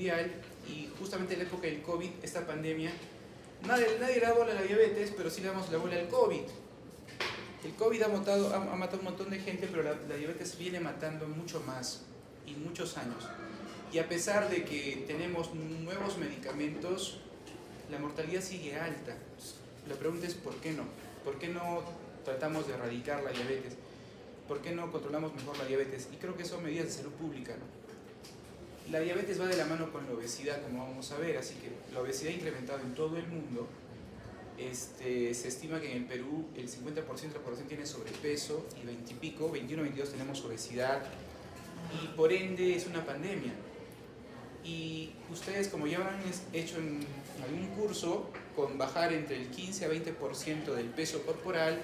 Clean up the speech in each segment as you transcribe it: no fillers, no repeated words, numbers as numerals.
mundial y justamente en la época del COVID, esta pandemia, nadie le da bola a la diabetes, pero sí le damos la bola al COVID. El COVID ha matado un montón de gente, pero la diabetes viene matando mucho más y muchos años. Y a pesar de que tenemos nuevos medicamentos, la mortalidad sigue alta. La pregunta es ¿por qué no? ¿Por qué no tratamos de erradicar la diabetes? ¿Por qué no controlamos mejor la diabetes? Y creo que son medidas de salud pública, ¿no? La diabetes va de la mano con la obesidad, como vamos a ver, así que la obesidad ha incrementado en todo el mundo. Se estima que en el Perú el 50% de la población tiene sobrepeso y 20 y pico, 21, 22 tenemos obesidad y por ende es una pandemia. Y ustedes, como ya han hecho en algún curso, con bajar entre el 15 a 20% del peso corporal,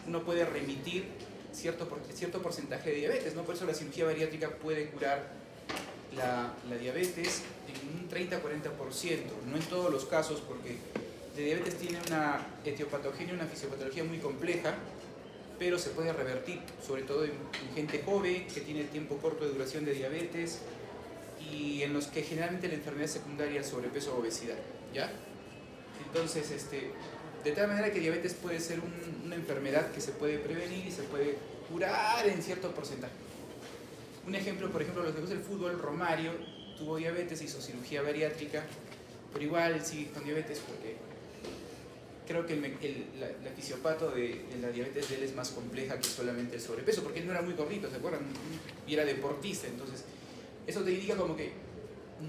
uno puede remitir cierto porcentaje de diabetes, ¿no? Por eso la cirugía bariátrica puede curar la diabetes en un 30-40%, no en todos los casos, porque la diabetes tiene una etiopatogenia, una fisiopatología muy compleja, pero se puede revertir, sobre todo en gente joven que tiene tiempo corto de duración de diabetes y en los que generalmente la enfermedad secundaria es sobrepeso o obesidad, ¿ya? Entonces, de tal manera que diabetes puede ser una enfermedad que se puede prevenir y se puede curar en cierto porcentaje. Un ejemplo, por ejemplo, los que gusta el fútbol, Romario tuvo diabetes, hizo cirugía bariátrica, pero igual sigue con diabetes porque creo que la fisiopato de la diabetes de él es más compleja que solamente el sobrepeso, porque él no era muy gordito, ¿se acuerdan? Y era deportista, entonces eso te indica como que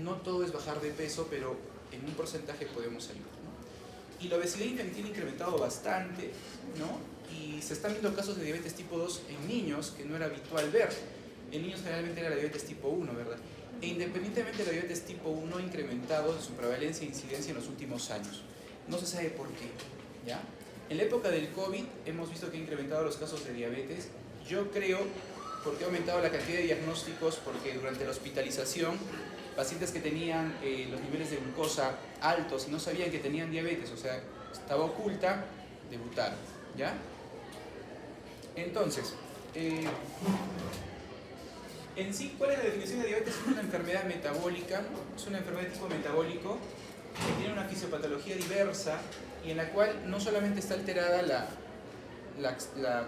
no todo es bajar de peso, pero en un porcentaje podemos ayudar, ¿no? Y la obesidad infantil ha incrementado bastante, ¿no? Y se están viendo casos de diabetes tipo 2 en niños que no era habitual ver. En niños generalmente era la diabetes tipo 1, ¿verdad? E independientemente de la diabetes tipo 1 ha incrementado su prevalencia e incidencia en los últimos años. No se sabe por qué, ¿ya? En la época del COVID hemos visto que ha incrementado los casos de diabetes. Yo creo porque ha aumentado la cantidad de diagnósticos, porque durante la hospitalización pacientes que tenían los niveles de glucosa altos y no sabían que tenían diabetes, o sea, estaba oculta, debutaron, ¿ya? Entonces, en sí, ¿cuál es la definición de diabetes? Es una enfermedad metabólica, es una enfermedad de tipo metabólico que tiene una fisiopatología diversa y en la cual no solamente está alterada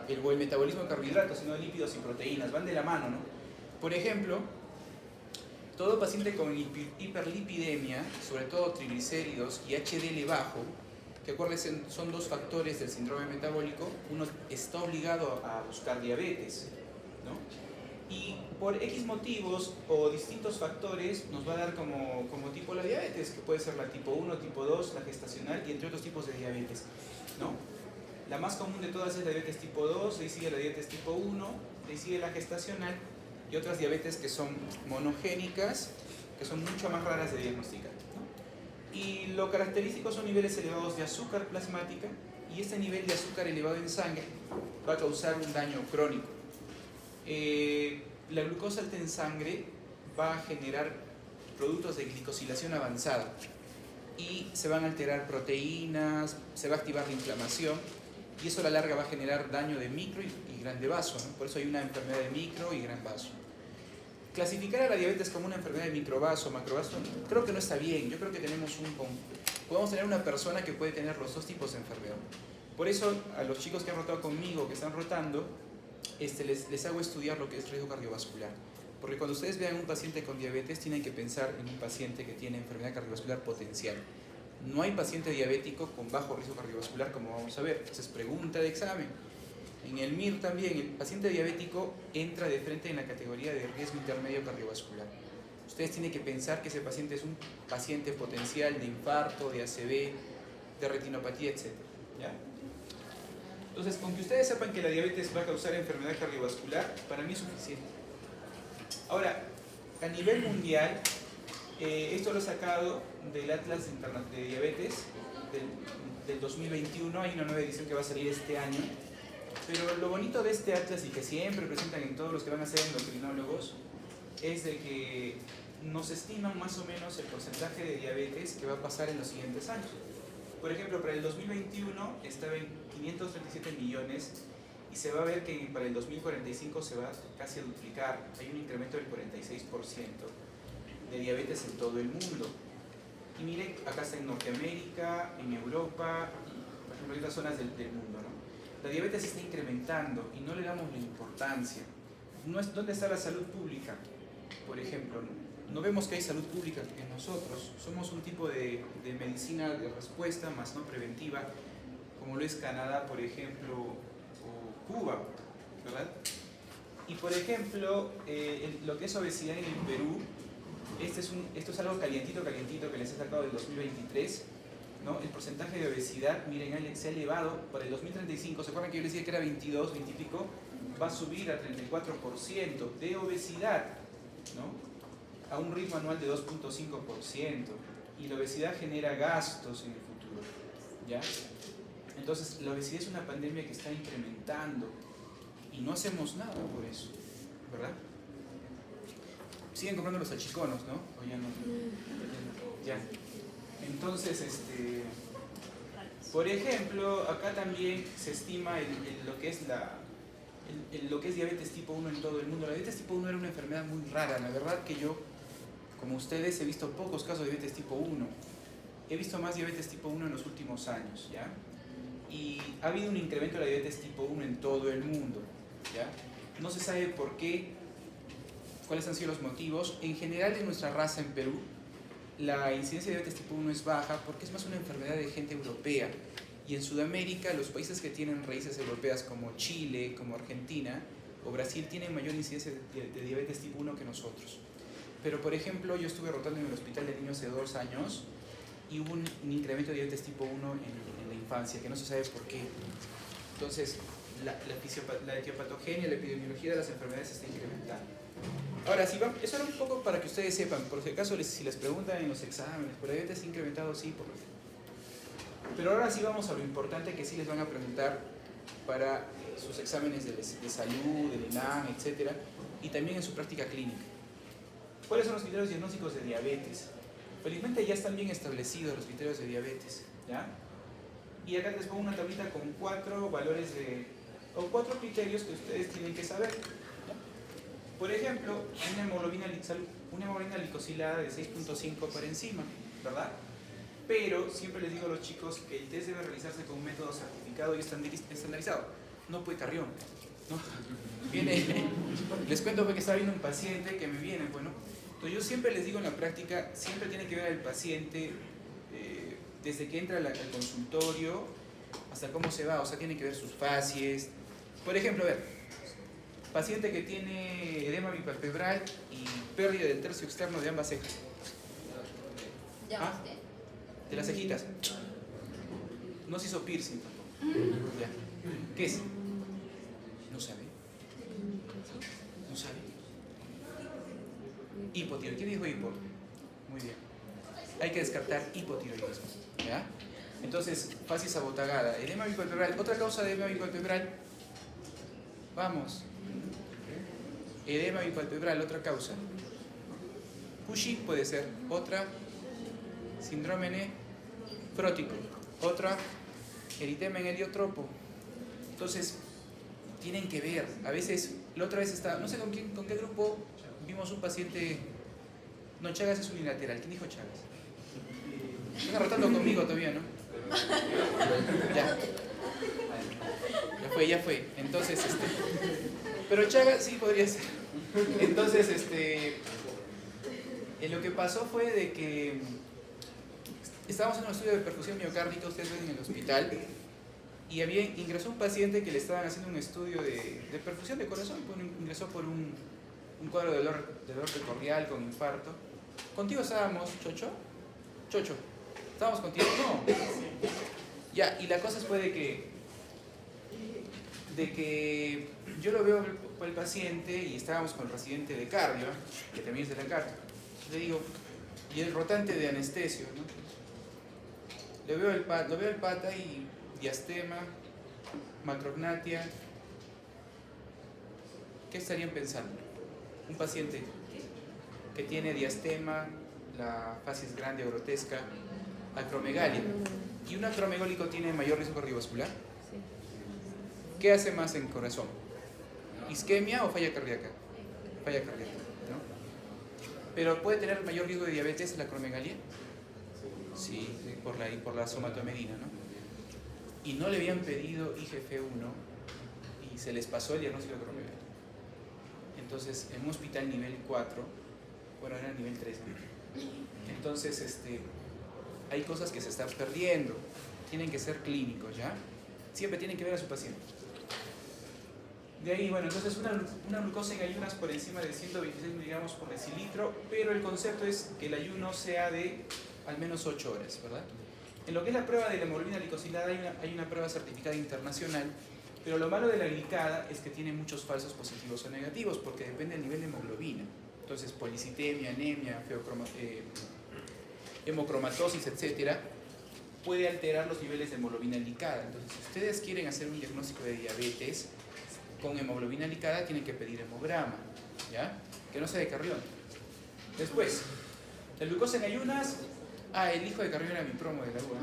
el metabolismo de carbohidratos, sino de lípidos y proteínas, van de la mano, ¿no? Por ejemplo, todo paciente con hiperlipidemia, sobre todo triglicéridos y HDL bajo, que acuérdense son dos factores del síndrome metabólico, uno está obligado a buscar diabetes, ¿no? Y por X motivos o distintos factores nos va a dar como tipo la diabetes, que puede ser la tipo 1, tipo 2, la gestacional y entre otros tipos de diabetes, ¿no? La más común de todas es la diabetes tipo 2, le sigue la diabetes tipo 1, le sigue la gestacional y otras diabetes que son monogénicas, que son mucho más raras de diagnosticar, ¿no? Y lo característico son niveles elevados de azúcar plasmática y este nivel de azúcar elevado en sangre va a causar un daño crónico. La glucosa alta en sangre va a generar productos de glicosilación avanzada y se van a alterar proteínas, se va a activar la inflamación y eso a la larga va a generar daño de micro y grande vaso, ¿no? Por eso hay una enfermedad de micro y gran vaso. Clasificar a la diabetes como una enfermedad de microvaso, macrovaso, creo que no está bien. Yo creo que podemos tener una persona que puede tener los dos tipos de enfermedad. Por eso a los chicos que han rotado conmigo, que están rotando, les hago estudiar lo que es riesgo cardiovascular. Porque cuando ustedes vean un paciente con diabetes, tienen que pensar en un paciente que tiene enfermedad cardiovascular potencial. No hay paciente diabético con bajo riesgo cardiovascular, como vamos a ver. Entonces, pregunta de examen. En el MIR también, el paciente diabético entra de frente en la categoría de riesgo intermedio cardiovascular. Ustedes tienen que pensar que ese paciente es un paciente potencial de infarto, de ACV, de retinopatía, etc. ¿Ya? Entonces, con que ustedes sepan que la diabetes va a causar enfermedad cardiovascular, para mí es suficiente. Ahora, a nivel mundial, esto lo he sacado del Atlas de Diabetes del 2021, hay una nueva edición que va a salir este año, pero lo bonito de este Atlas y que siempre presentan en todos los que van a ser endocrinólogos es de que nos estiman más o menos el porcentaje de diabetes que va a pasar en los siguientes años. Por ejemplo, para el 2021 estaba en 537 millones y se va a ver que para el 2045 se va casi a duplicar, hay un incremento del 46%. de diabetes en todo el mundo. Y miren, acá está en Norteamérica, en Europa, por ejemplo, en otras zonas del mundo, ¿no? La diabetes se está incrementando y no le damos la importancia. ¿Dónde está la salud pública? Por ejemplo, no vemos que hay salud pública en nosotros. Somos un tipo de medicina de respuesta, más no preventiva, como lo es Canadá, por ejemplo, o Cuba, ¿verdad? Y por ejemplo, lo que es obesidad en el Perú, esto es algo calientito que les he sacado del 2023, ¿no? El porcentaje de obesidad, miren, se ha elevado para el 2035. ¿Se acuerdan que yo les decía que era 22, 20 y pico? Va a subir a 34% de obesidad, ¿no? A un ritmo anual de 2.5%. Y la obesidad genera gastos en el futuro, ¿ya? Entonces, la obesidad es una pandemia que está incrementando y no hacemos nada por eso, ¿verdad? Siguen comprando los salchiconos, ¿no? O ya no. Ya. Entonces, por ejemplo, acá también se estima lo que es diabetes tipo 1 en todo el mundo. La diabetes tipo 1 era una enfermedad muy rara. La verdad que yo, como ustedes, he visto pocos casos de diabetes tipo 1. He visto más diabetes tipo 1 en los últimos años, ¿ya? Y ha habido un incremento de la diabetes tipo 1 en todo el mundo, ¿ya? No se sabe por qué, cuáles han sido los motivos. En general, en nuestra raza en Perú, la incidencia de diabetes tipo 1 es baja porque es más una enfermedad de gente europea. Y en Sudamérica, los países que tienen raíces europeas como Chile, como Argentina o Brasil tienen mayor incidencia de diabetes tipo 1 que nosotros. Pero, por ejemplo, yo estuve rotando en el hospital de niños hace 2 años y hubo un incremento de diabetes tipo 1 en la infancia, que no se sabe por qué. Entonces, la etiopatogenia, la epidemiología de las enfermedades se está incrementando. Ahora, eso era un poco para que ustedes sepan, por si acaso si les preguntan en los exámenes, ¿por la diabetes se ha incrementado? Sí, por lo que. Pero ahora sí vamos a lo importante que sí les van a preguntar para sus exámenes de salud, del ENAM, etc. Y también en su práctica clínica. ¿Cuáles son los criterios diagnósticos de diabetes? Felizmente ya están bien establecidos los criterios de diabetes, ¿ya? Y acá les pongo una tablita con 4 valores o 4 criterios que ustedes tienen que saber, ¿ya? Por ejemplo, una hemoglobina glicosilada de 6.5 por encima, ¿verdad? Pero siempre les digo a los chicos que el test debe realizarse con un método certificado y estandarizado. No puede carrión, ¿no? Les cuento que estaba viendo un paciente que me viene, bueno. Entonces yo siempre les digo en la práctica, siempre tiene que ver al paciente desde que entra al consultorio hasta cómo se va, o sea, tiene que ver sus facies. Por ejemplo, a ver, paciente que tiene edema bipalpebral y pérdida del tercio externo de ambas cejas. ¿Ah? De las cejitas. No se hizo piercing tampoco. Ya. ¿Qué es? No sabe. No sabe. Hipotiroidismo. ¿Quién dijo hipo? Muy bien. Hay que descartar hipotiroidismo, ¿ya? Entonces, facies abotagada, edema bipalpebral. Otra causa de edema bipalpebral. Vamos. Edema bipalpebral, otra causa. Cushing puede ser. Otra. Síndrome nefrótico. Otra. Eritema en heliotropo. Entonces, tienen que ver. A veces, la otra vez estaba, no sé con qué grupo vimos un paciente. No, Chagas es unilateral. ¿Quién dijo Chagas? Están rotando conmigo todavía, ¿no? Ya fue. Entonces, pero Chagas sí podría ser. Entonces, lo que pasó fue de que estábamos en un estudio de perfusión miocárdica, ustedes ven en el hospital, y ingresó un paciente que le estaban haciendo un estudio de perfusión de corazón. Ingresó por un cuadro de dolor precordial con infarto. ¿Contigo estábamos, Chocho? Chocho, ¿estábamos contigo? No. Ya, y la cosa fue de que yo lo veo por el paciente y estábamos con el residente de cardio, que también es de la cardio. Le digo, y el rotante de anestesio, ¿no? Lo veo el pata y diastema, macrognatia. ¿Qué estarían pensando? Un paciente que tiene diastema, la facies grande o grotesca, acromegalia. ¿Y un acromególico tiene mayor riesgo cardiovascular? ¿Qué hace más en corazón? ¿Isquemia o falla cardíaca? Falla cardíaca, ¿no? Pero ¿puede tener mayor riesgo de diabetes la acromegalia? Sí, por la somatomedina, ¿no? Y no le habían pedido IGF-1 y se les pasó el diagnóstico de acromegalia. Entonces, en un hospital nivel 4, bueno, era nivel 3, ¿no? Entonces, hay cosas que se están perdiendo. Tienen que ser clínicos, ¿ya? Siempre tienen que ver a su paciente. De ahí, bueno, entonces una glucosa en ayunas por encima de 126 miligramos por decilitro, pero el concepto es que el ayuno sea de al menos 8 horas, ¿verdad? En lo que es la prueba de la hemoglobina glicosilada hay una prueba certificada internacional, pero lo malo de la glicada es que tiene muchos falsos positivos o negativos, porque depende del nivel de hemoglobina. Entonces, policitemia, anemia, hemocromatosis, etcétera, puede alterar los niveles de hemoglobina glicada. Entonces, si ustedes quieren hacer un diagnóstico de diabetes con hemoglobina glicada, tienen que pedir hemograma, ¿ya? Que no sea de Carrión. Después, la glucosa en ayunas. El hijo de Carrión era mi promo de la UA,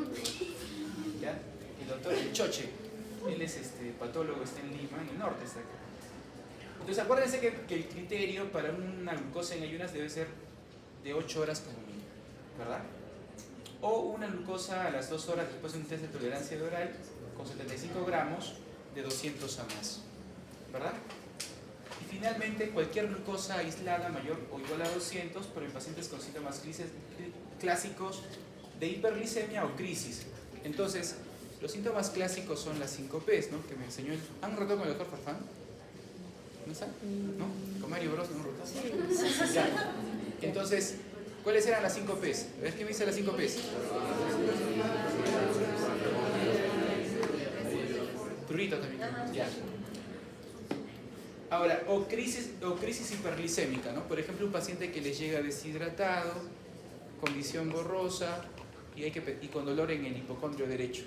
¿ya? El doctor El Choche, él es patólogo, está en Lima, en el norte está acá. Entonces acuérdense que el criterio para una glucosa en ayunas debe ser de 8 horas como mínimo, ¿verdad? O una glucosa a las 2 horas después de un test de tolerancia oral con 75 gramos de 200 a más, ¿verdad? Y finalmente cualquier glucosa aislada mayor o igual a 200, pero en pacientes con síntomas clásicos de hiperglicemia o crisis. Entonces, los síntomas clásicos son las 5 P's, ¿no? Que me enseñó ¿Han rotado con el doctor Farfán? ¿No está? ¿No? ¿Con Mario Bros no rotado? Sí. Ya. Entonces, ¿cuáles eran las 5 P's? A ver, ¿qué me dice las 5 P's? Turrito también. Ya. Ahora, o crisis hiperglicémica, ¿no? Por ejemplo, un paciente que les llega deshidratado, con visión borrosa y con dolor en el hipocondrio derecho.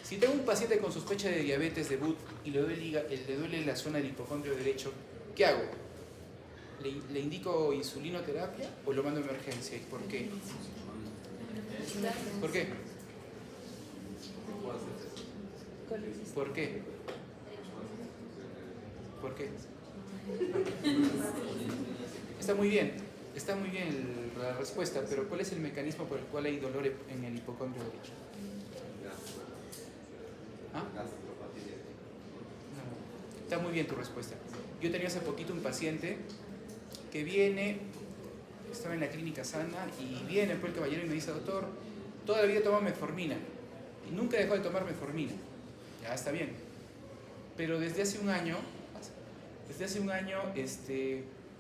Si tengo un paciente con sospecha de diabetes de Budd y le duele la zona del hipocondrio derecho, ¿qué hago? ¿Le indico insulinoterapia o lo mando a emergencia? ¿Y por qué? ¿Por qué? ¿Por qué? ¿Por qué? Está muy bien la respuesta, pero ¿cuál es el mecanismo por el cual hay dolor en el hipocondrio derecho? ¿Ah? No. Está muy bien tu respuesta. Yo tenía hace poquito un paciente que viene, estaba en la clínica sana y viene pues el caballero y me dice: doctor, toda la vida tomo metformina y nunca dejó de tomar metformina. Ya está bien, pero desde hace un año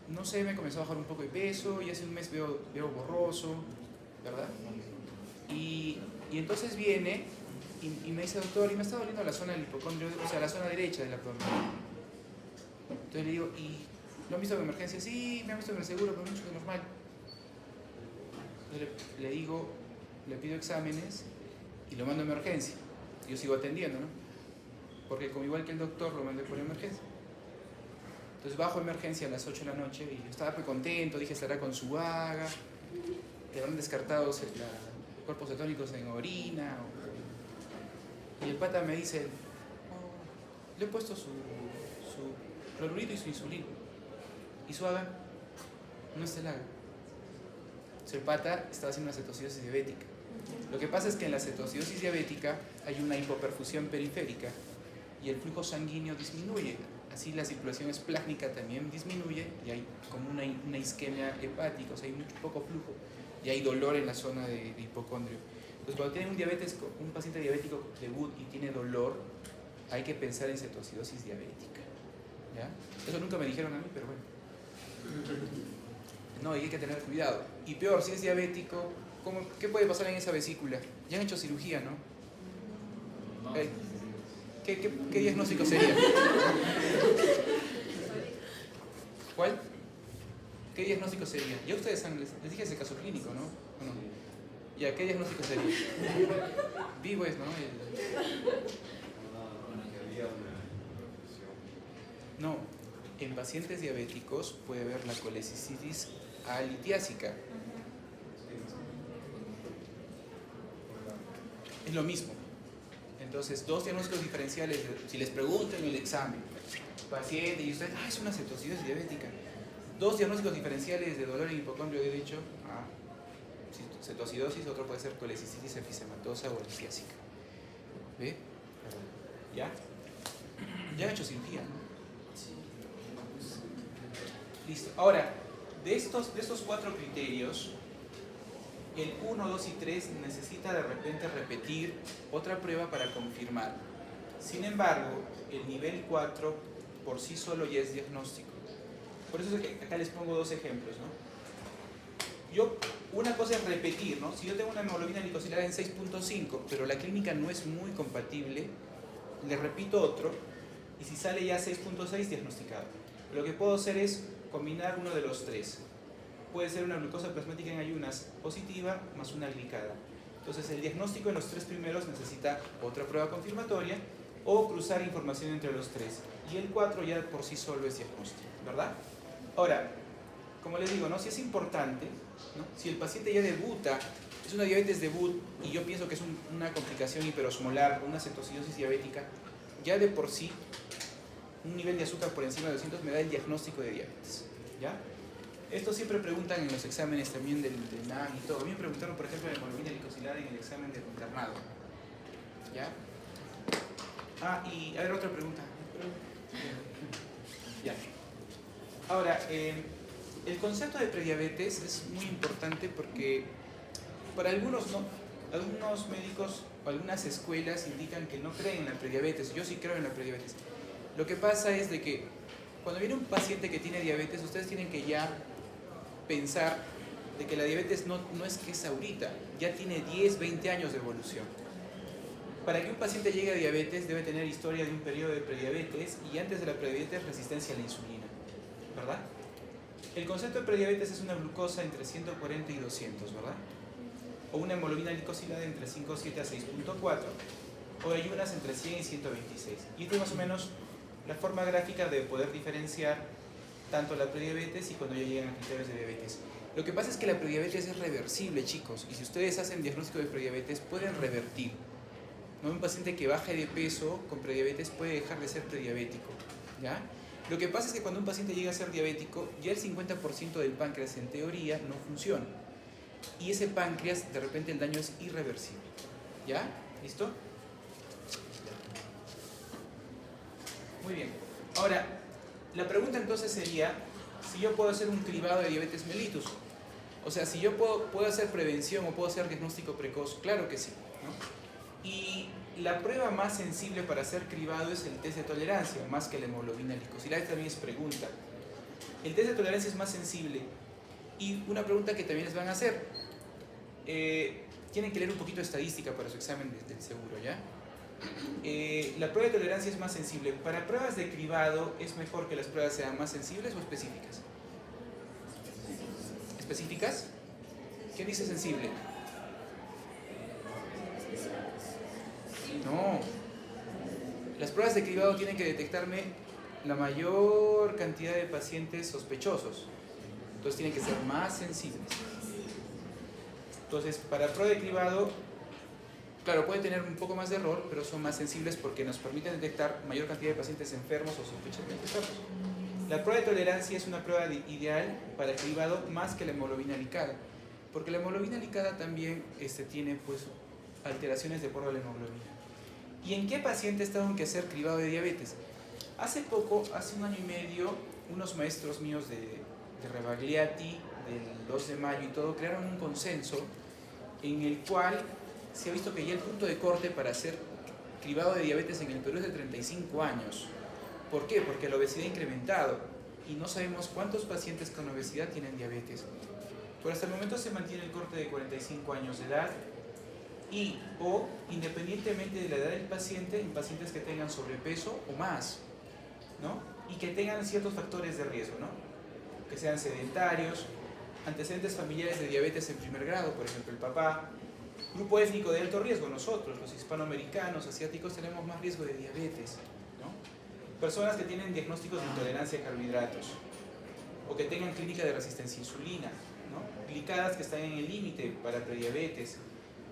no sé, me comenzó a bajar un poco de peso y hace un mes veo borroso, ¿verdad? Y entonces viene y me dice: doctor, y me está doliendo la zona del hipocondrio, o sea, la zona derecha del abdomen. Entonces le digo: ¿y lo han visto en emergencia? Sí, me han visto en el seguro, pero mucho que normal. Entonces le digo, le pido exámenes y lo mando a emergencia. Yo sigo atendiendo, ¿no? Porque como igual que el doctor, lo mandé por emergencia. Entonces bajo a emergencia a las 8 de la noche y yo estaba muy contento, dije: estará con su vaga, le habrán descartado cuerpos cetónicos en orina. Y el pata me dice: le he puesto su clorurito y su insulina. ¿Y su AGA? No está el AGA. Entonces el pata estaba haciendo una cetocidosis diabética. Lo que pasa es que en la cetocidosis diabética hay una hipoperfusión periférica y el flujo sanguíneo disminuye. Así la circulación esplásmica también disminuye y hay como una isquemia hepática, o sea, hay muy poco flujo y hay dolor en la zona de hipocondrio. Entonces, cuando tienen un paciente diabético de Budd y tiene dolor, hay que pensar en cetocidosis diabética. ¿Ya? Eso nunca me dijeron a mí, pero bueno. No, hay que tener cuidado. Y peor, si es diabético, ¿qué puede pasar en esa vesícula? Ya han hecho cirugía, ¿no? ¿Qué diagnóstico sería? ¿Cuál? ¿Qué diagnóstico sería? Ya ustedes les dije ese caso clínico, ¿no? ¿O no? Ya, ¿qué diagnóstico sería? Vivo es, ¿no? No, en pacientes diabéticos puede haber la colecicitis alitiásica. Es lo mismo. Entonces, dos diagnósticos diferenciales. Si les preguntan en el examen, paciente, y ustedes: es una cetocidosis diabética. dos diagnósticos diferenciales de dolor en hipocondrio de derecho a cetoacidosis, otro puede ser colecicitis efisematosa o elitiásica. ¿Ve? ¿Ya? Ya han hecho cirugía, ¿no? Listo. Ahora, de estos 4 criterios, el 1, 2 y 3 necesita de repente repetir otra prueba para confirmar. Sin embargo, el nivel 4 por sí solo ya es diagnóstico. Por eso es que acá les pongo 2 ejemplos, ¿no? Una cosa es repetir, ¿no? Si yo tengo una hemoglobina glicosilada en 6.5, pero la clínica no es muy compatible, le repito otro, y si sale ya 6.6, diagnosticado. Lo que puedo hacer es combinar uno de los 3. Puede ser una glucosa plasmática en ayunas positiva más una glicada. Entonces el diagnóstico en los 3 primeros necesita otra prueba confirmatoria o cruzar información entre los 3. Y el 4 ya por sí solo es diagnóstico, ¿verdad? Ahora, como les digo, ¿no? Si es importante, ¿no? Si el paciente ya debuta, es una diabetes debut y yo pienso que es una complicación hiperosmolar, una cetoacidosis diabética, ya de por sí un nivel de azúcar por encima de 200 me da el diagnóstico de diabetes, ¿ya? Esto siempre preguntan en los exámenes también del NAM y todo. A mí me preguntaron, por ejemplo, de hemoglobina glicosilada en el examen del internado, ¿ya? Y a ver, otra pregunta. Ya. Ahora, el concepto de prediabetes es muy importante porque para algunos médicos o algunas escuelas indican que no creen en la prediabetes. Yo sí creo en la prediabetes. Lo que pasa es de que cuando viene un paciente que tiene diabetes, ustedes tienen que ya pensar de que la diabetes no es que es ahorita, ya tiene 10, 20 años de evolución. Para que un paciente llegue a diabetes debe tener historia de un periodo de prediabetes y antes de la prediabetes resistencia a la insulina, ¿verdad? El concepto de prediabetes es una glucosa entre 140 y 200, ¿verdad? O una hemoglobina glicosilada entre 5,7 a 6,4 o ayunas entre 100 y 126. Y esto es más o menos la forma gráfica de poder diferenciar tanto la prediabetes y cuando ya llegan a criterios de diabetes. Lo que pasa es que la prediabetes es reversible, chicos, y si ustedes hacen diagnóstico de prediabetes pueden revertir. ¿No? Un paciente que baje de peso con prediabetes puede dejar de ser prediabético, ¿ya? Lo que pasa es que cuando un paciente llega a ser diabético, ya el 50% del páncreas en teoría no funciona. Y ese páncreas, de repente el daño es irreversible. ¿Ya? ¿Listo? Muy bien. Ahora, la pregunta entonces sería si yo puedo hacer un cribado de diabetes mellitus. O sea, si yo puedo hacer prevención o puedo hacer diagnóstico precoz. Claro que sí, ¿no? Y la prueba más sensible para hacer cribado es el test de tolerancia, más que la hemoglobina glicosilada. Esta también es pregunta. El test de tolerancia es más sensible. Y una pregunta que también les van a hacer. Tienen que leer un poquito de estadística para su examen del seguro, ¿ya? La prueba de tolerancia es más sensible. Para pruebas de cribado, ¿es mejor que las pruebas sean más sensibles o específicas? ¿Específicas? ¿Quién dice sensible? No. Las pruebas de cribado tienen que detectarme la mayor cantidad de pacientes sospechosos. Entonces tienen que ser más sensibles. Entonces, para prueba de cribado, claro, puede tener un poco más de error, pero son más sensibles porque nos permiten detectar mayor cantidad de pacientes enfermos o sospechosamente enfermos. La prueba de tolerancia es una prueba ideal para el cribado más que la hemoglobina glicada, porque la hemoglobina glicada también tiene pues, alteraciones de acuerdo a la hemoglobina. ¿Y en qué pacientes tengo que hacer cribado de diabetes? Hace poco, hace 1 año y medio, unos maestros míos de Rebagliati, del 2 de mayo y todo, crearon un consenso en el cual se ha visto que ya el punto de corte para hacer cribado de diabetes en el Perú es de 35 años. ¿Por qué? Porque la obesidad ha incrementado y no sabemos cuántos pacientes con obesidad tienen diabetes. Pero hasta el momento se mantiene el corte de 45 años de edad o independientemente de la edad del paciente, en pacientes que tengan sobrepeso o más, ¿no? Y que tengan ciertos factores de riesgo, ¿no? Que sean sedentarios, antecedentes familiares de diabetes en primer grado, por ejemplo el papá, grupo étnico de alto riesgo, nosotros, los hispanoamericanos, asiáticos, tenemos más riesgo de diabetes, ¿no? Personas que tienen diagnósticos de intolerancia a carbohidratos o que tengan clínica de resistencia a insulina, ¿no? Glicadas que están en el límite para prediabetes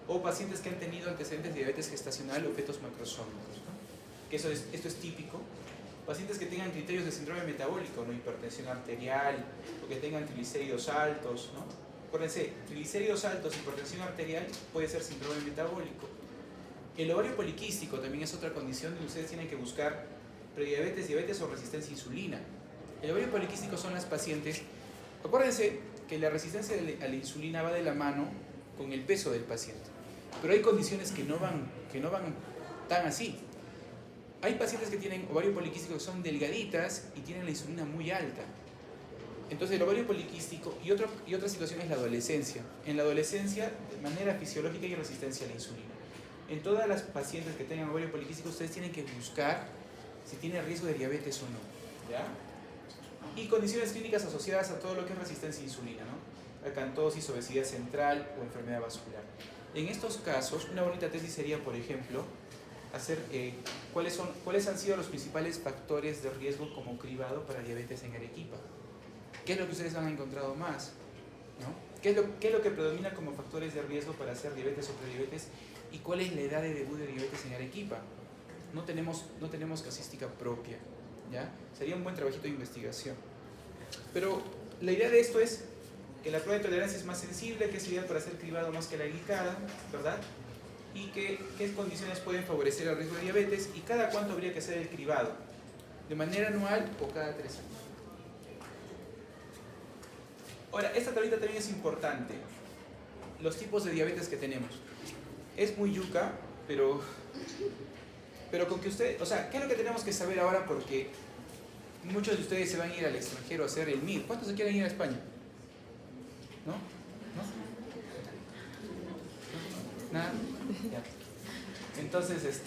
o pacientes que han tenido antecedentes de diabetes gestacional o fetos macrosómicos, ¿no? Que esto es típico pacientes que tengan criterios de síndrome metabólico, ¿no? Hipertensión arterial, o que tengan triglicéridos altos, ¿no? Acuérdense, triglicéridos altos, hipertensión arterial puede ser síndrome metabólico. El ovario poliquístico también es otra condición donde ustedes tienen que buscar prediabetes, diabetes o resistencia a insulina. El ovario poliquístico son las pacientes, acuérdense que la resistencia a la insulina va de la mano con el peso del paciente, pero hay condiciones que no van tan así. Hay pacientes que tienen ovario poliquístico que son delgaditas y tienen la insulina muy alta. Entonces el ovario poliquístico y otra situación es la adolescencia. En la adolescencia, de manera fisiológica, hay resistencia a la insulina. En todas las pacientes que tengan ovario poliquístico, ustedes tienen que buscar si tiene riesgo de diabetes o no, ¿ya? Y condiciones clínicas asociadas a todo lo que es resistencia a insulina, ¿no? Acantosis, obesidad central o enfermedad vascular. En estos casos, una bonita tesis sería, por ejemplo, hacer cuáles han sido los principales factores de riesgo como cribado para diabetes en Arequipa. ¿Qué es lo que ustedes han encontrado más? ¿No? ¿Qué es lo que predomina como factores de riesgo para hacer diabetes o prediabetes? ¿Y cuál es la edad de debut de diabetes en Arequipa? No tenemos casística propia, ¿ya? Sería un buen trabajito de investigación. Pero la idea de esto es que la prueba de tolerancia es más sensible, que es ideal para ser cribado más que la glicada, ¿verdad? Y qué condiciones pueden favorecer el riesgo de diabetes y cada cuánto habría que hacer el cribado, de manera anual o cada 3 años. Ahora, esta tablita también es importante, los tipos de diabetes que tenemos. Es muy yuca, pero con que usted, o sea, ¿qué es lo que tenemos que saber ahora? Porque muchos de ustedes se van a ir al extranjero a hacer el MIR. ¿Cuántos se quieren ir a España? ¿No? ¿No? ¿Nada? Ya. Entonces,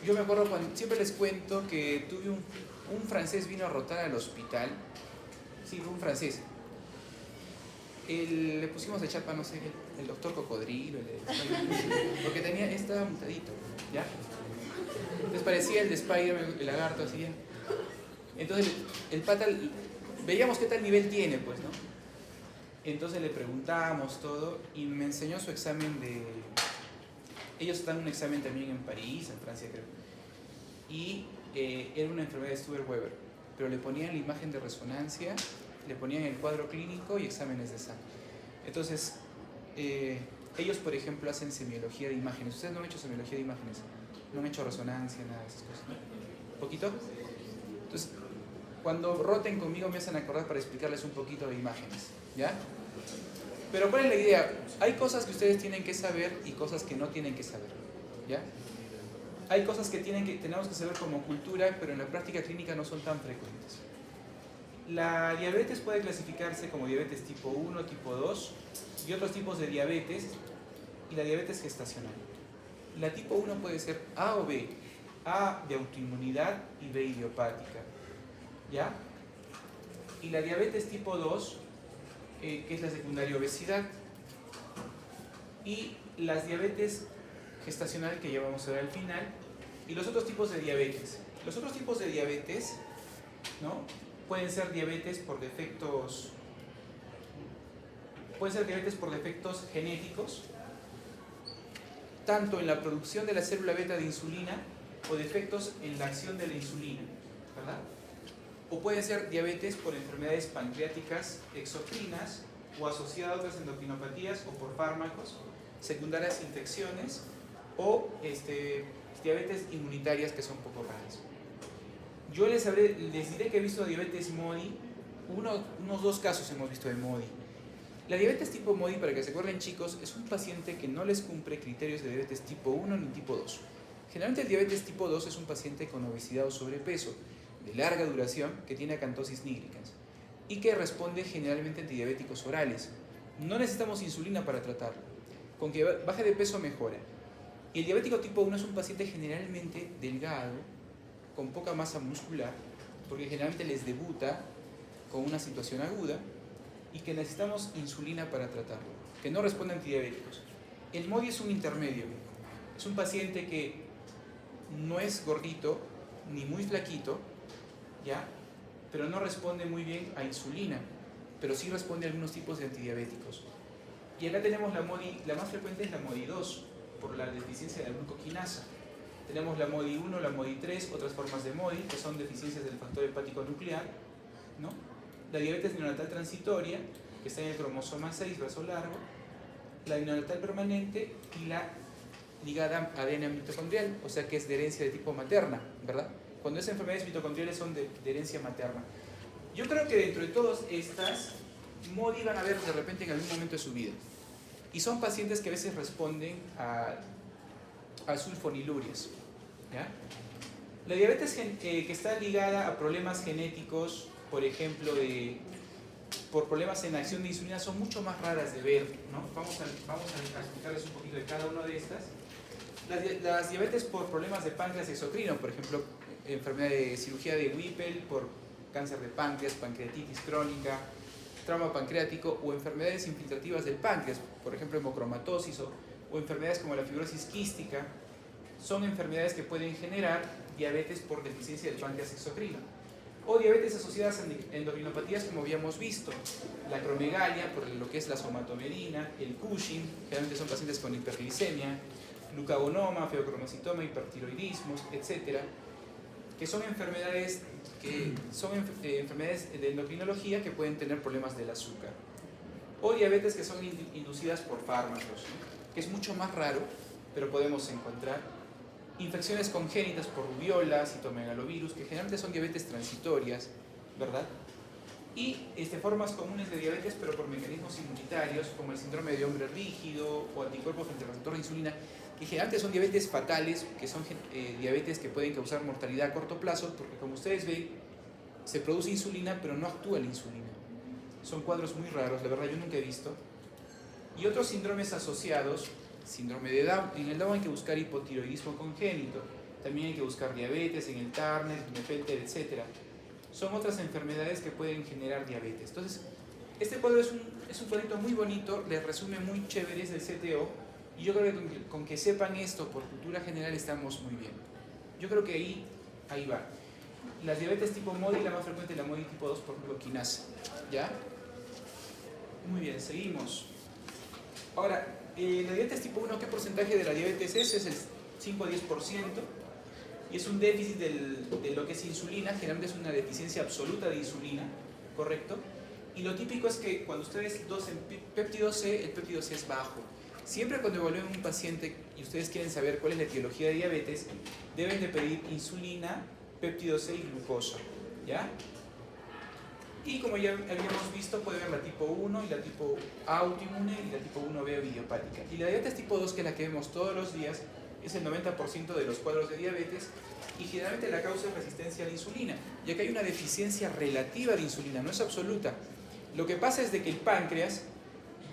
yo me acuerdo cuando, siempre les cuento que tuve un francés vino a rotar al hospital. Sí, fue un francés. Le pusimos de chapa, no sé, el doctor Cocodrilo, porque estaba mutadito, ¿ya? Entonces parecía el de Spider-Man, el lagarto, así, ¿ya? Entonces el pata, veíamos qué tal nivel tiene, pues, ¿no? Entonces le preguntamos todo y me enseñó su examen de... Ellos están en un examen también en París, en Francia creo. Y era una enfermedad de Stuber-Weber, pero le ponían la imagen de resonancia, le ponían el cuadro clínico y exámenes de sangre. Entonces, ellos, por ejemplo, hacen semiología de imágenes. Ustedes no han hecho semiología de imágenes, no han hecho resonancia, nada de esas cosas, ¿no? ¿Poquito? Entonces, cuando roten conmigo me hacen acordar para explicarles un poquito de imágenes, ¿ya? Pero ¿cuál es la idea? Hay cosas que ustedes tienen que saber y cosas que no tienen que saber, ¿ya? Hay cosas que tenemos que saber como cultura, pero en la práctica clínica no son tan frecuentes. La diabetes puede clasificarse como diabetes tipo 1, tipo 2 y otros tipos de diabetes, y la diabetes gestacional. La tipo 1 puede ser A o B, A de autoinmunidad y B idiopática, ¿ya? Y la diabetes tipo 2, que es la secundaria obesidad, y las diabetes gestacional, que ya vamos a ver al final, y los otros tipos de diabetes. Los otros tipos de diabetes, ¿no? Pueden ser diabetes por defectos genéticos, tanto en la producción de la célula beta de insulina o defectos en la acción de la insulina, ¿verdad? O pueden ser diabetes por enfermedades pancreáticas exocrinas o asociadas a otras endocrinopatías o por fármacos, secundarias infecciones o diabetes inmunitarias que son poco raras. Yo les diré que he visto diabetes MODY, unos 2 casos hemos visto de MODY. La diabetes tipo MODY, para que se acuerden chicos, es un paciente que no les cumple criterios de diabetes tipo 1 ni tipo 2. Generalmente el diabetes tipo 2 es un paciente con obesidad o sobrepeso, de larga duración, que tiene acantosis nigricans y que responde generalmente a antidiabéticos orales. No necesitamos insulina para tratarlo. Con que baje de peso mejora. Y el diabético tipo 1 es un paciente generalmente delgado, con poca masa muscular, porque generalmente les debuta con una situación aguda y que necesitamos insulina para tratarlo, que no responde a antidiabéticos. El MODY es un intermedio, es un paciente que no es gordito ni muy flaquito, ¿ya? Pero no responde muy bien a insulina, pero sí responde a algunos tipos de antidiabéticos. Y acá tenemos la MODY, la más frecuente es la MODY 2, por la deficiencia de la glucoquinasa. Tenemos la MODY 1, la MODY 3, otras formas de MODY, que son deficiencias del factor hepático nuclear, ¿no? La diabetes neonatal transitoria, que está en el cromosoma 6, brazo largo, la neonatal permanente y la ligada a ADN mitocondrial, o sea que es de herencia de tipo materna, ¿verdad? Cuando esas enfermedades mitocondriales son de herencia materna. Yo creo que dentro de todas estas, MODY van a ver de repente en algún momento de su vida. Y son pacientes que a veces responden a sulfonilurias, ¿ya? La diabetes que está ligada a problemas genéticos, por ejemplo, por problemas en acción de insulina, son mucho más raras de ver, ¿no? Vamos a explicarles un poquito de cada una de estas. Las diabetes por problemas de páncreas exocrino, por ejemplo, enfermedad de cirugía de Whipple por cáncer de páncreas, pancreatitis crónica, trauma pancreático o enfermedades infiltrativas del páncreas, por ejemplo, hemocromatosis o enfermedades como la fibrosis quística, son enfermedades que pueden generar diabetes por deficiencia del páncreas exocrino. O diabetes asociadas a endocrinopatías, como habíamos visto, la acromegalia, por lo que es la somatomerina, el Cushing, generalmente son pacientes con hiperglicemia, glucagonoma, feocromocitoma, hipertiroidismos, etcétera, que son enfermedades enfermedades de endocrinología que pueden tener problemas del azúcar. O diabetes que son inducidas por fármacos, que es mucho más raro, pero podemos encontrar. Infecciones congénitas por rubiola, citomegalovirus, que generalmente son diabetes transitorias, ¿verdad? Y formas comunes de diabetes, pero por mecanismos inmunitarios, como el síndrome de hombre rígido o anticuerpos frente al receptor de insulina, que generalmente son diabetes fatales, que son diabetes que pueden causar mortalidad a corto plazo, porque como ustedes ven, se produce insulina, pero no actúa la insulina. Son cuadros muy raros, la verdad yo nunca he visto. Y otros síndromes asociados, síndrome de Down. En el Down hay que buscar hipotiroidismo congénito, también hay que buscar diabetes en el Turner, Klinefelter, etc. Son otras enfermedades que pueden generar diabetes. Entonces, este cuadro es un cuadrito muy bonito, les resume muy chéveres del CTO, y yo creo que con que sepan esto por cultura general estamos muy bien. Yo creo que ahí va. Las diabetes tipo MODY, la más frecuente es la MODY tipo 2 por glucoquinasa, ¿ya? Muy bien, seguimos. Ahora, la diabetes tipo 1, ¿qué porcentaje de la diabetes es? Es el 5 a 10%, y es un déficit de lo que es insulina, generalmente es una deficiencia absoluta de insulina, ¿correcto? Y lo típico es que cuando ustedes dosen péptido C, el péptido C es bajo. Siempre cuando evalúen un paciente y ustedes quieren saber cuál es la etiología de diabetes, deben de pedir insulina, péptido C y glucosa, ¿ya? Y como ya habíamos visto, puede haber la tipo 1 y la tipo A autoinmune y la tipo 1B idiopática. Y la diabetes tipo 2, que es la que vemos todos los días, es el 90% de los cuadros de diabetes, y generalmente la causa es resistencia a la insulina, ya que hay una deficiencia relativa de insulina, no es absoluta. Lo que pasa es de que el páncreas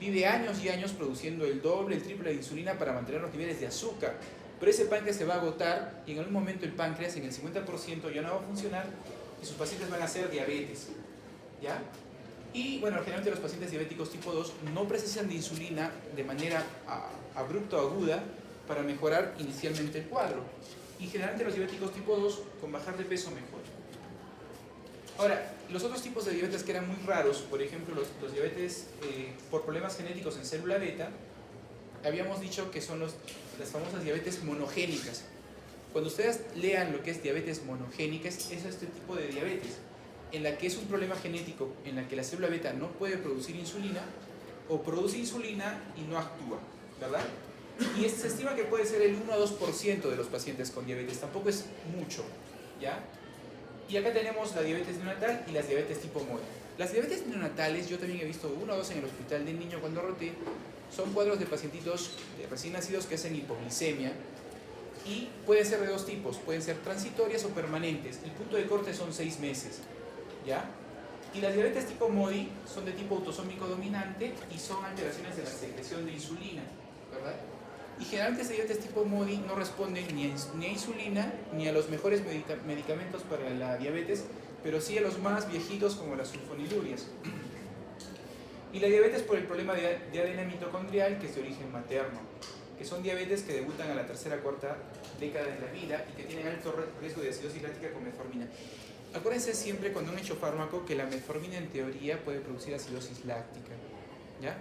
vive años y años produciendo el doble, el triple de insulina para mantener los niveles de azúcar, pero ese páncreas se va a agotar y en algún momento el páncreas en el 50% ya no va a funcionar y sus pacientes van a hacer diabetes, ¿ya? Y bueno, generalmente los pacientes diabéticos tipo 2 no precisan de insulina de manera abrupta o aguda para mejorar inicialmente el cuadro, y generalmente los diabéticos tipo 2 con bajar de peso mejor. Ahora, los otros tipos de diabetes que eran muy raros, por ejemplo los diabetes por problemas genéticos en célula beta, habíamos dicho que son las famosas diabetes monogénicas. Cuando ustedes lean lo que es diabetes monogénica, es este tipo de diabetes, en la que es un problema genético, en la que la célula beta no puede producir insulina, o produce insulina y no actúa, ¿verdad? Y se estima que puede ser el 1 a 2% de los pacientes con diabetes, tampoco es mucho, ¿ya? Y acá tenemos la diabetes neonatal y las diabetes tipo MODY. Las diabetes neonatales, yo también he visto 1 o 2 en el hospital del niño cuando roté, son cuadros de pacientitos recién nacidos que hacen hipoglicemia, y pueden ser de dos tipos, pueden ser transitorias o permanentes. El punto de corte son 6 meses, ¿ya? Y las diabetes tipo MODY son de tipo autosómico dominante y son alteraciones de la secreción de insulina, ¿verdad? Y generalmente las diabetes tipo MODY no responden ni a insulina ni a los mejores medicamentos para la diabetes, pero sí a los más viejitos como las sulfonilurias. Y la diabetes por el problema de ADN mitocondrial, que es de origen materno, que son diabetes que debutan a la tercera o cuarta década de la vida y que tienen alto riesgo de acidosis láctica con metformina. Acuérdense siempre cuando han hecho fármaco que la metformina en teoría puede producir acidosis láctica, ¿ya?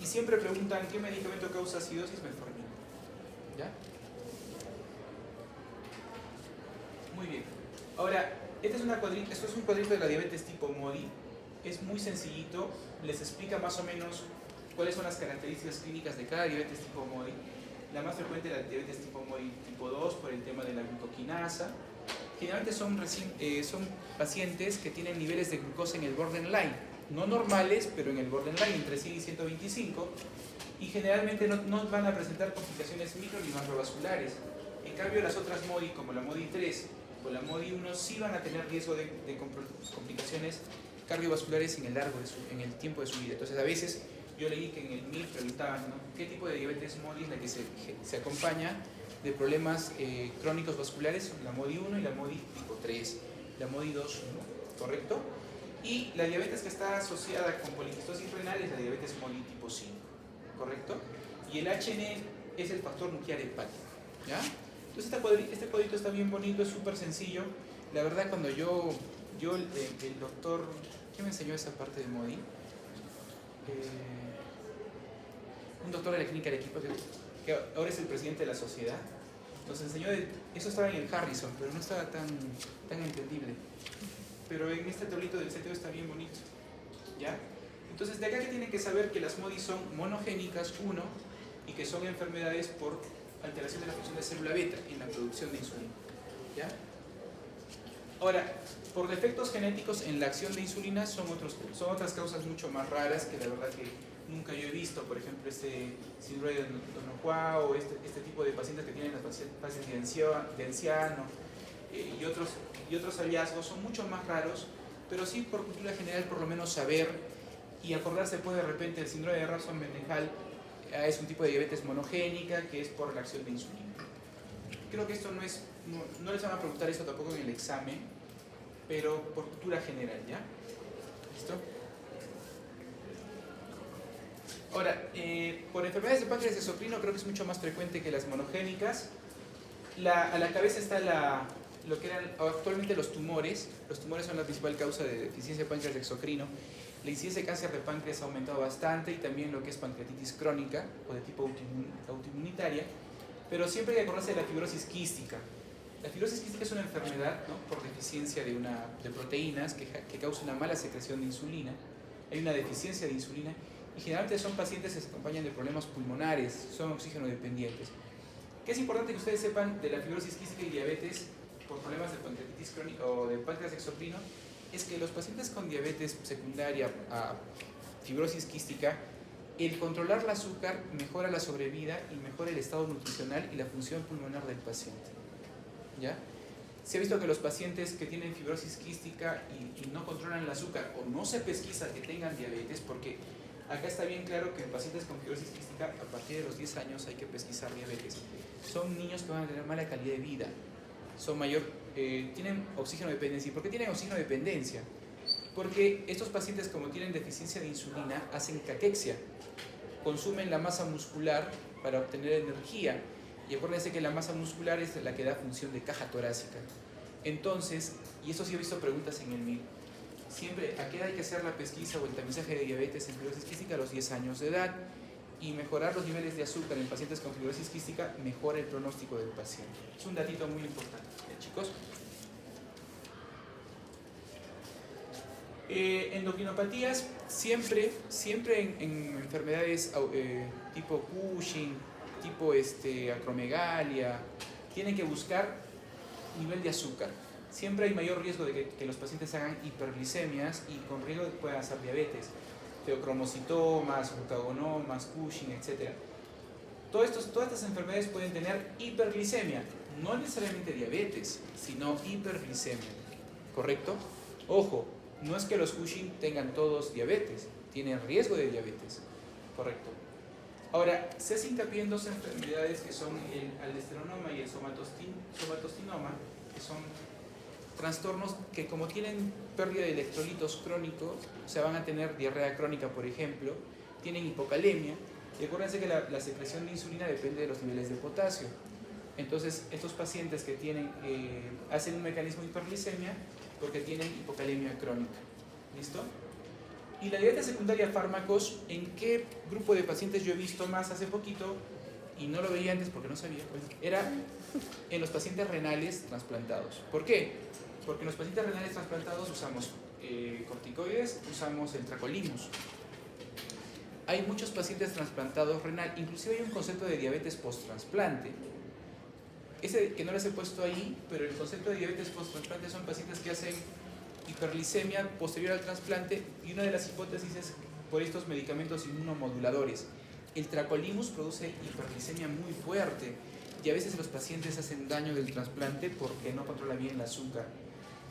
Y siempre preguntan, ¿qué medicamento causa acidosis? Metformina, ¿ya? Muy bien. Ahora, esto es un cuadrito de la diabetes tipo MODY. Es muy sencillito, les explica más o menos cuáles son las características clínicas de cada diabetes tipo MODY. La más frecuente es la diabetes tipo MODY tipo 2 por el tema de la glucoquinasa. Generalmente son pacientes que tienen niveles de glucosa en el borderline, no normales, pero en el borderline, entre 100 y 125, y generalmente no van a presentar complicaciones micro ni macrovasculares. En cambio, las otras MODY, como la MODY 3 o la MODY 1, sí van a tener riesgo de complicaciones cardiovasculares en el tiempo de su vida. Entonces, a veces yo leí que en el MIR preguntaban, ¿no?, ¿qué tipo de diabetes MODY es la que se acompaña de problemas crónicos vasculares? La MODY 1 y la MODY tipo 3, la MODY 2, ¿no?, ¿correcto? Y la diabetes que está asociada con poliquistosis renal es la diabetes MODY tipo 5, ¿correcto? Y el HN es el factor nuclear hepático, ¿ya? Entonces este cuadrito está bien bonito, es súper sencillo. La verdad, cuando el doctor, ¿quién me enseñó esa parte de MODY? Un doctor de la clínica de Arequipa, que ahora es el presidente de la sociedad, nos enseñó, eso estaba en el Harrison, pero no estaba tan entendible. Pero en este tablito del CTO está bien bonito, ¿ya? Entonces, de acá que tienen que saber que las MODY son monogénicas, uno, y que son enfermedades por alteración de la función de célula beta en la producción de insulina, ¿ya? Ahora, por defectos genéticos en la acción de insulina son otras causas mucho más raras que la verdad que nunca yo he visto. Por ejemplo, este síndrome de Donoghue o este tipo de pacientes que tienen las fases de anciano y otros hallazgos son mucho más raros, pero sí, por cultura general, por lo menos saber y acordarse puede de repente el síndrome de Rabson-Mendenhall es un tipo de diabetes monogénica que es por la acción de insulina. Creo que esto no les van a preguntar esto tampoco en el examen, pero por cultura general, ¿ya? ¿Listo? Ahora, por enfermedades de páncreas exocrino creo que es mucho más frecuente que las monogénicas. A la cabeza está lo que eran actualmente los tumores. Los tumores son la principal causa de deficiencia de páncreas exocrino. La incidencia de cáncer de páncreas ha aumentado bastante y también lo que es pancreatitis crónica o de tipo autoinmunitaria. Pero siempre hay que acordarse de la fibrosis quística. La fibrosis quística es una enfermedad, ¿no?, por deficiencia de proteínas que causa una mala secreción de insulina. Hay una deficiencia de insulina y generalmente son pacientes que se acompañan de problemas pulmonares, son oxígeno dependientes. ¿Qué es importante que ustedes sepan de la fibrosis quística y diabetes por problemas de pancreatitis crónica o de páncreas exocrino? Es que los pacientes con diabetes secundaria a fibrosis quística, el controlar el azúcar mejora la sobrevida y mejora el estado nutricional y la función pulmonar del paciente, ¿ya? Se ha visto que los pacientes que tienen fibrosis quística y no controlan el azúcar o no se pesquisa que tengan diabetes, porque acá está bien claro que en pacientes con fibrosis quística a partir de los 10 años hay que pesquisar diabetes. Son niños que van a tener mala calidad de vida, tienen oxígeno dependencia. ¿Y por qué tienen oxígeno dependencia? Porque estos pacientes, como tienen deficiencia de insulina, hacen caquexia, consumen la masa muscular para obtener energía. Y acuérdense que la masa muscular es la que da función de caja torácica. Entonces, y eso sí he visto preguntas en el MIR, siempre, ¿a qué edad hay que hacer la pesquisa o el tamizaje de diabetes en fibrosis quística? A los 10 años de edad. Y mejorar los niveles de azúcar en pacientes con fibrosis quística mejora el pronóstico del paciente. Es un datito muy importante, chicos. Endocrinopatías, siempre en enfermedades tipo Cushing, tipo acromegalia, tienen que buscar nivel de azúcar. Siempre hay mayor riesgo de que los pacientes hagan hiperglicemias y con riesgo de que puedan hacer diabetes, feocromocitomas, glucagonomas, Cushing, etc. Todas estas enfermedades pueden tener hiperglicemia, no necesariamente diabetes, sino hiperglicemia, ¿correcto? Ojo, no es que los Cushing tengan todos diabetes, tienen riesgo de diabetes, ¿correcto? Ahora, se hace hincapié en dos enfermedades que son el aldosteronoma y el somatostinoma, que son trastornos que, como tienen pérdida de electrolitos crónicos, o sea, van a tener diarrea crónica, por ejemplo, tienen hipocalemia, y acuérdense que la secreción de insulina depende de los niveles de potasio. Entonces, estos pacientes que hacen un mecanismo de hiperglicemia porque tienen hipocalemia crónica. ¿Listo? Y la diabetes secundaria a fármacos, ¿en qué grupo de pacientes yo he visto más hace poquito? y no lo veía antes porque no sabía, era en los pacientes renales trasplantados. ¿Por qué? Porque en los pacientes renales trasplantados usamos corticoides, usamos el tacrolimus. Hay muchos pacientes trasplantados renal, inclusive hay un concepto de diabetes post-trasplante. Ese que no les he puesto ahí, pero el concepto de diabetes post-trasplante son pacientes que hacen hiperglicemia posterior al trasplante, y una de las hipótesis es por estos medicamentos inmunomoduladores. El tacrolimus produce hiperglicemia muy fuerte y a veces los pacientes hacen daño del trasplante porque no controla bien el azúcar.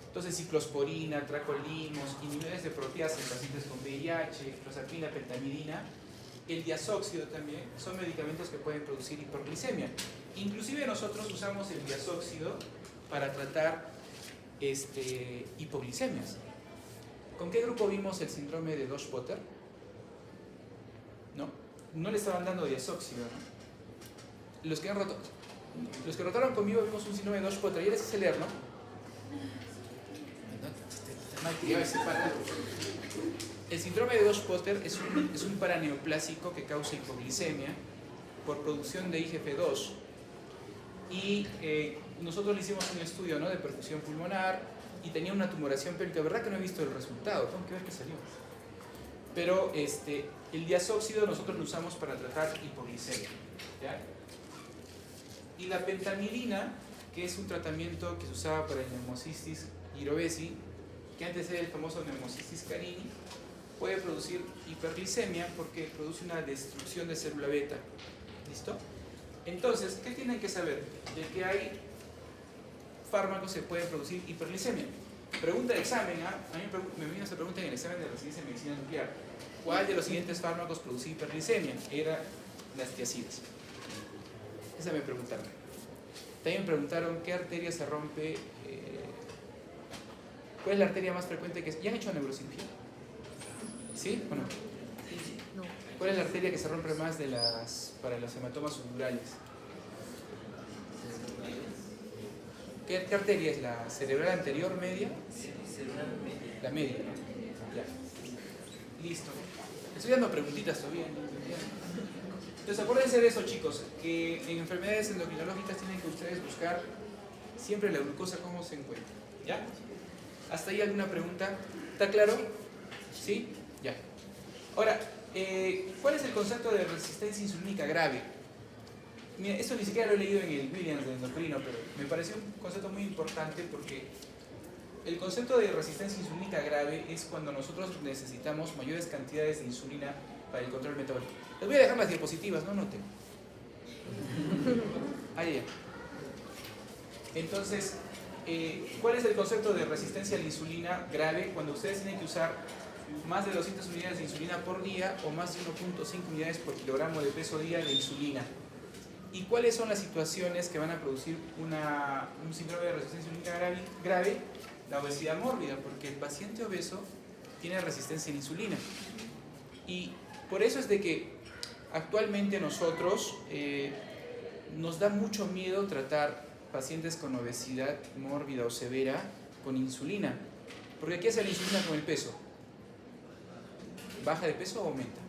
Entonces, ciclosporina, tacrolimus, inhibidores de proteasa en pacientes con VIH, clozapina, pentamidina, el diazóxido también, son medicamentos que pueden producir hiperglicemia. Inclusive nosotros usamos el diazóxido para tratar hipoglicemias. ¿Con qué grupo vimos el síndrome de Dosh-Potter? No le estaban dando diazóxido, ¿no? Los que rotaron conmigo vimos un síndrome de Dosh-Potter. ¿Ya les hice leer, no? El síndrome de Dosh-Potter es un paraneoplásico que causa hipoglicemia por producción de IGF-2. Y nosotros le hicimos un estudio, ¿no?, de perfusión pulmonar y tenía una tumoración pélvica. La verdad que no he visto el resultado, tengo que ver qué salió. Pero el diazóxido nosotros lo usamos para tratar hipoglicemia, ¿ya? Y la pentamidina, que es un tratamiento que se usaba para el Pneumocystis jirovecii, que antes era el famoso Pneumocystis carini, puede producir hiperglicemia porque produce una destrucción de célula beta. ¿Listo? Entonces, ¿qué tienen que saber? De que hay fármacos que pueden producir hiperglicemia. Pregunta de examen, ¿eh? A mí me vino esta pregunta en el examen de residencia en medicina nuclear. ¿Cuál de los siguientes fármacos produce hiperglicemia? Era las tiazidas. Esa me preguntaron. También me preguntaron qué arteria se rompe. ¿Cuál es la arteria más frecuente que... ¿Ya han hecho neurocirugía? ¿Sí o no? No. ¿Cuál es la arteria que se rompe más para los hematomas subdurales? ¿Qué arteria es? ¿La cerebral anterior media? Cerebral media. La media, ¿no? Ya. Listo. Estoy dando preguntitas todavía. Entonces acuérdense de eso, chicos, que en enfermedades endocrinológicas tienen que ustedes buscar siempre la glucosa cómo se encuentra. ¿Ya? ¿Hasta ahí alguna pregunta? ¿Está claro? ¿Sí? Ya. Ahora, ¿cuál es el concepto de resistencia insulínica grave? Mira, esto ni siquiera lo he leído en el Williams de endocrino, pero me pareció un concepto muy importante porque el concepto de resistencia insulínica grave es cuando nosotros necesitamos mayores cantidades de insulina para el control metabólico. Les voy a dejar las diapositivas, no noten. Ahí ya. Entonces, ¿cuál es el concepto de resistencia a la insulina grave? Cuando ustedes tienen que usar más de 200 unidades de insulina por día o más de 1.5 unidades por kilogramo de peso día de insulina. ¿Y cuáles son las situaciones que van a producir un síndrome de resistencia insulínica grave? La obesidad mórbida, porque el paciente obeso tiene resistencia a la insulina. Y por eso es de que actualmente nosotros nos da mucho miedo tratar pacientes con obesidad mórbida o severa con insulina. Porque ¿qué hace la insulina con el peso? ¿Baja de peso o aumenta?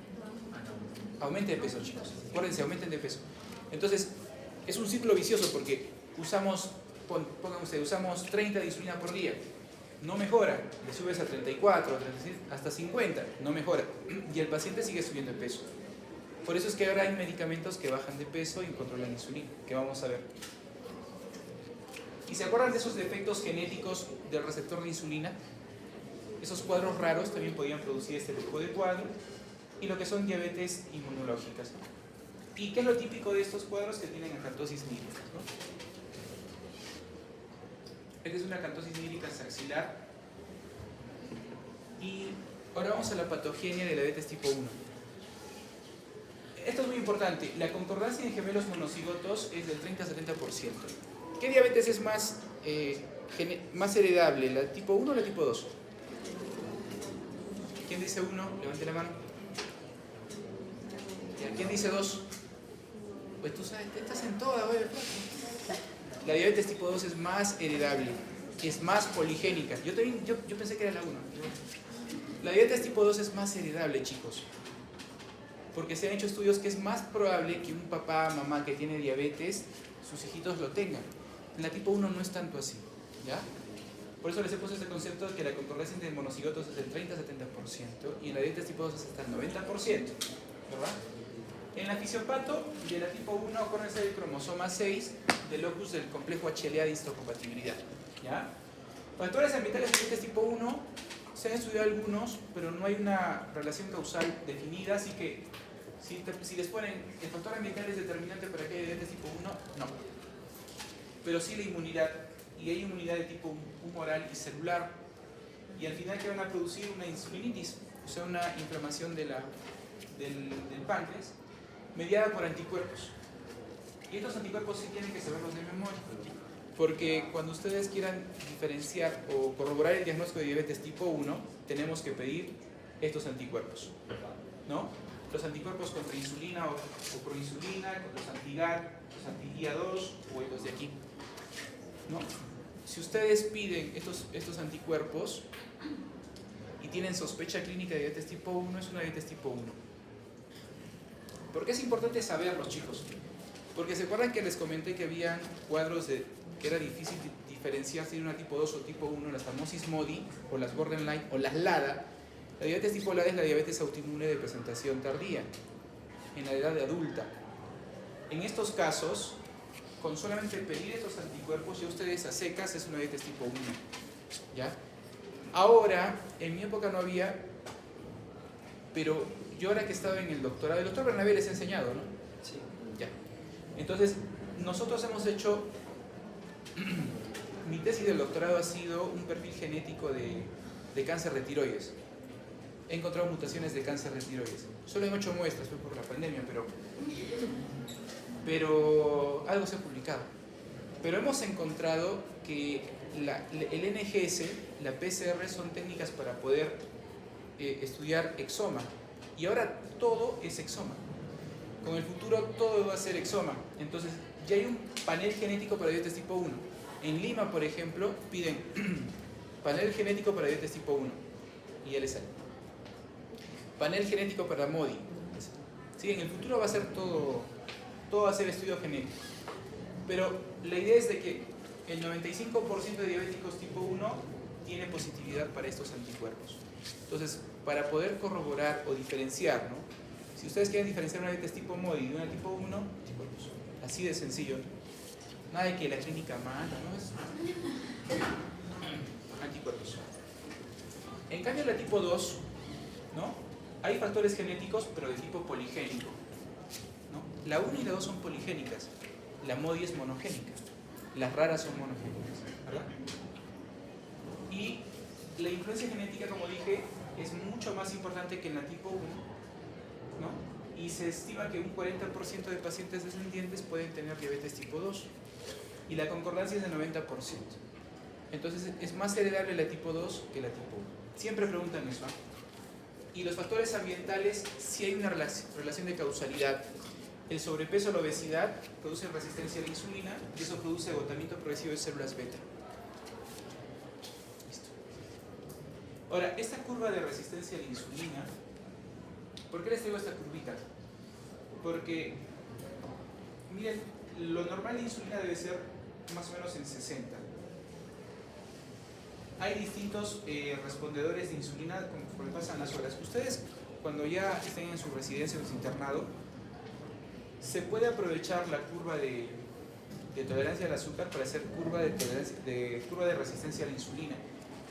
Aumenta de peso, chicos. Acuérdense, aumenten de peso. Entonces, es un círculo vicioso porque usamos 30 de insulina por día. No mejora. Le subes a 34, hasta 50. No mejora. Y el paciente sigue subiendo de peso. Por eso es que ahora hay medicamentos que bajan de peso y controlan la insulina, que vamos a ver. ¿Y se acuerdan de esos defectos genéticos del receptor de insulina? Esos cuadros raros también podían producir este tipo de cuadro, y lo que son diabetes inmunológicas. ¿Y qué es lo típico de estos cuadros? Que tienen acantosis nírica, ¿no? Esta es una acantosis nírica axilar. Y ahora vamos a la patogenia de la diabetes tipo 1. Esto es muy importante. La concordancia en gemelos monocigotos es del 30 a 70%. ¿Qué diabetes es más heredable? ¿La tipo 1 o la tipo 2? ¿Quién dice 1? Levante la mano. ¿Quién dice 2? Pues tú sabes, estás en toda, güey. La diabetes tipo 2 es más heredable, es más poligénica. Yo pensé que era la 1. La diabetes tipo 2 es más heredable, chicos. porque se han hecho estudios que es más probable que un papá o mamá que tiene diabetes, sus hijitos lo tengan. En la tipo 1 no es tanto así, ¿ya? Por eso les he puesto este concepto de que la concordancia entre monocigotos es del 30 a 70% y en la diabetes tipo 2 es hasta el 90%, ¿verdad? En la fisiopato de la tipo 1 acuérdense del cromosoma 6 del locus del complejo HLA de histocompatibilidad, ¿ya? Factores ambientales de diabetes tipo 1 se han estudiado algunos, pero no hay una relación causal definida, así que si les ponen el factor ambiental es determinante para que haya diabetes tipo 1, no. Pero sí la inmunidad, y hay inmunidad de tipo humoral y celular, y al final que van a producir una insulinitis, o sea, una inflamación del páncreas, mediada por anticuerpos. Y estos anticuerpos sí tienen que saberlos de memoria, porque cuando ustedes quieran diferenciar o corroborar el diagnóstico de diabetes tipo 1, tenemos que pedir estos anticuerpos, ¿no? Los anticuerpos contra insulina o proinsulina, los anti-GAD, los anti-GIA2 o los de aquí, ¿no? Si ustedes piden estos anticuerpos y tienen sospecha clínica de diabetes tipo 1, es una diabetes tipo 1. ¿Por qué es importante saberlos, chicos? Porque se acuerdan que les comenté que habían cuadros que era difícil diferenciar si era una tipo 2 o tipo 1, las famosas MODY o las borderline o las LADA. La diabetes tipo LADA es la diabetes autoinmune de presentación tardía, en la edad adulta. En estos casos, con solamente pedir estos anticuerpos, ya ustedes a secas es una diabetes tipo 1, ¿ya? Ahora, en mi época no había, pero yo ahora que estaba en el doctorado, el doctor Bernabé les ha enseñado, ¿no? Sí. Ya. Entonces, nosotros hemos hecho, mi tesis del doctorado ha sido un perfil genético de cáncer de tiroides. He encontrado mutaciones de cáncer de tiroides. Solo en 8 muestras, fue por la pandemia, pero algo se ha publicado. Pero hemos encontrado que el NGS, la PCR son técnicas para poder estudiar exoma. Y ahora todo es exoma. Con el futuro todo va a ser exoma. Entonces ya hay un panel genético para diabetes tipo 1. En Lima, por ejemplo, piden panel genético para diabetes tipo 1 y ya les sale. Panel genético para MODY. Sí, en el futuro va a ser todo va a ser estudio genético. Pero la idea es de que el 95% de diabéticos tipo 1 tiene positividad para estos anticuerpos. Entonces, para poder corroborar o diferenciar, ¿no? Si ustedes quieren diferenciar una diabetes tipo MODY de una tipo 1, anticuerpos. Así de sencillo. Nada de que la clínica manda, ¿no? Es anticuerpos. En cambio, la tipo 2, ¿no? Hay factores genéticos, pero de tipo poligénico, ¿no? La 1 y la 2 son poligénicas. La MODY es monogénica. Las raras son monogénicas, ¿verdad? Y la influencia genética, como dije, es mucho más importante que en la tipo 1, ¿no? Y se estima que un 40% de pacientes descendientes pueden tener diabetes tipo 2. Y la concordancia es del 90%. Entonces es más heredable la tipo 2 que la tipo 1. Siempre preguntan eso, ¿eh? Y los factores ambientales, sí hay una relación de causalidad. El sobrepeso o la obesidad produce resistencia a la insulina y eso produce agotamiento progresivo de células beta. Listo. Ahora, esta curva de resistencia a la insulina, ¿por qué les traigo esta curvita? Porque, miren, lo normal de insulina debe ser más o menos en 60. Hay distintos respondedores de insulina conforme pasan las horas. Ustedes, cuando ya estén en su residencia o en su internado, se puede aprovechar la curva de tolerancia al azúcar para hacer curva de resistencia a la insulina.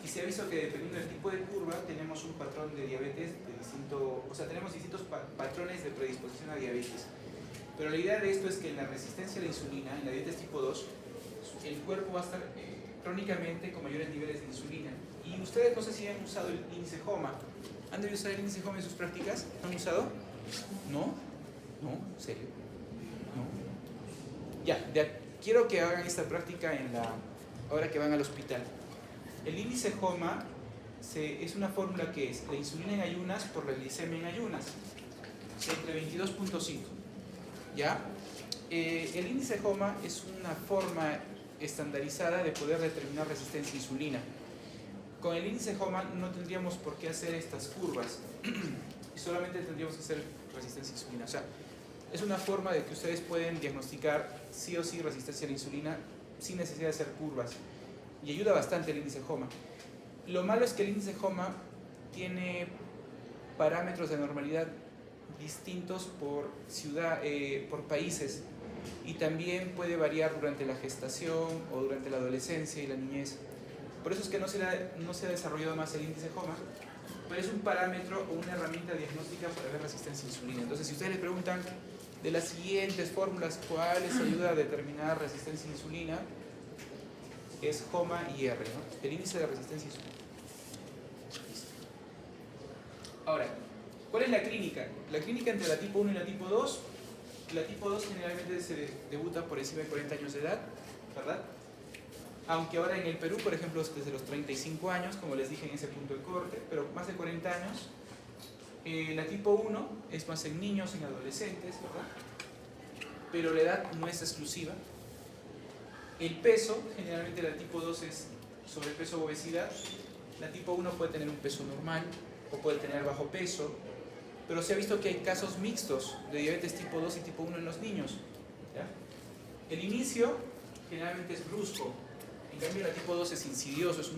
Y se ha visto que dependiendo del tipo de curva tenemos un patrón de diabetes de distinto, o sea, tenemos distintos patrones de predisposición a diabetes. Pero la idea de esto es que en la resistencia a la insulina, en la diabetes tipo 2, el cuerpo va a estar crónicamente con mayores niveles de insulina. Y ustedes no sé si han usado el índice HOMA. ¿Han debido usar el índice HOMA en sus prácticas? ¿Han usado? ¿No? ¿No? ¿En serio? ¿No? Ya, quiero que hagan esta práctica ahora que van al hospital. El índice HOMA es una fórmula que es la insulina en ayunas por la glicemia en ayunas, entre 22.5. ¿Ya? El índice HOMA es una forma estandarizada de poder determinar resistencia a insulina. Con el índice HOMA no tendríamos por qué hacer estas curvas. y solamente tendríamos que hacer resistencia a insulina. O sea, es una forma de que ustedes pueden diagnosticar sí o sí resistencia a la insulina sin necesidad de hacer curvas, y ayuda bastante el índice HOMA. Lo malo es que el índice HOMA tiene parámetros de normalidad distintos por ciudad, por países, y también puede variar durante la gestación o durante la adolescencia y la niñez. Por eso es que no se ha desarrollado más el índice HOMA, pero es un parámetro o una herramienta diagnóstica para ver resistencia a insulina. Entonces, si ustedes le preguntan de las siguientes fórmulas cuál les ayuda a determinar resistencia a insulina, es HOMA y R, ¿no? El índice de resistencia a insulina. Ahora, ¿cuál es la clínica? La clínica entre la tipo 1 y la tipo 2. La tipo 2 generalmente se debuta por encima de 40 años de edad, ¿verdad? Aunque ahora en el Perú, por ejemplo, es desde los 35 años, como les dije en ese punto de corte, pero más de 40 años. La tipo 1 es más en niños, en adolescentes, ¿verdad? Pero la edad no es exclusiva. El peso, generalmente la tipo 2 es sobrepeso o obesidad. La tipo 1 puede tener un peso normal o puede tener bajo peso, pero se ha visto que hay casos mixtos de diabetes tipo 2 y tipo 1 en los niños, ¿ya? El inicio generalmente es brusco, en cambio la tipo 2 es insidioso, es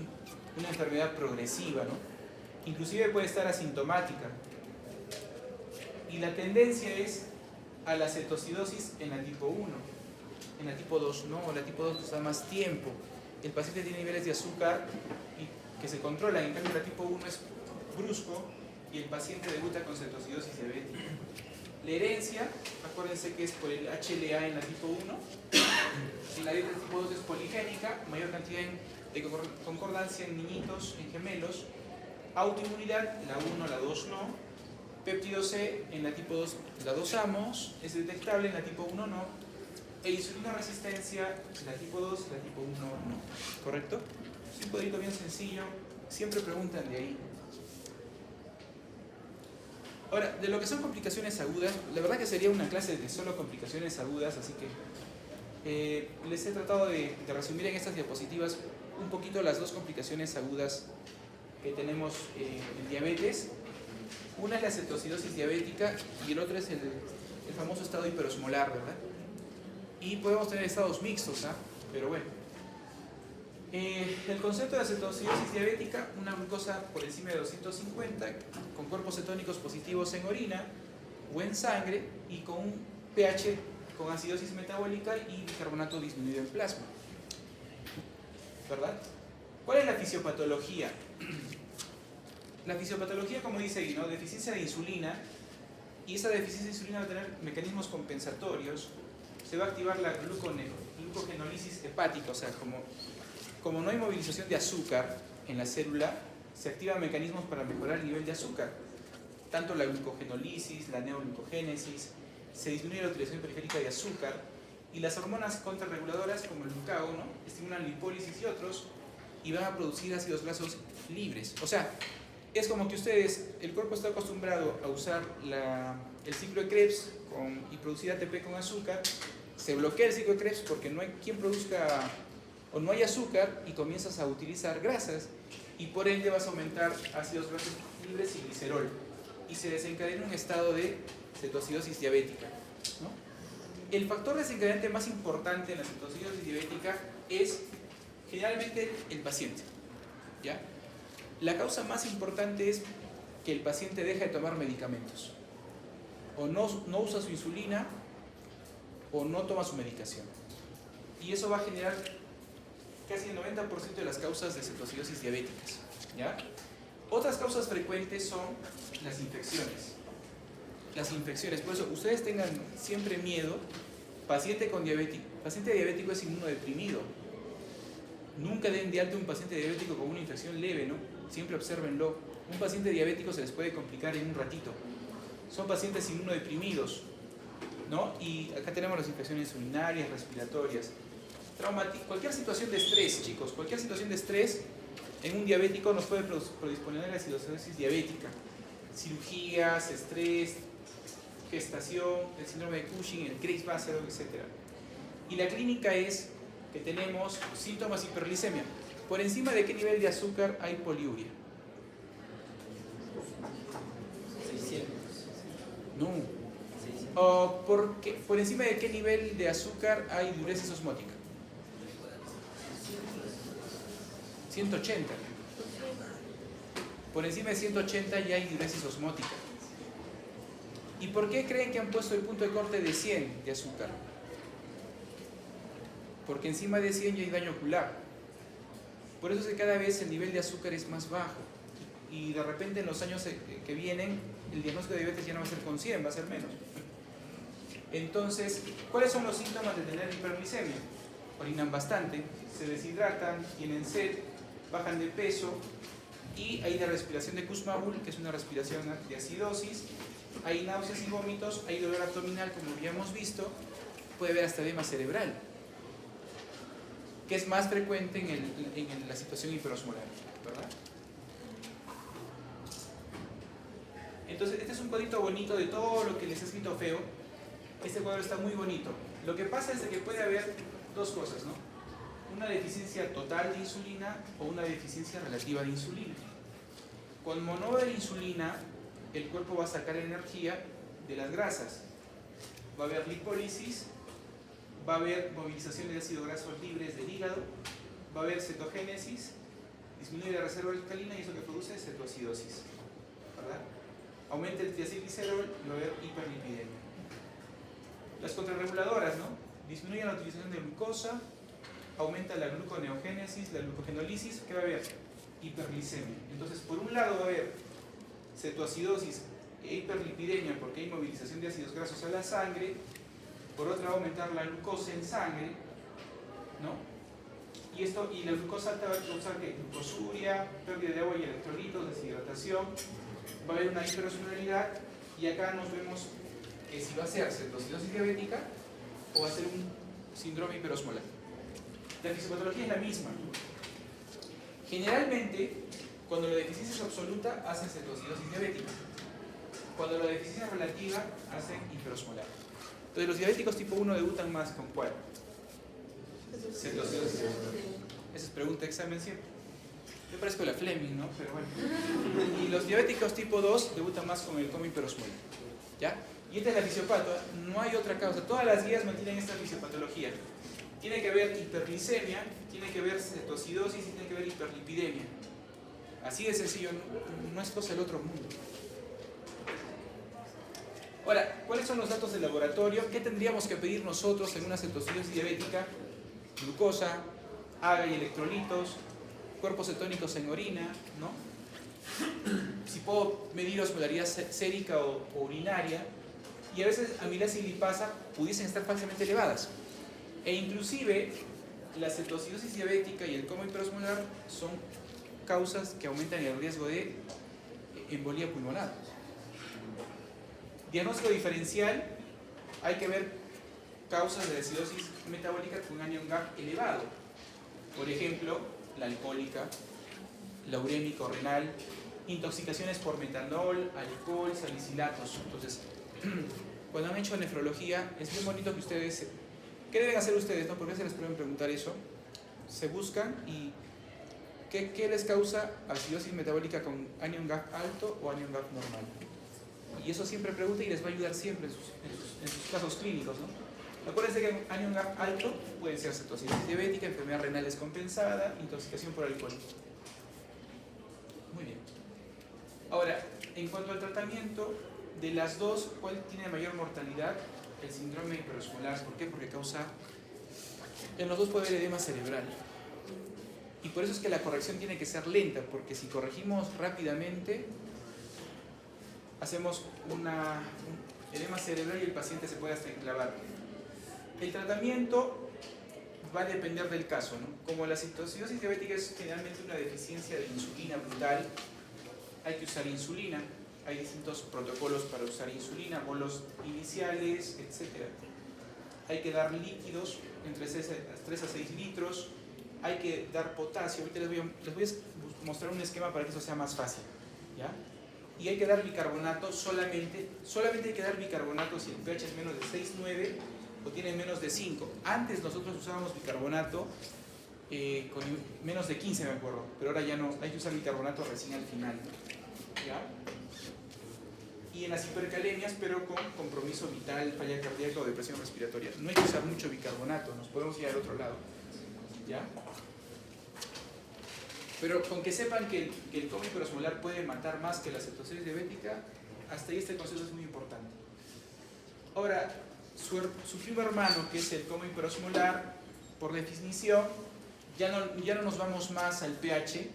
una enfermedad progresiva, ¿no? Inclusive puede estar asintomática. Y la tendencia es a la cetocidosis en la tipo 1. En la tipo 2 no, la tipo 2 está más tiempo. El paciente tiene niveles de azúcar que se controlan, en cambio la tipo 1 es brusco y el paciente debuta con cetocidosis diabética. La herencia, acuérdense que es por el HLA en la tipo 1. La diabetes tipo 2 es poligénica, mayor cantidad de concordancia en niñitos, en gemelos. Autoinmunidad, la 1, la 2 no. Péptido C en la tipo 2 la dosamos, es detectable, en la tipo 1 no. E insulina resistencia, la tipo 2, la tipo 1 no. ¿Correcto? Es un cuadrito bien sencillo, siempre preguntan de ahí. Ahora, de lo que son complicaciones agudas, la verdad que sería una clase de solo complicaciones agudas, así que les he tratado de resumir en estas diapositivas un poquito las dos complicaciones agudas que tenemos en diabetes. Una es la cetocidosis diabética y el otro es el famoso estado hiperosmolar, ¿verdad? Y podemos tener estados mixtos, ¿ah? Pero bueno. El concepto de la cetocidosis diabética, una glucosa por encima de 250, con cuerpos cetónicos positivos en orina o en sangre y con un pH con acidosis metabólica y bicarbonato disminuido en plasma, ¿verdad? ¿Cuál es la fisiopatología? La fisiopatología, como dice ahí, ¿no? Deficiencia de insulina, y esa deficiencia de insulina va a tener mecanismos compensatorios. Se va a activar la glucogenólisis hepática, o sea, como no hay movilización de azúcar en la célula, se activan mecanismos para mejorar el nivel de azúcar. Tanto la glucogenólisis, la neoglucogénesis, se disminuye la utilización periférica de azúcar, y las hormonas contrarreguladoras como el glucagón, ¿no? Estimulan lipólisis y otros, y van a producir ácidos grasos libres. O sea, es como que el cuerpo está acostumbrado a usar el ciclo de Krebs y producir ATP con azúcar. Se bloquea el ciclo de Krebs porque no hay quien produzca, o no hay azúcar, y comienzas a utilizar grasas, y por ende vas a aumentar ácidos grasos libres y glicerol, y se desencadena un estado de cetocidosis diabética, ¿no? El factor desencadenante más importante en la cetocidosis diabética es generalmente el paciente, ¿ya? La causa más importante es que el paciente deja de tomar medicamentos, o no usa su insulina, o no toma su medicación, y eso va a generar casi el 90% de las causas de cetocidosis diabéticas, ¿ya? Otras causas frecuentes son las infecciones. Las infecciones, por eso ustedes tengan siempre miedo. Paciente diabético es inmunodeprimido. Nunca den de alta un paciente diabético con una infección leve, ¿no? Siempre obsérvenlo. Un paciente diabético se les puede complicar en un ratito. Son pacientes inmunodeprimidos, ¿no? Y acá tenemos las infecciones urinarias, respiratorias. Cualquier situación de estrés, chicos, cualquier situación de estrés en un diabético nos puede predisponer a la cetocidosis diabética. Cirugías, estrés, gestación, el síndrome de Cushing, el Krebs-Bassett, etc. Y la clínica es que tenemos síntomas de hiperglicemia. ¿Por encima de qué nivel de azúcar hay poliuria? 600. No. Sí, ¿O por encima de qué nivel de azúcar hay diuresis osmótica? 180. Por encima de 180 ya hay diuresis osmótica. ¿Y por qué creen que han puesto el punto de corte de 100 de azúcar? Porque encima de 100 ya hay daño ocular. Por eso es que cada vez el nivel de azúcar es más bajo. Y de repente en los años que vienen, el diagnóstico de diabetes ya no va a ser con 100, va a ser menos. Entonces, ¿cuáles son los síntomas de tener hiperglicemia? Orinan bastante, se deshidratan, tienen sed, bajan de peso y hay de respiración de Kussmaul, que es una respiración de acidosis, hay náuseas y vómitos, hay dolor abdominal, como ya hemos visto, puede haber hasta edema cerebral, que es más frecuente en la situación hiperosmolar, ¿verdad? Entonces, este es un cuadrito bonito de todo lo que les he escrito feo. Este cuadro está muy bonito. Lo que pasa es que puede haber dos cosas, ¿no? Una deficiencia total de insulina o una deficiencia relativa de insulina. Con no haber insulina, el cuerpo va a sacar energía de las grasas. Va a haber lipólisis, va a haber movilización de ácidos grasos libres del hígado, va a haber cetogénesis, disminuye la reserva alcalina y eso que produce es cetoacidosis, ¿verdad? Aumenta el triacilglicerol y va a haber hiperlipidemia. Las contrarreguladoras, ¿no? Disminuyen la utilización de glucosa, aumenta la gluconeogénesis, la glucogenólisis, ¿qué va a haber? Hiperglicemia. Entonces, por un lado va a haber cetoacidosis e hiperlipidemia porque hay movilización de ácidos grasos a la sangre, por otro va a aumentar la glucosa en sangre, ¿no? Y la glucosa alta va a causar ¿qué? Glucosuria, pérdida de agua y electrolitos, deshidratación, va a haber una hiperosmolaridad y acá nos vemos que si va a ser cetoacidosis diabética o va a ser un síndrome hiperosmolar. La fisiopatología es la misma. Generalmente, cuando la deficiencia es absoluta, hacen cetoacidosis diabética. Cuando la deficiencia es relativa, hacen hiperosmolar. Entonces, los diabéticos tipo 1 debutan más con ¿cuál? Cetoacidosis diabética. Esa es pregunta de examen siempre. Yo parezco la Fleming, ¿no? Pero bueno. Y los diabéticos tipo 2 debutan más con el coma hiperosmolar. ¿Ya? Y esta es la fisiopato, no hay otra causa. Todas las guías mantienen esta fisiopatología. Tiene que haber hiperglicemia, tiene que haber cetoacidosis y tiene que haber hiperlipidemia. Así de sencillo, no es cosa del otro mundo. Ahora, ¿cuáles son los datos del laboratorio? ¿Qué tendríamos que pedir nosotros en una cetoacidosis diabética? Glucosa, AGA y electrolitos, cuerpos cetónicos en orina, ¿no? Si puedo medir osmolaridad sérica o urinaria, y a veces amilasa y lipasa pudiesen estar falsamente elevadas. E inclusive la cetoacidosis diabética y el coma hiperosmolar son causas que aumentan el riesgo de embolía pulmonar. Diagnóstico diferencial, hay que ver causas de acidosis metabólica con anion GAP elevado. Por ejemplo, la alcohólica, la urémica o renal, intoxicaciones por metanol, alcohol, salicilatos. Entonces, cuando han hecho nefrología, es muy bonito que ustedes... ¿Qué deben hacer ustedes? ¿No? Porque se les pueden preguntar eso. Se buscan y... ¿Qué les causa acidosis metabólica con anion GAP alto o anion GAP normal? Y eso siempre pregunta y les va a ayudar siempre en sus casos clínicos, ¿no? Acuérdense que anion GAP alto puede ser cetoacidosis diabética, enfermedad renal descompensada, intoxicación por alcohol. Muy bien. Ahora, en cuanto al tratamiento, de las dos, ¿cuál tiene mayor mortalidad? El síndrome hiperosmolar. ¿Por qué? Porque causa... En los dos puede haber edema cerebral. Y por eso es que la corrección tiene que ser lenta, porque si corregimos rápidamente, hacemos un edema cerebral y el paciente se puede hasta enclavar. El tratamiento va a depender del caso, ¿no? Como la cetoacidosis diabética es generalmente una deficiencia de insulina brutal, hay que usar insulina. Hay distintos protocolos para usar insulina, bolos iniciales, etc. Hay que dar líquidos entre 3 a 6 litros. Hay que dar potasio. Ahorita les voy a mostrar un esquema para que eso sea más fácil, ¿ya? Y hay que dar bicarbonato solamente hay que dar bicarbonato si el pH es menos de 6,9 o tiene menos de 5. Antes nosotros usábamos bicarbonato con menos de 15, me acuerdo, pero ahora ya no, hay que usar bicarbonato recién al final, ¿ya? y en las hipercalemias, pero con compromiso vital, falla cardíaca o depresión respiratoria. No hay que usar mucho bicarbonato, nos podemos ir al otro lado. ¿Ya? Pero con que sepan que el coma hiperosmolar puede matar más que la cetosis diabética, hasta ahí este concepto es muy importante. Ahora, su primo hermano, que es el coma hiperosmolar, por definición, ya no nos vamos más al pH,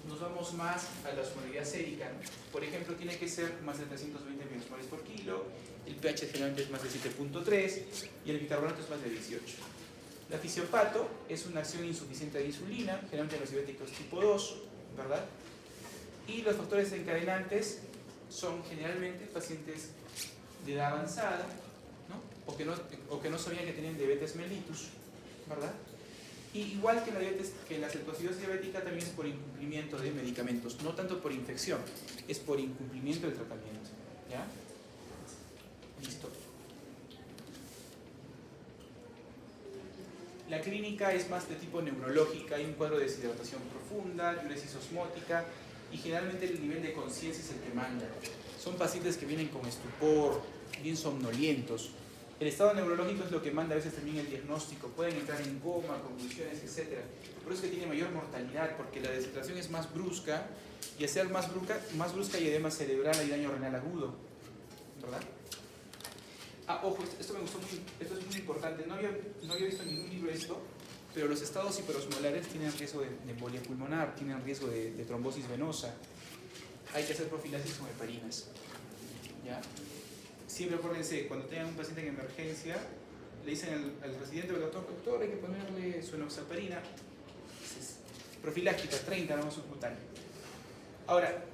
nos vamos más a la osmolaridad sérica, ¿no? Por ejemplo, tiene que ser más de 320 milimol por kilo, el pH generalmente es más de 7.3 y el bicarbonato es más de 18. La fisiopato es una acción insuficiente de insulina, generalmente en los diabéticos tipo 2, ¿verdad? Y los factores desencadenantes son generalmente pacientes de edad avanzada, ¿no? o que no sabían que tenían diabetes mellitus, ¿verdad? Y igual que la cetoacidosis diabética también es por incumplimiento de medicamentos, no tanto por infección, es por incumplimiento del tratamiento. ¿Ya? Listo. La clínica es más de tipo neurológica, hay un cuadro de deshidratación profunda, diuresis osmótica y generalmente el nivel de conciencia es el que manda. Son pacientes que vienen con estupor, bien somnolientos. El estado neurológico es lo que manda a veces también el diagnóstico. Pueden entrar en coma, convulsiones, etc. Por eso es que tiene mayor mortalidad, porque la deshidratación es más brusca y al ser más brusca hay edema cerebral, hay daño renal agudo, ¿verdad? Ojo, esto me gustó mucho, esto es muy importante. No había visto en ningún libro esto, pero los estados hiperosmolares tienen riesgo de embolia pulmonar, tienen riesgo de trombosis venosa. Hay que hacer profilaxis con heparinas. ¿Ya? Siempre acuérdense, cuando tengan un paciente en emergencia, le dicen al residente o al doctor, hay que ponerle su enoxaparina. Profiláctica, 30 gramos subcutánea. Ahora,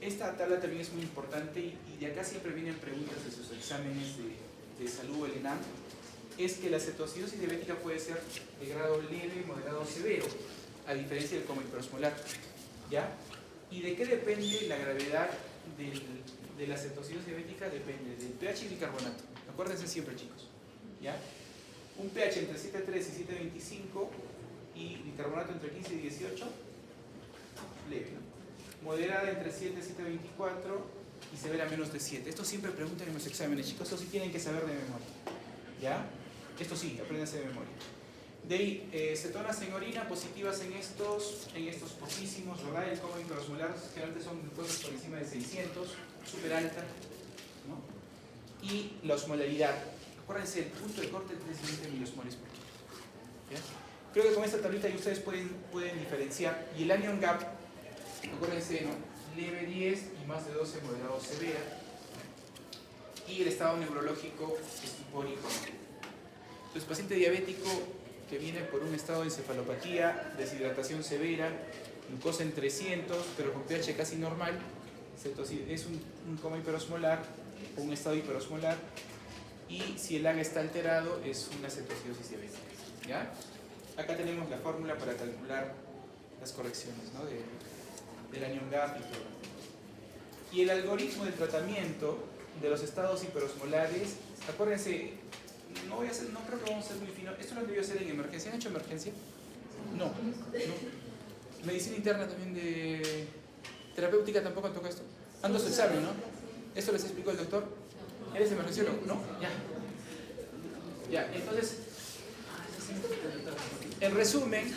esta tabla también es muy importante y de acá siempre vienen preguntas de sus exámenes de salud, el ENAM, es que la cetoacidosis diabética puede ser de grado leve, moderado o severo, a diferencia del coma hiperosmolar. ¿Ya? ¿Y de qué depende la gravedad de la cetoacidosis diabética? Depende del pH y bicarbonato. Acuérdense siempre, chicos. ¿Ya? Un pH entre 7.3 y 7.25 y bicarbonato entre 15 y 18, leve, ¿no? Moderada entre 7 y 7.24 y severa menos de 7. Esto siempre preguntan en los exámenes, chicos. Esto sí tienen que saber de memoria. ¿Ya? Esto sí, apréndanse de memoria. De ahí, cetonas en orina positivas en estos poquísimos, ¿verdad? El coma hiperosmolar generalmente son glucosas por encima de 600, súper alta, ¿no? Y la osmolaridad. Acuérdense, el punto de corte es 320 miliosmoles por kilo. ¿Ya? Creo que con esta tablita ya ustedes pueden diferenciar. Y el anion gap, acuérdense, ¿no? Leve 10 y más de 12 moderado severa. Y el estado neurológico estupórico. Entonces, paciente diabético que viene por un estado de encefalopatía, deshidratación severa, glucosa en 300, pero con pH casi normal, es un coma hiperosmolar o un estado hiperosmolar, y si el AGA está alterado es una cetoacidosis diabética. ¿Ya? Acá tenemos la fórmula para calcular las correcciones, ¿no? del anion gap y todo. Y el algoritmo de tratamiento de los estados hiperosmolares, acuérdense, no creo que vamos a ser muy fino. Esto lo debió hacer en emergencia. ¿Han hecho emergencia? No. Medicina interna también de terapéutica tampoco toca esto. Ando su examen, ¿no? ¿Esto les explicó el doctor? ¿Eres emergenciólogo? ¿No? Ya, entonces, en resumen,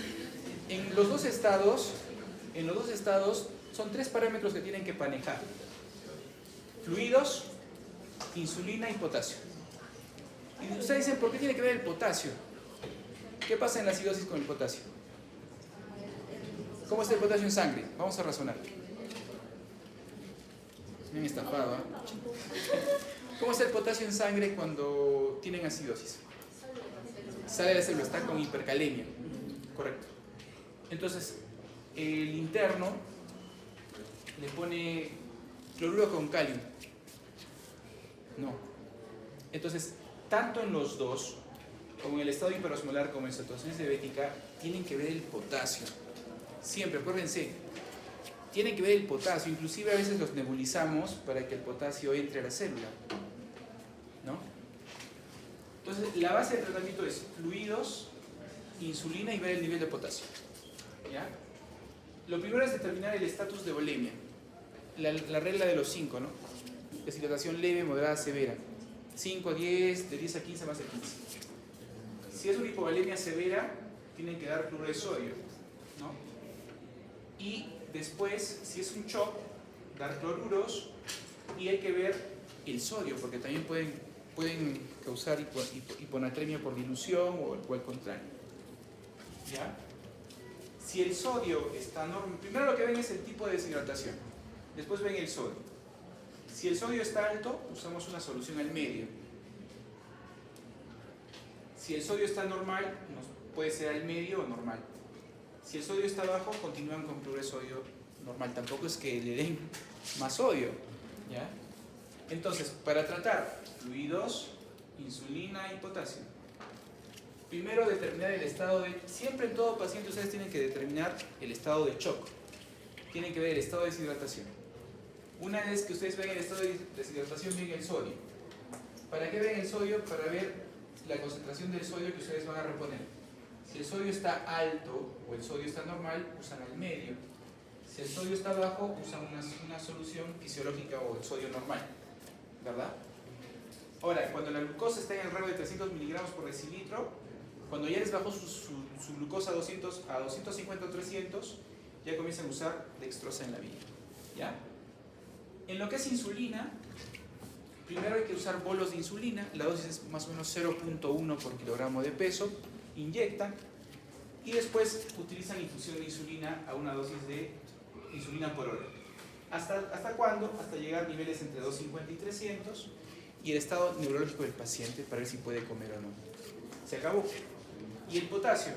en los dos estados son 3 parámetros que tienen que manejar: fluidos, insulina y potasio. Y ustedes dicen, ¿por qué tiene que ver el potasio? ¿Qué pasa en la acidosis con el potasio? ¿Cómo está el potasio en sangre? Vamos a razonar. Me han estafado, ¿eh? ¿Cómo está el potasio en sangre cuando tienen acidosis? Sale de la célula, está con hipercalemia. Correcto. Entonces, el interno le pone cloruro con calio. No. Entonces, tanto en los dos, como en el estado hiperosmolar como en cetoacidosis diabética, tienen que ver el potasio. Siempre, acuérdense, tienen que ver el potasio. Inclusive a veces los nebulizamos para que el potasio entre a la célula, ¿no? Entonces, la base del tratamiento es fluidos, insulina y ver el nivel de potasio. ¿Ya? Lo primero es determinar el estatus de volemia. La regla de los 5, ¿no? deshidratación leve, moderada, severa. 5 a 10, de 10 a 15, más de 15. Si es una hipovolemia severa, tienen que dar cloruro de sodio, ¿no? Y después, si es un shock, dar cloruros, y hay que ver el sodio, porque también pueden causar hiponatremia por dilución o al contrario. ¿Ya? Si el sodio está normal, primero lo que ven es el tipo de deshidratación, después ven el sodio. Si el sodio está alto, usamos una solución al medio. Si el sodio está normal, puede ser al medio o normal. Si el sodio está bajo, continúan con cloruro de sodio normal. Tampoco es que le den más sodio, ¿ya? Entonces, para tratar fluidos, insulina y potasio, primero determinar el estado de... Siempre en todo paciente ustedes tienen que determinar el estado de shock. Tienen que ver el estado de deshidratación. Una vez que ustedes ven el estado de deshidratación, ven el sodio. ¿Para qué ven el sodio? Para ver la concentración del sodio que ustedes van a reponer. Si el sodio está alto o el sodio está normal, usan al medio. Si el sodio está bajo, usan una solución fisiológica o el sodio normal, ¿verdad? Ahora, cuando la glucosa está en el rango de 300 miligramos por decilitro, cuando ya les bajó su glucosa a 250 o 300, ya comienzan a usar dextrosa en la vía, ¿ya? En lo que es insulina, primero hay que usar bolos de insulina, la dosis es más o menos 0.1 por kilogramo de peso, inyectan y después utilizan infusión de insulina a una dosis de insulina por hora. ¿Hasta cuándo? Hasta llegar a niveles entre 250 y 300 y el estado neurológico del paciente para ver si puede comer o no. Se acabó. Y el potasio,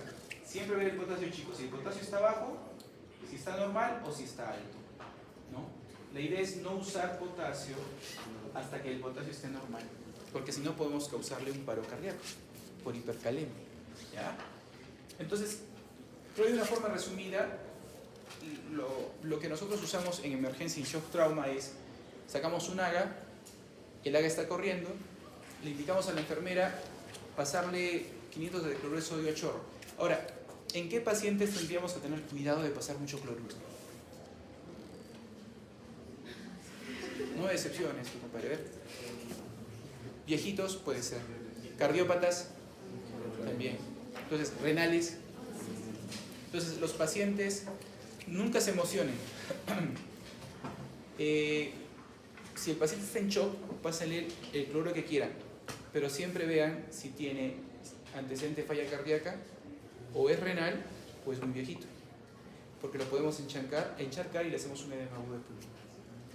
siempre ver el potasio, chicos, si el potasio está bajo, si está normal o si está alto, ¿no? La idea es no usar potasio hasta que el potasio esté normal, porque si no podemos causarle un paro cardíaco por hipercalemia, ¿ya? Entonces, pero de una forma resumida, lo que nosotros usamos en emergencia y shock trauma es, sacamos un AGA, el AGA está corriendo, le indicamos a la enfermera pasarle 500 de cloruro de sodio a chorro. Ahora, ¿en qué pacientes tendríamos que tener cuidado de pasar mucho cloruro? No hay excepciones, tu compadre. ¿Ver? Viejitos puede ser. Cardiópatas también. Entonces, renales. Entonces, los pacientes nunca se emocionen. Si el paciente está en shock, pásenle el cloruro que quieran, pero siempre vean si tiene antecedente de falla cardíaca, o es renal, o es muy viejito, porque lo podemos encharcar y le hacemos un edema agudo de pulmón.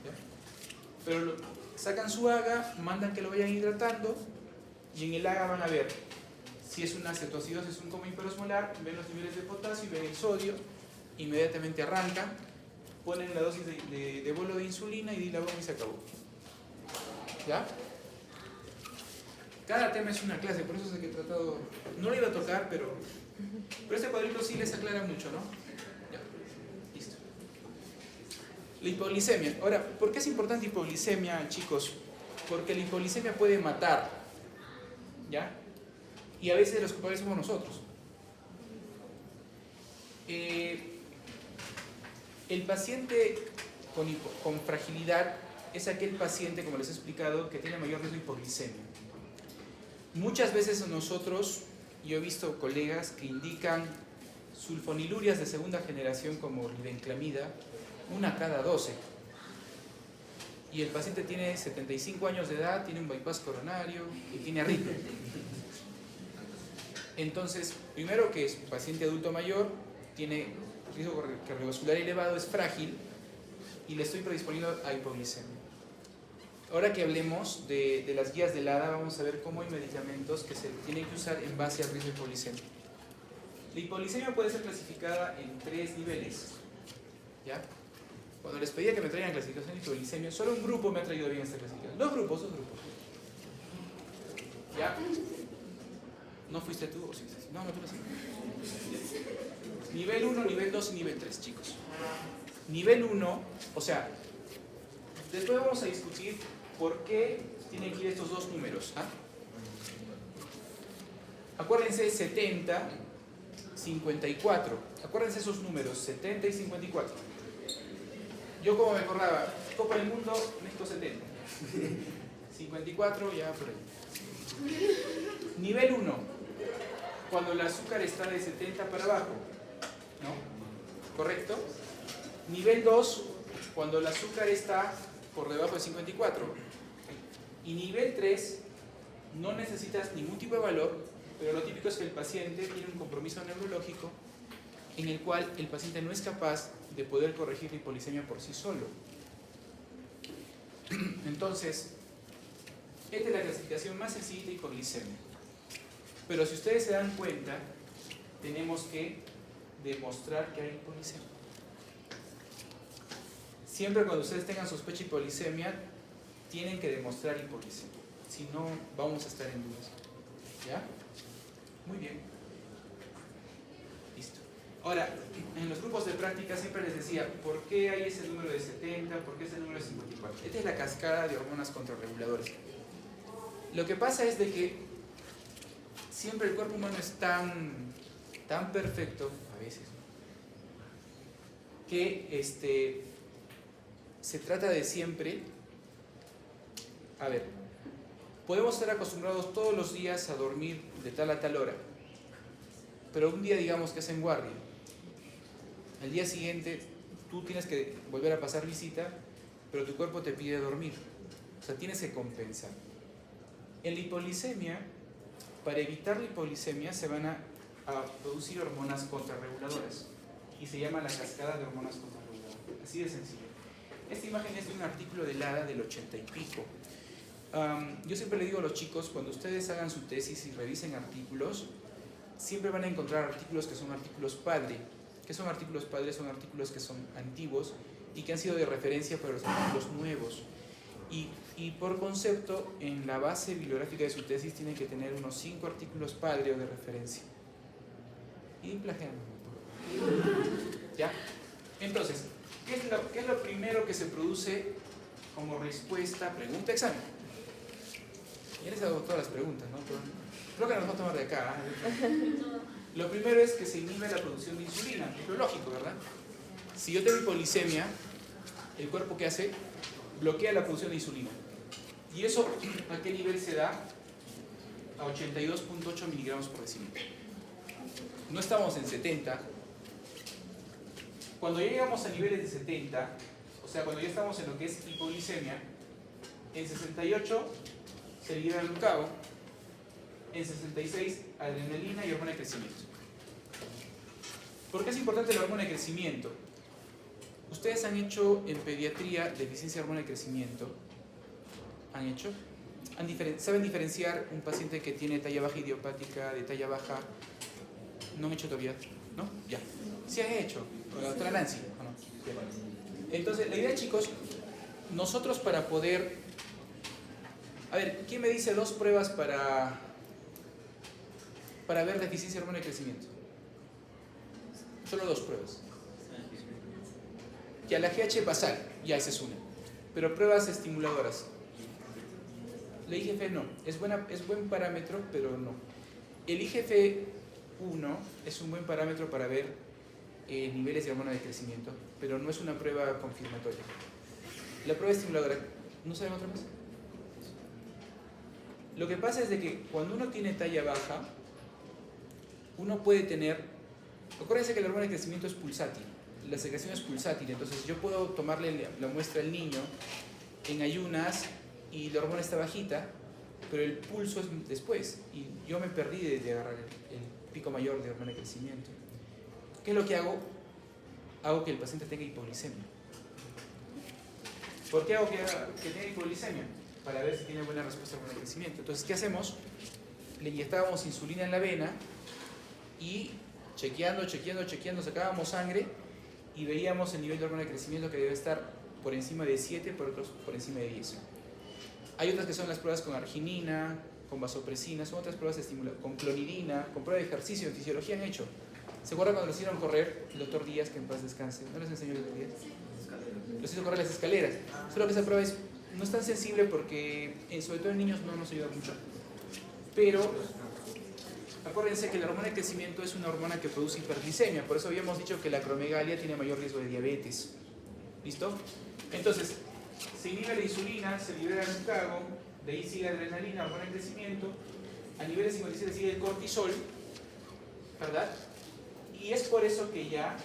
¿Ya? Pero sacan su AGA, mandan que lo vayan hidratando, y en el AGA van a ver si es una cetoacidosis, un coma hiperosmolar, ven los niveles de potasio, ven el sodio, inmediatamente arrancan, ponen la dosis de bolo de insulina y dilabón y se acabó. ¿Ya? Cada tema es una clase, por eso es que he tratado, no lo iba a tocar, pero este cuadrito sí les aclara mucho, ¿no? Ya, listo. La hipoglicemia. Ahora, ¿por qué es importante hipoglicemia, chicos? Porque la hipoglicemia puede matar, ¿ya? Y a veces los culpables somos nosotros. El paciente con fragilidad es aquel paciente, como les he explicado, que tiene mayor riesgo de hipoglicemia. Muchas veces nosotros, yo he visto colegas que indican sulfonilurias de segunda generación como glibenclamida, una cada 12. Y el paciente tiene 75 años de edad, tiene un bypass coronario y tiene arritmia. Entonces, primero que es un paciente adulto mayor, tiene riesgo cardiovascular elevado, es frágil y le estoy predisponiendo a hipoglicemia. Ahora que hablemos de las guías del ADA, vamos a ver cómo hay medicamentos que se tienen que usar en base al riesgo de hipoglicemia. La hipoglicemia puede ser clasificada en 3 niveles, ¿ya? Cuando les pedía que me traigan clasificación de hipoglicemia, solo un grupo me ha traído bien esta clasificación. Dos grupos. ¿Ya? ¿No fuiste tú? ¿O sí? No, tú no sé. Nivel 1, nivel 2 y nivel 3, chicos. Nivel 1, o sea, después vamos a discutir por qué tienen que ir estos dos números. ¿Ah? Acuérdense 70, 54. Acuérdense esos números, 70 y 54. Yo como me acordaba, Copa del Mundo, México 70. 54 ya por ahí. Nivel 1, cuando el azúcar está de 70 para abajo, ¿no? ¿Correcto? Nivel 2, cuando el azúcar está por debajo de 54. Y nivel 3, no necesitas ningún tipo de valor, pero lo típico es que el paciente tiene un compromiso neurológico en el cual el paciente no es capaz de poder corregir la hipoglicemia por sí solo. Entonces, esta es la clasificación más sencilla de hipoglicemia. Pero si ustedes se dan cuenta, tenemos que demostrar que hay hipoglicemia. Siempre cuando ustedes tengan sospecha de hipoglicemia, tienen que demostrar hipoglicemia. Si no, vamos a estar en dudas. ¿Ya? Muy bien. Listo. Ahora, en los grupos de práctica siempre les decía, ¿por qué hay ese número de 70? ¿Por qué ese número de 54? Esta es la cascada de hormonas contrarreguladoras. Lo que pasa es de que siempre el cuerpo humano es tan perfecto, a veces, que se trata de siempre, a ver, podemos estar acostumbrados todos los días a dormir de tal a tal hora, pero un día digamos que es en guardia, al día siguiente tú tienes que volver a pasar visita, pero tu cuerpo te pide dormir, o sea, tienes que compensar. En la hipoglicemia, para evitar la hipoglicemia se van a producir hormonas contrarreguladoras y se llama la cascada de hormonas contrarreguladoras, así de sencillo. Esta imagen es de un artículo de LADA del 80 y pico. Yo siempre le digo a los chicos, cuando ustedes hagan su tesis y revisen artículos, siempre van a encontrar artículos que son artículos padre. ¿Qué son artículos padre? Son artículos que son antiguos y que han sido de referencia para los artículos nuevos. Y por concepto, en la base bibliográfica de su tesis tienen que tener unos 5 artículos padre o de referencia. Y plagiando. ¿Ya? Entonces, ¿qué es lo primero que se produce como respuesta, pregunta, examen? Ya les hago todas las preguntas, ¿no? Pero creo que nos va a tomar de acá. Lo primero es que se inhibe la producción de insulina. Es lo lógico, ¿verdad? Si yo tengo hipoglicemia, el cuerpo ¿qué hace? Bloquea la producción de insulina. ¿Y eso a qué nivel se da? A 82.8 miligramos por decilitro. No estamos en 70. Cuando ya llegamos a niveles de 70, o sea, cuando ya estamos en lo que es hipoglicemia, en 68 se libera el glucagón, en 66 adrenalina y hormona de crecimiento. ¿Por qué es importante la hormona de crecimiento? Ustedes han hecho en pediatría deficiencia de hormona de crecimiento. ¿Han hecho? ¿Saben diferenciar un paciente que tiene talla baja idiopática de talla baja? ¿No han hecho todavía? ¿No? Ya. Sí han hecho. Con la doctora Nancy. ¿O no? Entonces, la idea, chicos, nosotros para poder... A ver, ¿quién me dice 2 pruebas para ver deficiencia de hormona de crecimiento? Solo 2 pruebas. Ya, la GH basal, ya esa es una. Pero pruebas estimuladoras. La IGF no, es buen parámetro, pero no. El IGF-1 es un buen parámetro para ver niveles de hormona de crecimiento, pero no es una prueba confirmatoria. La prueba estimuladora, ¿no saben otra cosa? Lo que pasa es de que cuando uno tiene talla baja, uno puede tener... Acuérdense que la hormona de crecimiento es pulsátil, la secreción es pulsátil, entonces yo puedo tomarle la muestra al niño en ayunas y la hormona está bajita, pero el pulso es después y yo me perdí de agarrar el pico mayor de hormona de crecimiento. ¿Qué es lo que hago? Hago que el paciente tenga hipoglicemia. ¿Por qué hago que tenga hipoglicemia? Para ver si tiene buena respuesta a hormona de crecimiento. Entonces, ¿qué hacemos? Le inyectábamos insulina en la vena y chequeando, sacábamos sangre y veíamos el nivel de hormona de crecimiento que debe estar por encima de 7, por otros por encima de 10. Hay otras que son las pruebas con arginina, con vasopresina, son otras pruebas con clonidina, con prueba de ejercicio, en fisiología han hecho. ¿Se acuerdan cuando los hicieron correr el doctor Díaz, que en paz descanse? ¿No les enseñó el doctor Díaz? Los hizo correr las escaleras. Solo que esa prueba no es tan sensible porque, sobre todo en niños, no nos ayuda mucho. Pero acuérdense que la hormona de crecimiento es una hormona que produce hiperglicemia. Por eso habíamos dicho que la acromegalia tiene mayor riesgo de diabetes. ¿Listo? Entonces, Se inhibe la insulina, se libera el glucagón, de ahí sigue la adrenalina, hormona de crecimiento, a niveles 57 sigue el cortisol, ¿verdad? Y es por eso que ya,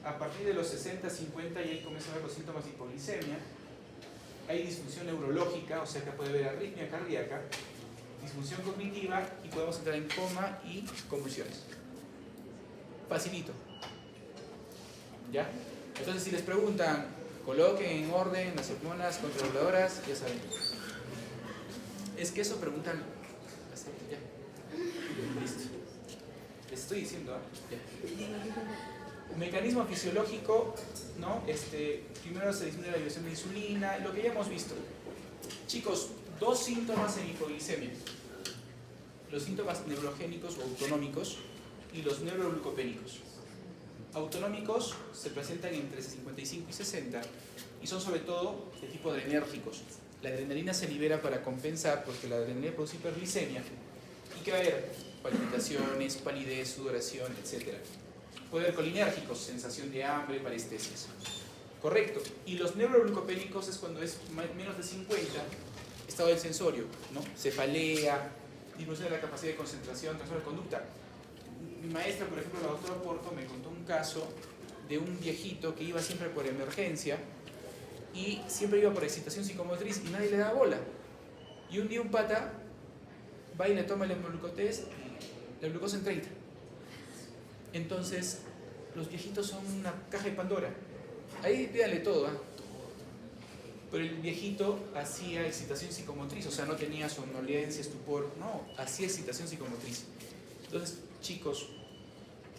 a partir de los 60, 50, ya ahí comienzan a ver los síntomas de hipoglicemia, hay disfunción neurológica, o sea que puede haber arritmia cardíaca, disfunción cognitiva y podemos entrar en coma y convulsiones. Facilito. ¿Ya? Entonces si les preguntan, coloquen en orden las hormonas controladoras, ya saben. Es que eso preguntan. Ya. Listo. Les estoy diciendo, ya. Mecanismo fisiológico, ¿no? Primero se disminuye la liberación de insulina, lo que ya hemos visto. Chicos, dos síntomas en hipoglicemia. Los síntomas neurogénicos o autonómicos y los neuroglucopénicos. Autonómicos se presentan entre 55 y 60 y son sobre todo de tipo adrenérgicos. La adrenalina se libera para compensar porque la adrenalina produce hiperglicemia y que va a haber palpitaciones, palidez, sudoración, etc. Puede haber colinérgicos, sensación de hambre, parestesias. Correcto. Y los neuroglucopénicos es cuando es menos de 50, estado del sensorio, ¿no? Cefalea, disminución de la capacidad de concentración, trastorno de conducta. Mi maestra, por ejemplo, la doctora Porto, me contó un caso de un viejito que iba siempre por emergencia y siempre iba por excitación psicomotriz y nadie le daba bola. Y un día un pata va y le toma el hemoglucotest y la glucosa en 30. Entonces, los viejitos son una caja de Pandora. Ahí pídale todo, ¿eh? Pero el viejito hacía excitación psicomotriz, o sea, no tenía somnolencia, estupor, no, hacía excitación psicomotriz. Entonces, chicos,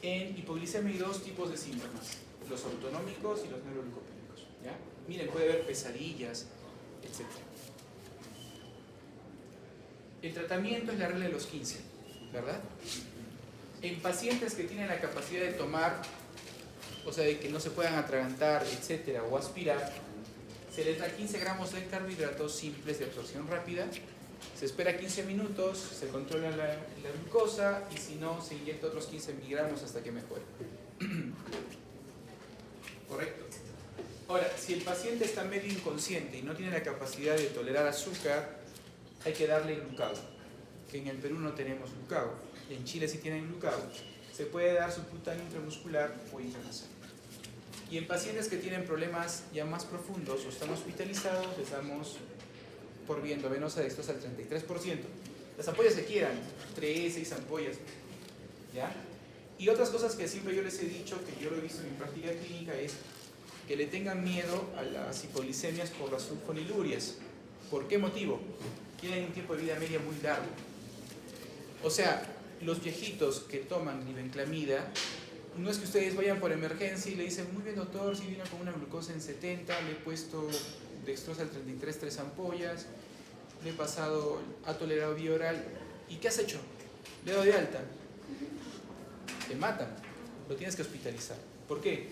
en hipoglicemia hay dos tipos de síntomas, los autonómicos y los neuroglucopénicos, ¿ya? Miren, puede haber pesadillas, etc. El tratamiento es la regla de los 15, ¿verdad? En pacientes que tienen la capacidad de tomar, o sea, de que no se puedan atragantar, etcétera, o aspirar, se les da 15 gramos de carbohidratos simples de absorción rápida, se espera 15 minutos, se controla la glucosa y si no, se inyecta otros 15 miligramos hasta que mejore. ¿Correcto? Ahora, si el paciente está medio inconsciente y no tiene la capacidad de tolerar azúcar, hay que darle glucago, que en el Perú no tenemos glucago, en Chile sí tienen glucago. Se puede dar subcutáneo, intramuscular o intranasal. Y en pacientes que tienen problemas ya más profundos o están hospitalizados, les damos por vía endovenosa dextrosa al 33%. Las ampollas se quieran, 3, 6 ampollas, ¿ya? Y otras cosas que siempre yo les he dicho, que yo lo he visto en mi práctica clínica, es que le tengan miedo a las hipoglicemias por las sulfonilurias. ¿Por qué motivo? Tienen un tiempo de vida media muy largo. O sea, los viejitos que toman glibenclamida, no es que ustedes vayan por emergencia y le dicen, muy bien doctor, si vino con una glucosa en 70, le he puesto dextrosa al 33, 3 ampollas, le he pasado, ha tolerado vía oral, ¿y qué has hecho? Le he dado de alta. Te matan, lo tienes que hospitalizar. ¿Por qué?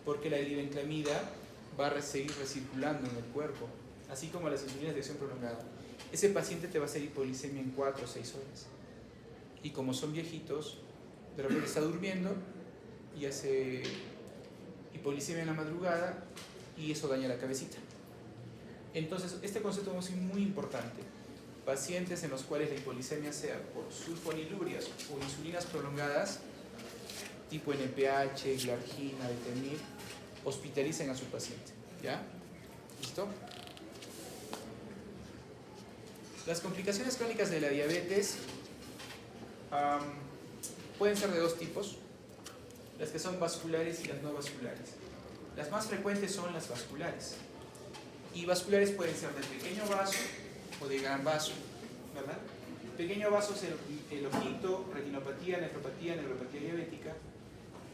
Porque la glibenclamida va a seguir recirculando en el cuerpo, así como las insulinas de acción prolongada. Ese paciente te va a hacer hipoglicemia en 4 o 6 horas. Y como son viejitos, de repente está durmiendo y hace hipoglicemia en la madrugada y eso daña la cabecita. Entonces, este concepto es muy importante. Pacientes en los cuales la hipoglicemia sea por sulfonilurias o insulinas prolongadas, tipo NPH, glargina, detemir, hospitalicen a su paciente. ¿Ya? ¿Listo? Las complicaciones crónicas de la diabetes pueden ser de dos tipos, las que son vasculares y las no vasculares. Las más frecuentes son las vasculares. Y vasculares pueden ser de pequeño vaso o de gran vaso, ¿verdad? Pequeño vaso es el ojito, retinopatía, nefropatía, neuropatía diabética.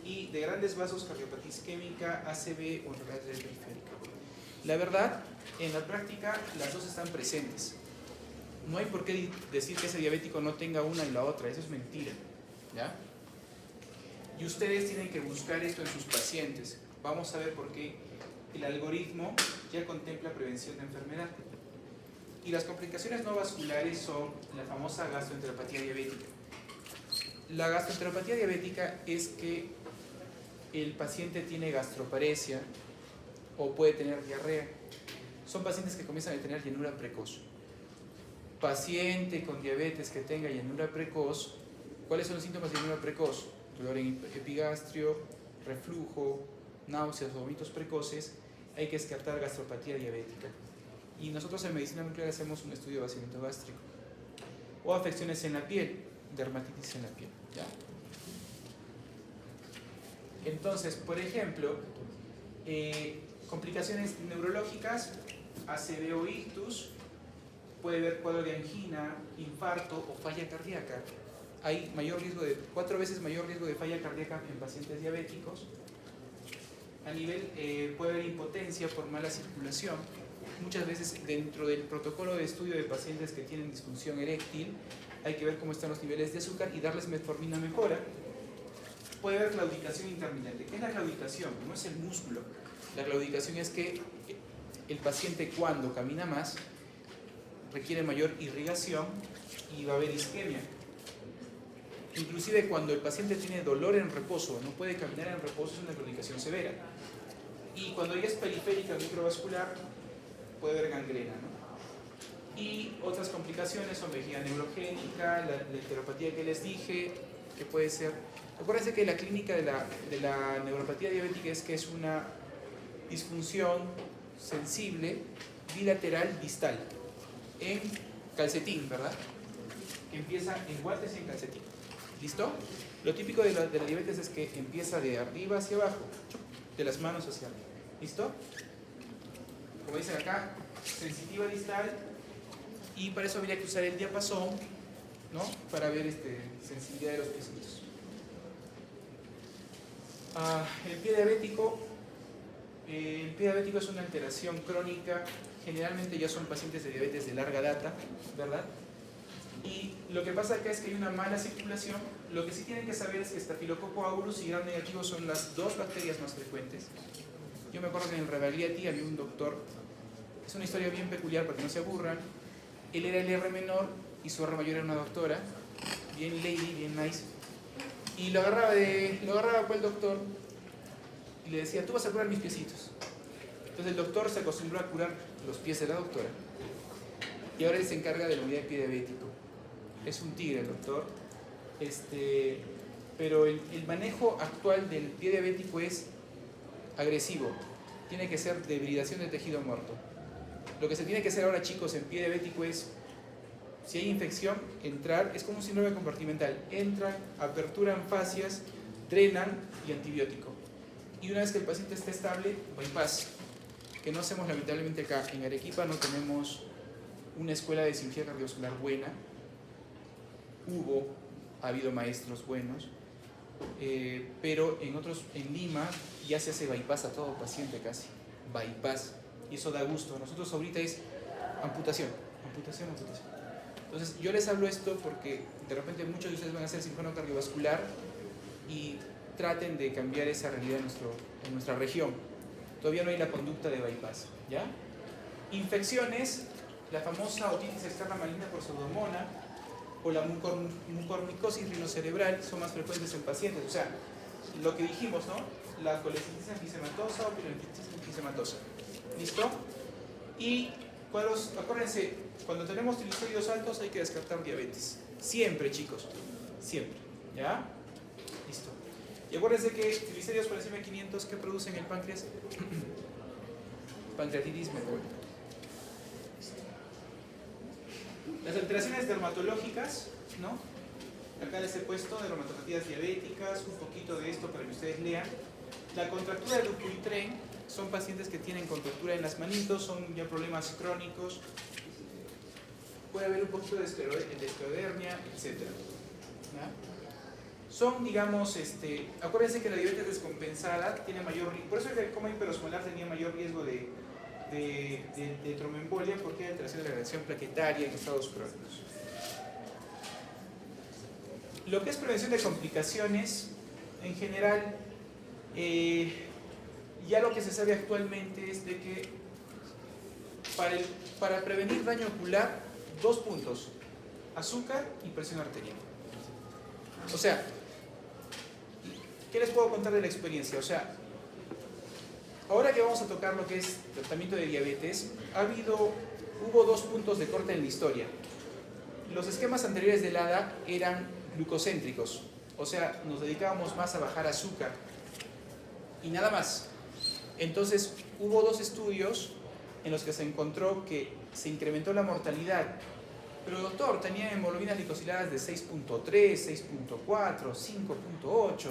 Y de grandes vasos, cardiopatía isquémica, ACV o enfermedad periférica. La verdad, en la práctica, las dos están presentes. No hay por qué decir que ese diabético no tenga una y la otra, eso es mentira, ¿ya? Y ustedes tienen que buscar esto en sus pacientes. Vamos a ver por qué el algoritmo ya contempla prevención de enfermedad. Y las complicaciones no vasculares son la famosa gastroenteropatía diabética. La gastroenteropatía diabética es que el paciente tiene gastroparesia o puede tener diarrea. son pacientes que comienzan a tener llenura precoz. Paciente con diabetes que tenga llenura precoz, ¿cuáles son los síntomas de llenura precoz? Dolor en epigastrio, reflujo, náuseas o vómitos precoces. Hay que descartar gastropatía diabética. Y nosotros en medicina nuclear hacemos un estudio de vaciamiento gástrico. O afecciones en la piel, dermatitis en la piel. ¿Ya? Entonces, por ejemplo, complicaciones neurológicas, ACV o ictus, puede haber cuadro de angina, infarto o falla cardíaca. Hay 4 veces mayor riesgo de falla cardíaca en pacientes diabéticos. A nivel, puede haber impotencia por mala circulación. Muchas veces dentro del protocolo de estudio de pacientes que tienen disfunción eréctil, hay que ver cómo están los niveles de azúcar y darles metformina mejora. Puede haber claudicación intermitente. ¿Qué es la claudicación? No es el músculo. La claudicación es que el paciente cuando camina más requiere mayor irrigación y va a haber isquemia. Inclusive cuando el paciente tiene dolor en reposo, no puede caminar en reposo, es una claudicación severa. Y cuando ya es periférica microvascular, puede haber gangrena, ¿no? Y otras complicaciones son vejiga neurogénica, la enteropatía que les dije, que puede ser... Acuérdense que la clínica de la neuropatía diabética es que es una disfunción sensible bilateral distal en calcetín, ¿verdad? Empieza en guantes y en calcetín. ¿Listo? Lo típico de la diabetes es que empieza de arriba hacia abajo, de las manos hacia arriba. ¿Listo? Como dicen acá, sensitiva distal, y para eso habría que usar el diapasón, ¿no? Para ver sensibilidad de los piecitos. El pie diabético es una alteración crónica, generalmente ya son pacientes de diabetes de larga data, ¿verdad? Y lo que pasa acá es que hay una mala circulación. Lo que sí tienen que saber es que Staphylococcus aureus y gram negativo son las 2 bacterias más frecuentes. Yo me acuerdo que en Rebagliati había un doctor, es una historia bien peculiar para que no se aburran. Él era el R menor y su R mayor era una doctora, bien lady, bien nice. Y lo agarraba el doctor y le decía, tú vas a curar mis piecitos. Entonces el doctor se acostumbró a curar los pies de la doctora. Y ahora él se encarga de la unidad de pie diabético. Es un tigre el doctor. Pero el manejo actual del pie diabético es agresivo. Tiene que ser debridación de tejido muerto. Lo que se tiene que hacer ahora, chicos, en pie diabético es, si hay infección, entrar, es como un síndrome compartimental. Entran, aperturan fascias, drenan y antibiótico. Y una vez que el paciente esté estable, bypass. Que no hacemos lamentablemente acá. En Arequipa no tenemos una escuela de cirugía cardiovascular buena. Ha habido maestros buenos, pero en Lima ya se hace bypass a todo paciente casi, bypass, y eso da gusto. Nosotros ahorita es amputación. Entonces yo les hablo esto porque de repente muchos de ustedes van a hacer cirujano cardiovascular y traten de cambiar esa realidad en nuestra región. Todavía no hay la conducta de bypass, ¿ya? Infecciones, la famosa otitis externa maligna por pseudomonas o la mucormicosis rinocerebral son más frecuentes en pacientes. O sea, lo que dijimos, ¿no? La colecitis enfisемatosa o pielonefritis enfisемatosa. ¿Listo? Y acuérdense, cuando tenemos triglicéridos altos hay que descartar diabetes. Siempre, chicos. Siempre. ¿Ya? Listo. Y acuérdense que triglicéridos por encima de 500, ¿qué producen en el páncreas? Pancreatitis metabólica. Las alteraciones dermatológicas, ¿no? Acá les he puesto dermatopatías diabéticas, un poquito de esto para que ustedes lean. La contractura de Dupuytren son pacientes que tienen contractura en las manitos, son ya problemas crónicos. Puede haber un poquito de esclerodermia, etc. Son, digamos, acuérdense que la diabetes descompensada tiene mayor riesgo, por eso el coma hiperosmolar tenía mayor riesgo de tromboembolia, porque hay alteración de la reacción plaquetaria en estados crónicos. Lo que es prevención de complicaciones, en general, ya lo que se sabe actualmente es de que para prevenir daño ocular, 2 puntos: azúcar y presión arterial. O sea, ¿qué les puedo contar de la experiencia? O sea, ahora que vamos a tocar lo que es tratamiento de diabetes, hubo dos puntos de corte en la historia. Los esquemas anteriores del ADA eran glucocéntricos, o sea, nos dedicábamos más a bajar azúcar y nada más. Entonces hubo dos estudios en los que se encontró que se incrementó la mortalidad. Pero doctor, tenía hemoglobinas glicosiladas de 6.3, 6.4, 5.8.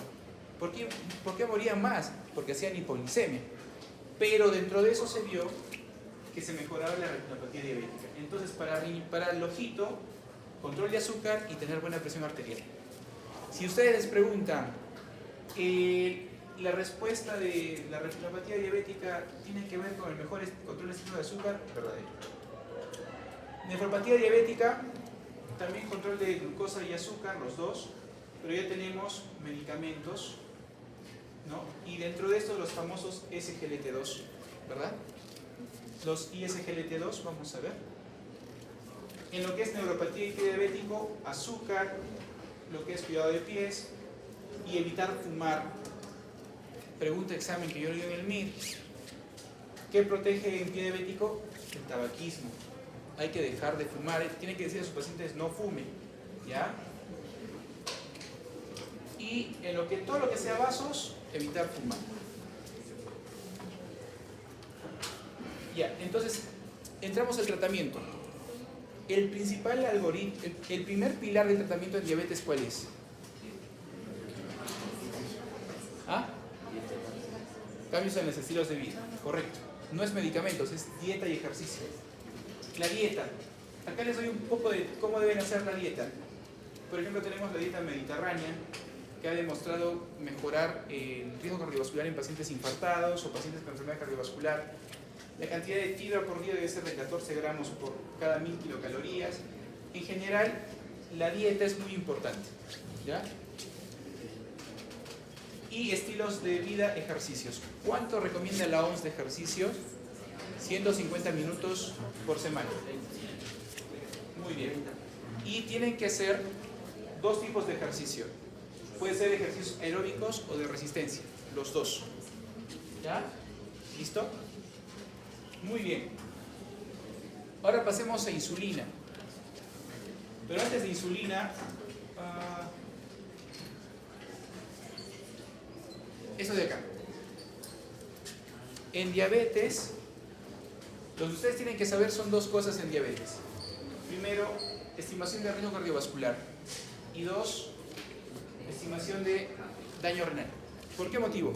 ¿Por qué morían más? Porque hacían hipoglicemia. Pero dentro de eso se vio que se mejoraba la retinopatía diabética. Entonces, para el ojito, control de azúcar y tener buena presión arterial. Si ustedes les preguntan, la respuesta de la retinopatía diabética tiene que ver con el mejor control externo de azúcar, verdadero. Nefropatía diabética, también control de glucosa y azúcar, los dos, pero ya tenemos medicamentos, ¿no? Y dentro de estos los famosos SGLT2, ¿verdad? Los ISGLT2, vamos a ver. En lo que es neuropatía y pie diabético, azúcar, lo que es cuidado de pies y evitar fumar. Pregunta examen que yo leí en el MIR. ¿Qué protege en pie diabético? El tabaquismo. Hay que dejar de fumar. Tienen que decir a sus pacientes no fumen, ¿ya? Y en todo lo que sea vasos, evitar fumar. Ya, entonces entramos al tratamiento. El principal algoritmo, el primer pilar del tratamiento de diabetes, ¿cuál es? ¿Ah? Cambios en los estilos de vida, correcto. No es medicamentos, es dieta y ejercicio. La dieta. Acá les doy un poco de cómo deben hacer la dieta. Por ejemplo, tenemos la dieta mediterránea, que ha demostrado mejorar el riesgo cardiovascular en pacientes infartados o pacientes con enfermedad cardiovascular. La cantidad de fibra por día debe ser de 14 gramos por cada 1000 kilocalorías. En general, la dieta es muy importante, ¿ya? Y estilos de vida, ejercicios. ¿Cuánto recomienda la OMS de ejercicio? 150 minutos por semana. Muy bien. Y tienen que hacer dos tipos de ejercicio. Puede ser ejercicios aeróbicos o de resistencia. Los dos. ¿Ya? ¿Listo? Muy bien. Ahora pasemos a insulina. Pero antes de insulina, eso de acá. En diabetes, lo que ustedes tienen que saber son dos cosas en diabetes. Primero, estimación de riesgo cardiovascular. Y dos, estimación de daño renal. ¿Por qué motivo?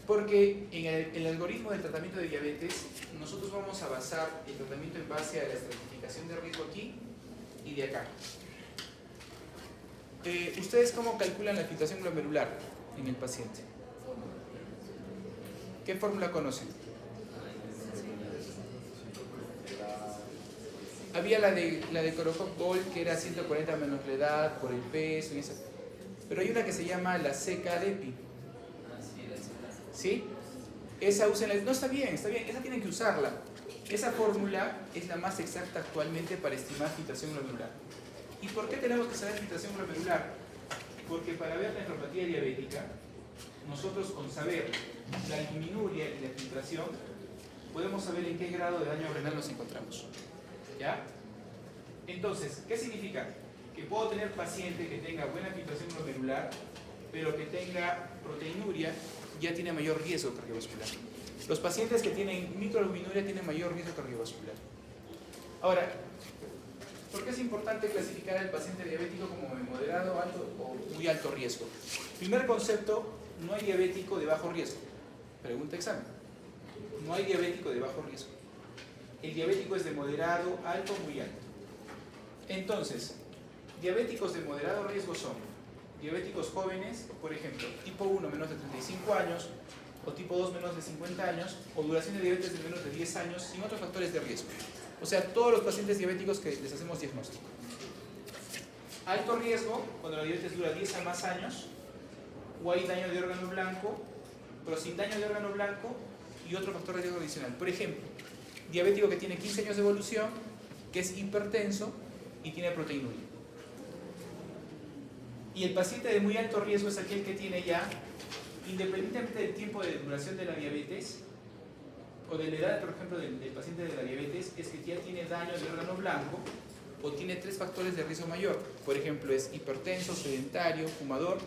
Porque en el algoritmo del tratamiento de diabetes, nosotros vamos a basar el tratamiento en base a la estratificación de riesgo aquí y de acá. ¿Ustedes cómo calculan la filtración glomerular en el paciente? ¿Qué fórmula conocen? Había la de Korokop-Bol, que era 140 menos la edad por el peso y esa. Pero hay una que se llama la CK-DEPI. ¿Sí? Esa úsenla. No, está bien, esa tienen que usarla. Esa fórmula es la más exacta actualmente para estimar filtración glomerular. ¿Y por qué tenemos que saber filtración glomerular? Porque para ver la nefropatía diabética, nosotros con saber la albuminuria y la filtración, podemos saber en qué grado de daño renal nos encontramos. ¿Ya? Entonces, ¿qué significa? Que puedo tener paciente que tenga buena filtración glomerular, pero que tenga proteinuria, ya tiene mayor riesgo cardiovascular. Los pacientes que tienen microalbuminuria tienen mayor riesgo cardiovascular. Ahora, ¿por qué es importante clasificar al paciente diabético como de moderado, alto o muy alto riesgo? Primer concepto, no hay diabético de bajo riesgo. Pregunta examen. No hay diabético de bajo riesgo. El diabético es de moderado, alto o muy alto. Entonces, diabéticos de moderado riesgo son diabéticos jóvenes, por ejemplo, tipo 1 menos de 35 años, o tipo 2 menos de 50 años, o duración de diabetes de menos de 10 años, sin otros factores de riesgo. O sea, todos los pacientes diabéticos que les hacemos diagnóstico. Alto riesgo, cuando la diabetes dura 10 a más años, o hay daño de órgano blanco, pero sin daño de órgano blanco y otro factor de riesgo adicional. Por ejemplo, diabético que tiene 15 años de evolución, que es hipertenso y tiene proteinuria. Y el paciente de muy alto riesgo es aquel que tiene ya independientemente del tiempo de duración de la diabetes, o de la edad, por ejemplo, del paciente de la diabetes, es que ya tiene daño de órgano blanco o tiene 3 factores de riesgo mayor. Por ejemplo, es hipertenso, sedentario, fumador,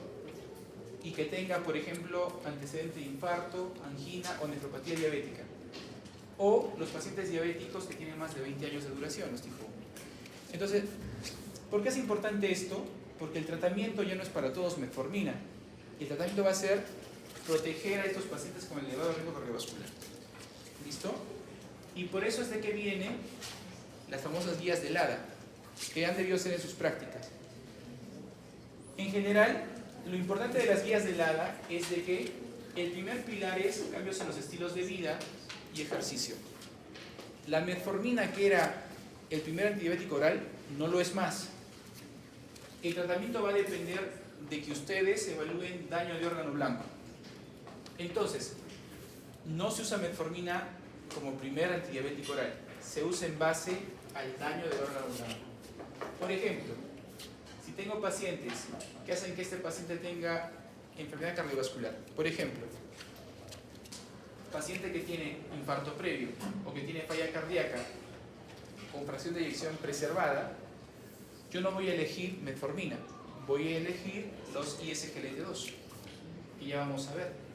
y que tenga, por ejemplo, antecedente de infarto, angina o nefropatía diabética. O los pacientes diabéticos que tienen más de 20 años de duración, los tipo 1. Entonces, ¿por qué es importante esto? Porque el tratamiento ya no es para todos metformina. El tratamiento va a ser proteger a estos pacientes con elevado riesgo cardiovascular. ¿Listo? Y por eso es de que vienen las famosas guías de LADA, que han debido ser en sus prácticas. En general, lo importante de las guías de LADA es de que el primer pilar es cambios en los estilos de vida y ejercicio. La metformina, que era el primer antidiabético oral, no lo es más. El tratamiento va a depender de que ustedes evalúen daño de órgano blanco. Entonces, no se usa metformina como primer antidiabético oral, se usa en base al daño del órgano blanco. Por ejemplo, si tengo pacientes que hacen que este paciente tenga enfermedad cardiovascular, por ejemplo, paciente que tiene infarto previo o que tiene falla cardíaca con fracción de eyección preservada, yo no voy a elegir metformina, voy a elegir los ISGLT2, que ya vamos a ver.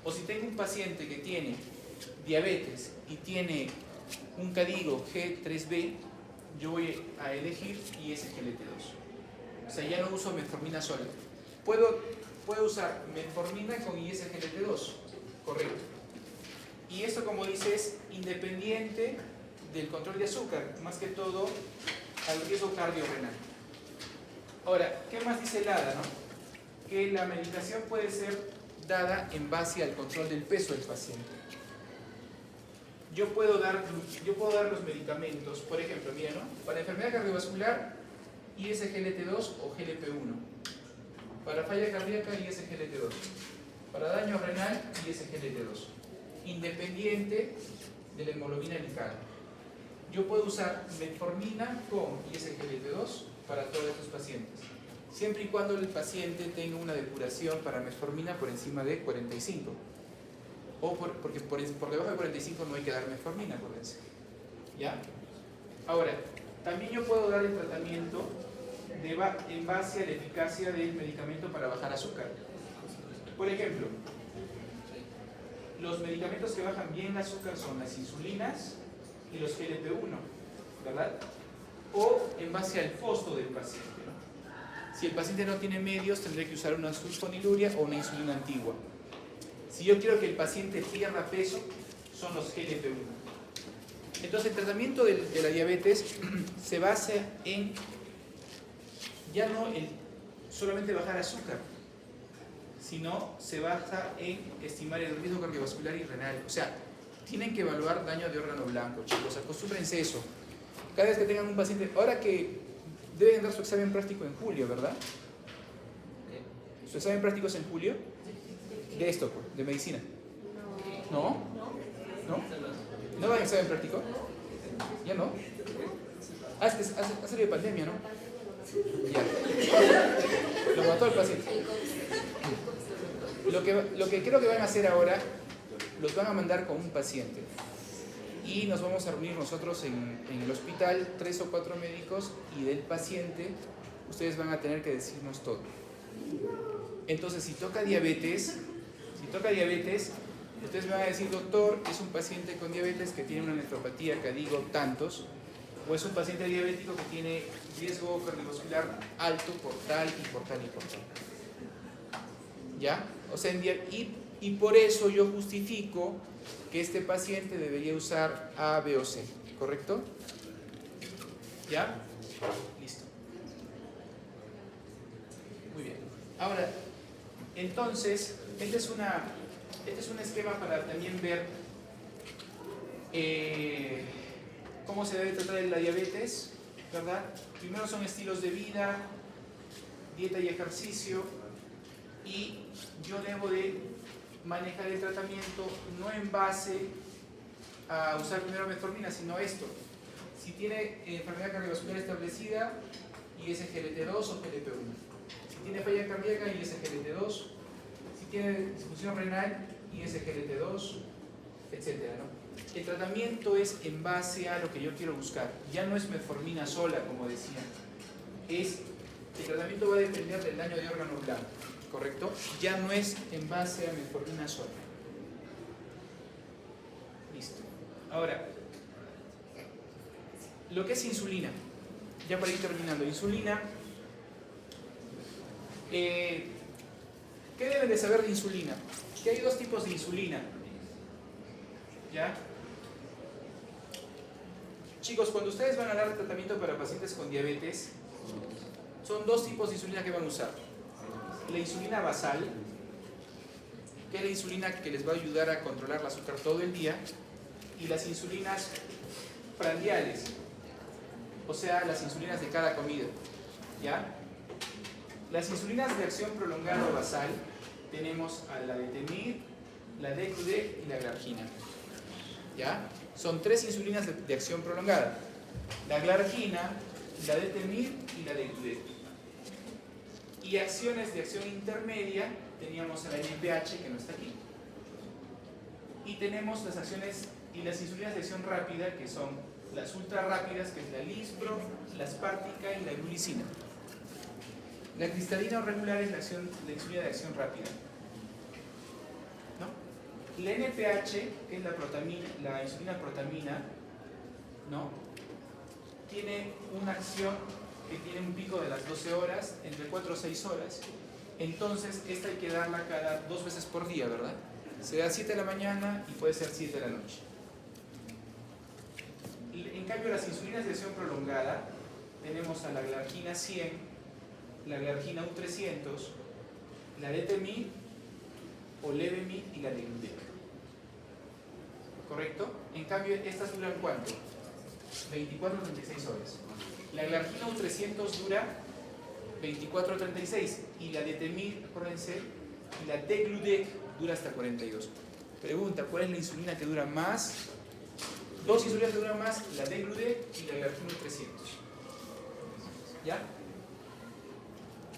O si tengo un paciente que tiene diabetes y tiene un KDIGO G3B, yo voy a elegir ISGLT2. O sea, ya no uso metformina sola. Puedo usar metformina con ISGLT2, correcto. Y esto, como dice, es independiente del control de azúcar, más que todo al riesgo cardiorrenal. Ahora, ¿qué más dice el ADA, no? Que la medicación puede ser dada en base al control del peso del paciente. Yo puedo dar los medicamentos, por ejemplo, mira, ¿no? Para enfermedad cardiovascular, ISGLT2 o GLP-1. Para falla cardíaca, ISGLT2. Para daño renal, ISGLT2. Independiente de la hemoglobina glicada. Yo puedo usar metformina con ISGLT2 para todos estos pacientes, siempre y cuando el paciente tenga una depuración para metformina por encima de 45. Porque por debajo de 45 no hay que dar metformina, acuérdense. ¿Ya? Ahora, también yo puedo dar el tratamiento en base a la eficacia del medicamento para bajar azúcar. Por ejemplo, los medicamentos que bajan bien el azúcar son las insulinas y los GLP-1, ¿verdad? O en base al costo del paciente, ¿no? Si el paciente no tiene medios, tendré que usar una sulfonilurea o una insulina antigua. Si yo quiero que el paciente pierda peso, son los GLP-1. Entonces, el tratamiento de la diabetes se basa en ya no solamente bajar azúcar, sino se basa en estimar el riesgo cardiovascular y renal. O sea, tienen que evaluar daño de órgano blanco, chicos, acostúmbrense eso. Cada vez que tengan un paciente, ahora que deben dar su examen práctico en julio, ¿verdad? ¿Su examen práctico es en julio? De esto, de medicina. ¿No? ¿No? ¿No van a examen práctico? ¿Ya no? Ha salido de pandemia, ¿no? Ya. Lo mató el paciente. Lo que creo que van a hacer ahora, los van a mandar con un paciente. Y nos vamos a reunir nosotros en el hospital, 3 o 4 médicos, y del paciente ustedes van a tener que decirnos todo. Entonces, si toca diabetes, ustedes me van a decir, doctor, es un paciente con diabetes que tiene una nefropatía, que digo tantos, o es un paciente diabético que tiene riesgo cardiovascular alto por tal y por tal y por tal. ¿Ya? O sea, y por eso yo justifico que este paciente debería usar A, B o C, ¿correcto? ¿Ya? Listo. Muy bien. Ahora, entonces, este es un esquema para también ver cómo se debe tratar la diabetes, ¿verdad? Primero son estilos de vida, dieta y ejercicio, y yo debo de manejar el tratamiento no en base a usar primero metformina, sino esto. Si tiene enfermedad cardiovascular establecida, ISGLT2 o GLP-1. Si tiene falla cardíaca, ISGLT2. Si tiene disfunción renal, ISGLT2, etcétera, ¿no? El tratamiento es en base a lo que yo quiero buscar. Ya no es metformina sola, como decía. El tratamiento va a depender del daño de órgano blanco, ¿correcto? Ya no es en base a metformina sola. Listo. Ahora, lo que es insulina. Ya para ir terminando. Insulina. ¿Qué deben de saber de insulina? Que hay dos tipos de insulina. ¿Ya? Chicos, cuando ustedes van a dar tratamiento para pacientes con diabetes, son dos tipos de insulina que van a usar. La insulina basal, que es la insulina que les va a ayudar a controlar el azúcar todo el día, y las insulinas prandiales, o sea, las insulinas de cada comida. ¿Ya? Las insulinas de acción prolongada o basal, tenemos a la Detemir, la Degludec y la Glargina. ¿Ya? Son tres insulinas de acción prolongada. La Glargina, la Detemir y la Degludec. Y acciones de acción intermedia, teníamos a la NPH, que no está aquí. Y tenemos las acciones y las insulinas de acción rápida, que son las ultra rápidas, que es la Lispro, la Spártica y la Glulicina. La cristalina o regular es la insulina de acción rápida. ¿No? La NPH, que es la insulina protamina, ¿no? Tiene una acción que tiene un pico de las 12 horas, entre 4 o 6 horas. Entonces, esta hay que darla cada 2 veces por día, ¿verdad? Se da 7 de la mañana y puede ser 7 de la noche. En cambio, las insulinas de acción prolongada, tenemos a la Glargina 100, la Glargina U300, la Detemir o Levemir y la Degludec. ¿Correcto? En cambio, estas duran ¿cuánto? 24 o 36 horas. La Glargina U300 dura 24 o 36 y la Detemir, acuérdense, y la Degludec dura hasta 42. Pregunta, ¿cuál es la insulina que dura más? Dos insulinas que duran más, la Degludec y la Glargina U300. ¿Ya?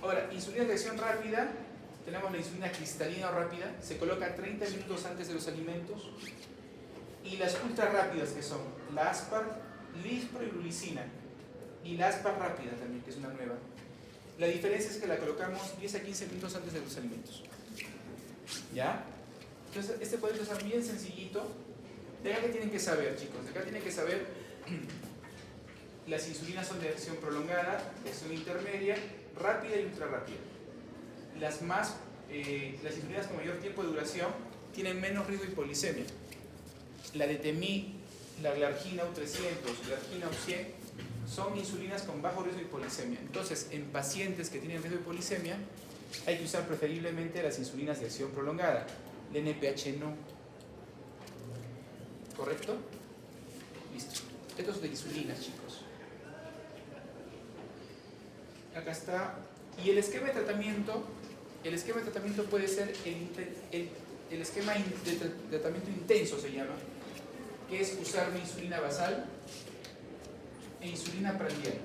Ahora, insulina de acción rápida, tenemos la insulina cristalina o rápida, se coloca 30 minutos antes de los alimentos. Y las ultra rápidas, que son la Aspar, Lispro y Glulicina. Y la Aspar rápida también, que es una nueva. La diferencia es que la colocamos 10 a 15 minutos antes de los alimentos. ¿Ya? Entonces, este puede ser bien sencillito. De acá que tienen que saber, chicos. De acá tienen que saber, las insulinas son de acción prolongada, de acción intermedia, rápida y ultra rápida. Las insulinas con mayor tiempo de duración tienen menos riesgo de hipoglicemia. La Detemir, la Glargina U300, Glargina U100 son insulinas con bajo riesgo de hipoglicemia. Entonces, en pacientes que tienen riesgo de hipoglicemia, hay que usar preferiblemente las insulinas de acción prolongada. La NPH no. ¿Correcto? Listo. Esto es de insulinas, chicos. Acá está. Y el esquema de tratamiento puede ser el esquema de tratamiento intenso, se llama, que es usar una insulina basal e insulina prandial.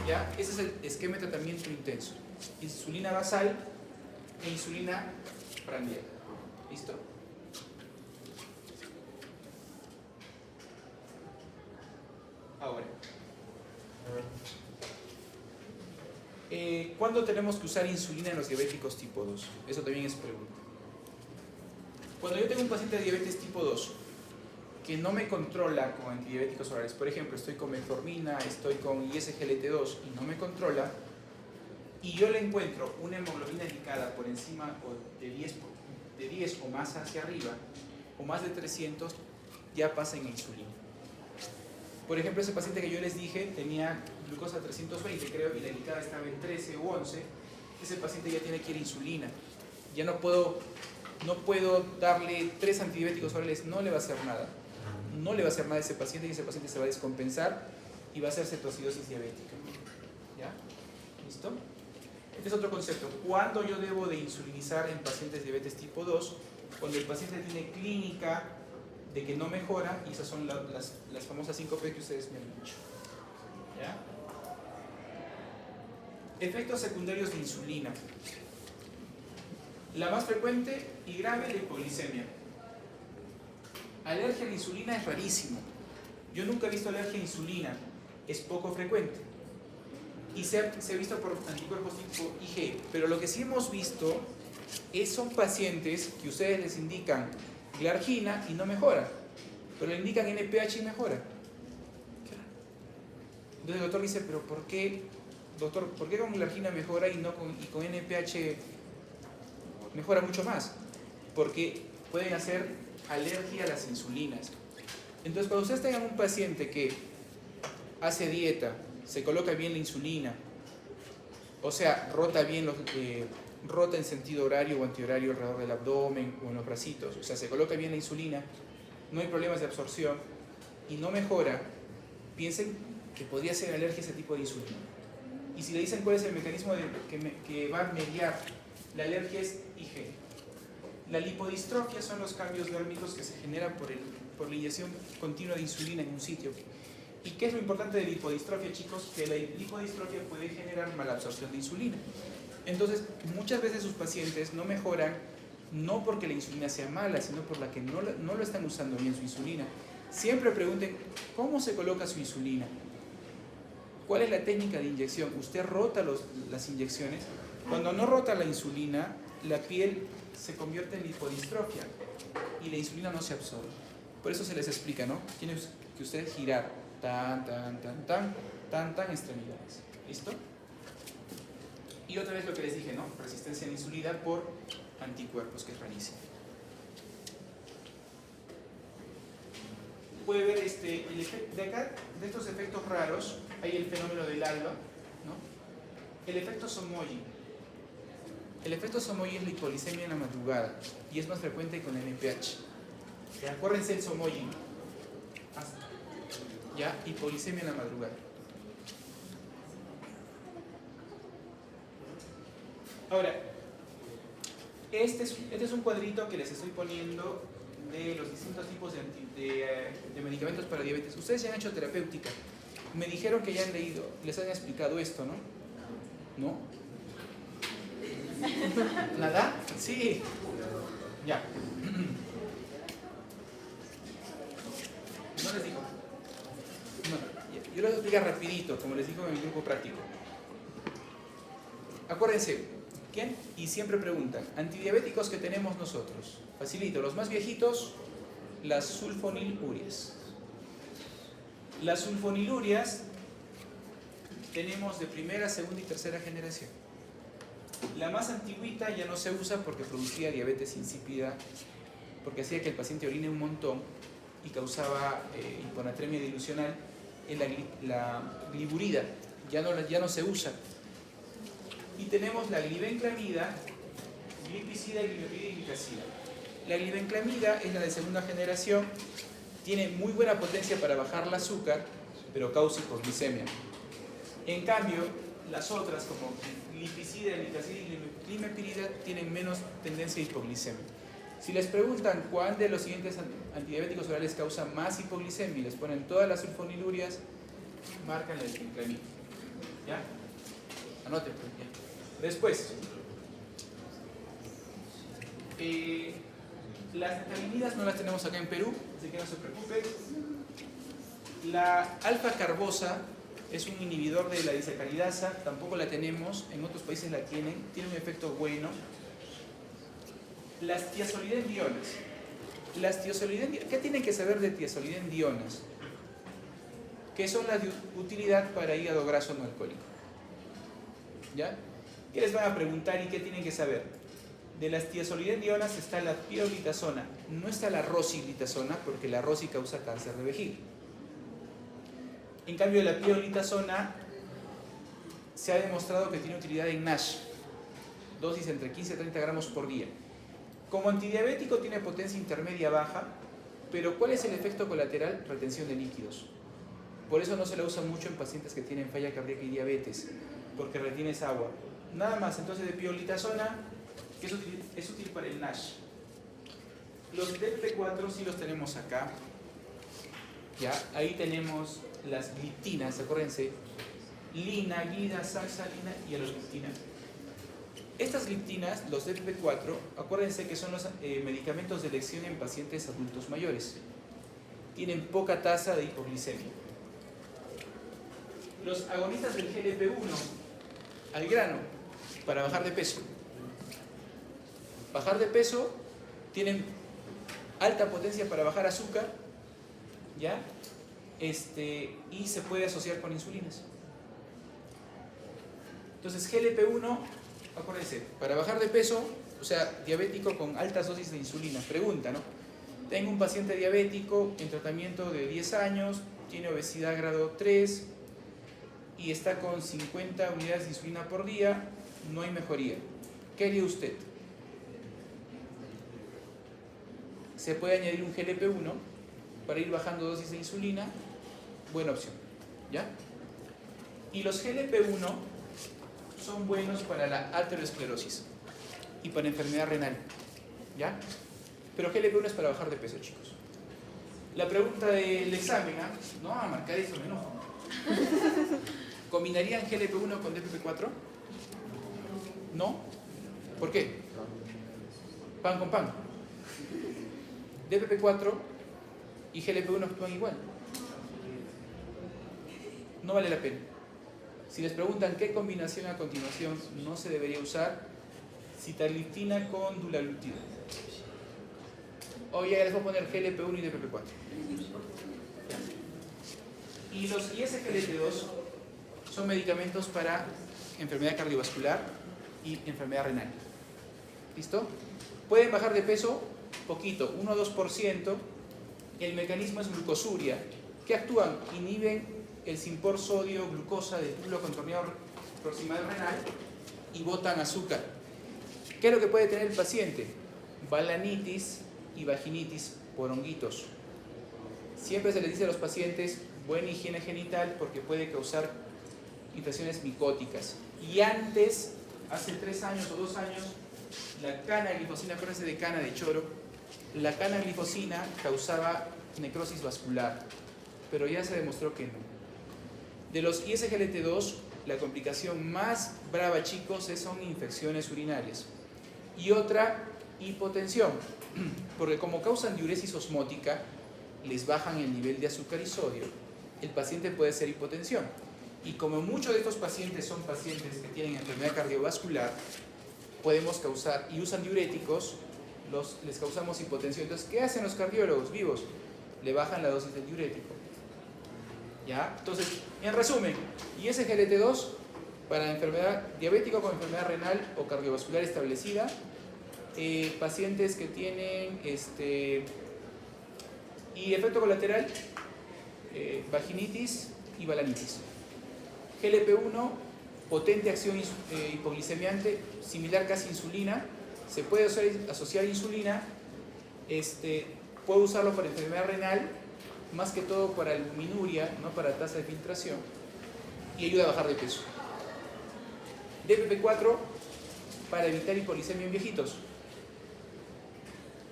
¿Ya? Ese es el esquema de tratamiento intenso. Insulina basal e insulina prandial. ¿Listo? Ahora, ¿cuándo tenemos que usar insulina en los diabéticos tipo 2? Eso también es pregunta. Cuando yo tengo un paciente de diabetes tipo 2 que no me controla con antidiabéticos orales, por ejemplo, estoy con metformina, estoy con ISGLT2 y no me controla, y yo le encuentro una hemoglobina glicada por encima de 10 o más hacia arriba, o más de 300, ya pasa en insulina. Por ejemplo, ese paciente que yo les dije tenía glucosa 320, creo, y la glicada estaba en 13 o 11, ese paciente ya tiene que ir a insulina. Ya no puedo darle 3 antidiabéticos orales, no le va a hacer nada. No le va a hacer nada a ese paciente y ese paciente se va a descompensar y va a hacer cetoacidosis diabética. ¿Ya? ¿Listo? Este es otro concepto. ¿Cuándo yo debo de insulinizar en pacientes de diabetes tipo 2? Cuando el paciente tiene clínica de que no mejora, y esas son las famosas 5P que ustedes me han dicho. ¿Ya? Efectos secundarios de insulina. La más frecuente y grave, la hipoglicemia. Alergia a la insulina es rarísimo. Yo nunca he visto alergia a insulina, es poco frecuente. Y se ha visto por anticuerpos tipo IgE. Pero lo que sí hemos visto son pacientes que ustedes les indican glargina y no mejora, pero le indican NPH y mejora. Entonces el doctor dice, pero ¿por qué, doctor, por qué con glargina mejora y con NPH mejora mucho más? Porque pueden hacer alergia a las insulinas. Entonces cuando ustedes tengan un paciente que hace dieta, se coloca bien la insulina, o sea, rota bien rota en sentido horario o antihorario alrededor del abdomen o en los bracitos, o sea, se coloca bien la insulina, no hay problemas de absorción y no mejora, piensen que podría ser alergia a ese tipo de insulina. Y si le dicen cuál es el mecanismo que va a mediar la alergia, es IgE. La lipodistrofia son los cambios dérmicos que se generan por la inyección continua de insulina en un sitio. ¿Y qué es lo importante de lipodistrofia, chicos? Que la lipodistrofia puede generar malabsorción de insulina. Entonces, muchas veces sus pacientes no mejoran, no porque la insulina sea mala, sino por la que no lo están usando bien su insulina. Siempre pregunten, ¿cómo se coloca su insulina? ¿Cuál es la técnica de inyección? ¿Usted rota las inyecciones? Cuando no rota la insulina, la piel se convierte en lipodistrofia y la insulina no se absorbe. Por eso se les explica, ¿no? Tienen que ustedes girar tan extremidades. ¿Listo? Y otra vez lo que les dije, ¿no? Resistencia a la insulina por anticuerpos, que es rarísimo. Puede ver el efecto de acá, de estos efectos raros, hay el fenómeno del alba, ¿no? El efecto Somogy. El efecto Somogy es la hipoglicemia en la madrugada y es más frecuente con el NPH. Acuérdense el Somogy. Ya, hipoglicemia en la madrugada. Ahora, este es un cuadrito que les estoy poniendo de los distintos tipos de medicamentos para diabetes. Ustedes ya han hecho terapéutica. Me dijeron que ya han leído, les han explicado esto, ¿no? ¿No? ¿Nada? Sí. Ya. ¿No les digo? No. Yo les voy a explicar rapidito, como les digo en el grupo práctico. Acuérdense, ¿quién? Y siempre preguntan, antidiabéticos que tenemos nosotros. Facilito, los más viejitos, las sulfonilurias. Las sulfonilurias tenemos de primera, segunda y tercera generación. La más antigüita ya no se usa porque producía diabetes insípida, porque hacía que el paciente orine un montón y causaba hiponatremia dilucional. Es la gliburida, ya no se usa. Y tenemos la glibenclamida, glipizida, glipepirida y glicacida. La glibenclamida es la de segunda generación, tiene muy buena potencia para bajar el azúcar, pero causa hipoglicemia. En cambio, las otras como glipizida, glicacida y glimepirida tienen menos tendencia a hipoglicemia. Si les preguntan cuál de los siguientes antidiabéticos orales causa más hipoglicemia y les ponen todas las sulfonilurias, marcan la glibenclamida. ¿Ya? Anoten, ya. Después, las etalimidas no las tenemos acá en Perú, así que no se preocupen. La alfa-carbosa es un inhibidor de la disacaridasa, tampoco la tenemos, en otros países la tiene un efecto bueno. Las tiazolidendionas. ¿Qué tienen que saber de tiazolidendionas? Que son las de utilidad para hígado graso no alcohólico. ¿Ya? ¿Qué les van a preguntar y qué tienen que saber? De las tiazolidendionas está la pioglitazona, no está la rosiglitazona porque la rosi causa cáncer de vejiga. En cambio, la pioglitazona se ha demostrado que tiene utilidad en NASH, dosis entre 15 y 30 gramos por día. Como antidiabético tiene potencia intermedia baja, pero ¿cuál es el efecto colateral? Retención de líquidos. Por eso no se la usa mucho en pacientes que tienen falla cardíaca y diabetes, porque retienes agua. Nada más, entonces de pioglitazona, que es útil para el NASH. Los DP4 sí los tenemos acá. ¿Ya? Ahí tenemos las gliptinas, acuérdense. Lina, glida, saxalina y alogliptina. Estas gliptinas, los DPP-4, acuérdense que son los medicamentos de elección en pacientes adultos mayores. Tienen poca tasa de hipoglicemia. Los agonistas del GLP-1, al grano, para bajar de peso. Bajar de peso, tienen alta potencia para bajar azúcar, ¿ya? Y se puede asociar con insulinas. Entonces, GLP-1, acuérdense, para bajar de peso, o sea, diabético con altas dosis de insulina. Pregunta, ¿no? Tengo un paciente diabético en tratamiento de 10 años, tiene obesidad grado 3 y está con 50 unidades de insulina por día, no hay mejoría. ¿Qué haría usted? Se puede añadir un GLP-1 para ir bajando dosis de insulina, buena opción, ¿ya? Y los GLP-1 son buenos para la arteriosclerosis y para enfermedad renal, ¿ya? Pero GLP-1 es para bajar de peso, chicos. La pregunta del examen, ¿ah? No, a marcar eso, me enojo. ¿Combinarían GLP-1 con DPP-4? ¿No? ¿Por qué? Pan con pan. DPP-4 y GLP-1 actúan igual. No vale la pena. Si les preguntan qué combinación a continuación no se debería usar, sitagliptina con dulaglutida. O ya les voy a poner GLP-1 y DPP-4. Y los ISGLT2 son medicamentos para enfermedad cardiovascular y enfermedad renal. ¿Listo? Pueden bajar de peso poquito, 1 o 2%. El mecanismo es glucosuria. ¿Qué actúan? Inhiben el simpor sodio-glucosa del túbulo contorneador proximal renal y botan azúcar. ¿Qué es lo que puede tener el paciente? Balanitis y vaginitis por honguitos. Siempre se les dice a los pacientes buena higiene genital porque puede causar infecciones micóticas. Y antes, hace 3 años o 2 años, la canaglifosina, acuérdense de cana de choro, la canaglifosina causaba necrosis vascular, pero ya se demostró que no. De los ISGLT2, la complicación más brava, chicos, son infecciones urinarias. Y otra, hipotensión, porque como causan diuresis osmótica, les bajan el nivel de azúcar y sodio, el paciente puede ser hipotensión. Y como muchos de estos pacientes son pacientes que tienen enfermedad cardiovascular, podemos causar, y usan diuréticos, les causamos hipotensión. Entonces, ¿qué hacen los cardiólogos vivos? Le bajan la dosis del diurético. ¿Ya? Entonces, en resumen, ISGLT2 para enfermedad diabética con enfermedad renal o cardiovascular establecida, pacientes que tienen y efecto colateral, vaginitis y balanitis. GLP-1, potente acción hipoglicemiante, similar casi a insulina, se puede asociar a insulina, puede usarlo para enfermedad renal, más que todo para albuminuria, no para tasa de filtración, y ayuda a bajar de peso. DPP-4 para evitar hipoglicemia en viejitos.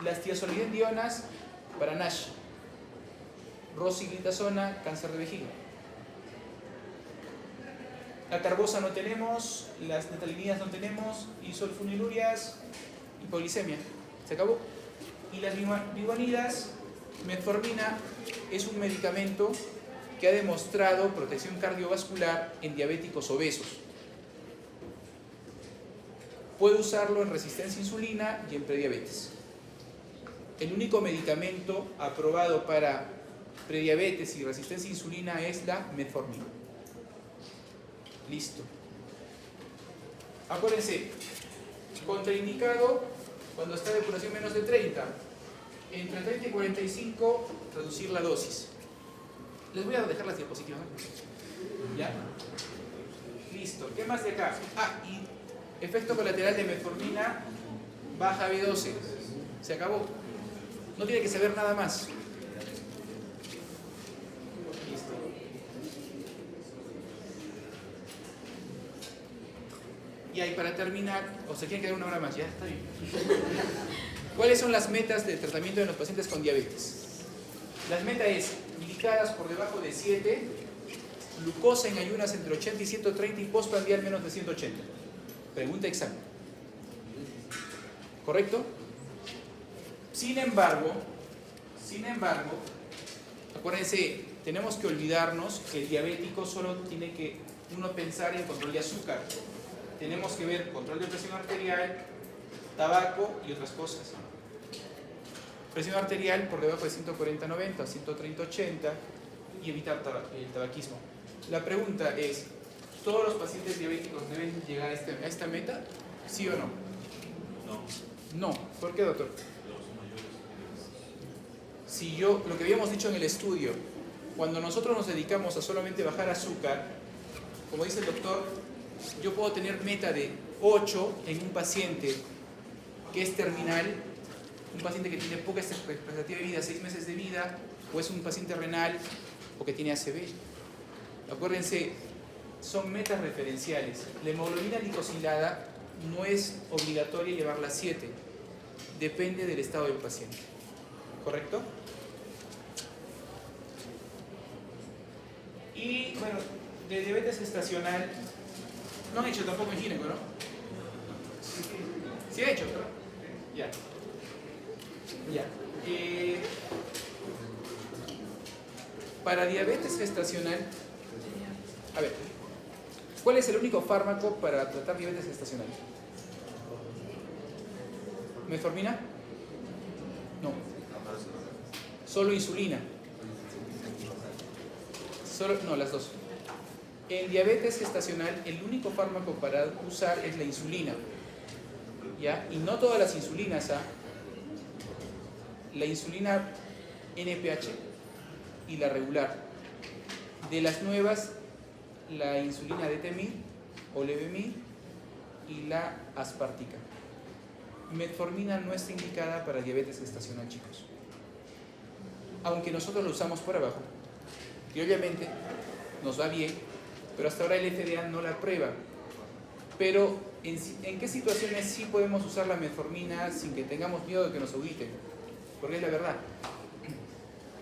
Las tiazolidendionas para NASH. Rosiglitazona, cáncer de vejiga. La carbosa no tenemos, las natalinidas no tenemos, y sulfonilurias, hipoglicemia. ¿Se acabó? Y las biguanidas, metformina, es un medicamento que ha demostrado protección cardiovascular en diabéticos obesos. Puede usarlo en resistencia a insulina y en prediabetes. El único medicamento aprobado para prediabetes y resistencia a insulina es la metformina. Listo. Acuérdense, contraindicado cuando está de depuración menos de 30. Entre 30 y 45, reducir la dosis. Les voy a dejar las diapositivas. ¿Ya? Listo. ¿Qué más de acá? Y efecto colateral de metformina, baja B12. Se acabó. No tiene que saber nada más. Listo. Y ahí para terminar, o se quieren quedar una hora más, ya está bien. ¿Cuáles son las metas de tratamiento de los pacientes con diabetes? Las metas es glicadas por debajo de 7, glucosa en ayunas entre 80 y 130 y postprandial menos de 180. Pregunta examen. ¿Correcto? Sin embargo, acuérdense, tenemos que olvidarnos que el diabético solo tiene que uno pensar en control de azúcar. Tenemos que ver control de presión arterial, tabaco y otras cosas. Presión arterial por debajo de 140/90, 130/80 y evitar el tabaquismo. La pregunta es, ¿todos los pacientes diabéticos deben llegar a esta meta? ¿Sí o no? No. ¿Por qué, doctor? Si yo, lo que habíamos dicho en el estudio, cuando nosotros nos dedicamos a solamente bajar azúcar, como dice el doctor, yo puedo tener meta de 8 en un paciente que es terminal, un paciente que tiene poca expectativa de vida, 6 meses de vida, o es un paciente renal, o que tiene ACV. Acuérdense, son metas referenciales. La hemoglobina glicosilada no es obligatoria llevarla a 7, depende del estado del paciente. ¿Correcto? Y bueno, de diabetes gestacional, no han hecho tampoco en gineco, ¿no? Sí ha hecho, ¿no? Ya. Para diabetes gestacional, a ver, ¿cuál es el único fármaco para tratar diabetes gestacional? ¿Metformina? No. Solo insulina. No, las dos. En diabetes gestacional, el único fármaco para usar es la insulina. ¿Ya? Y no todas las insulinas, ¿ah? La insulina NPH y la regular. De las nuevas, la insulina DT-MIR o Levemir y la aspartica. Metformina no está indicada para diabetes gestacional, chicos. Aunque nosotros lo usamos por abajo, y obviamente nos va bien, pero hasta ahora el FDA no la aprueba. Pero, ¿en qué situaciones sí podemos usar la metformina sin que tengamos miedo de que nos auditen? Porque es la verdad.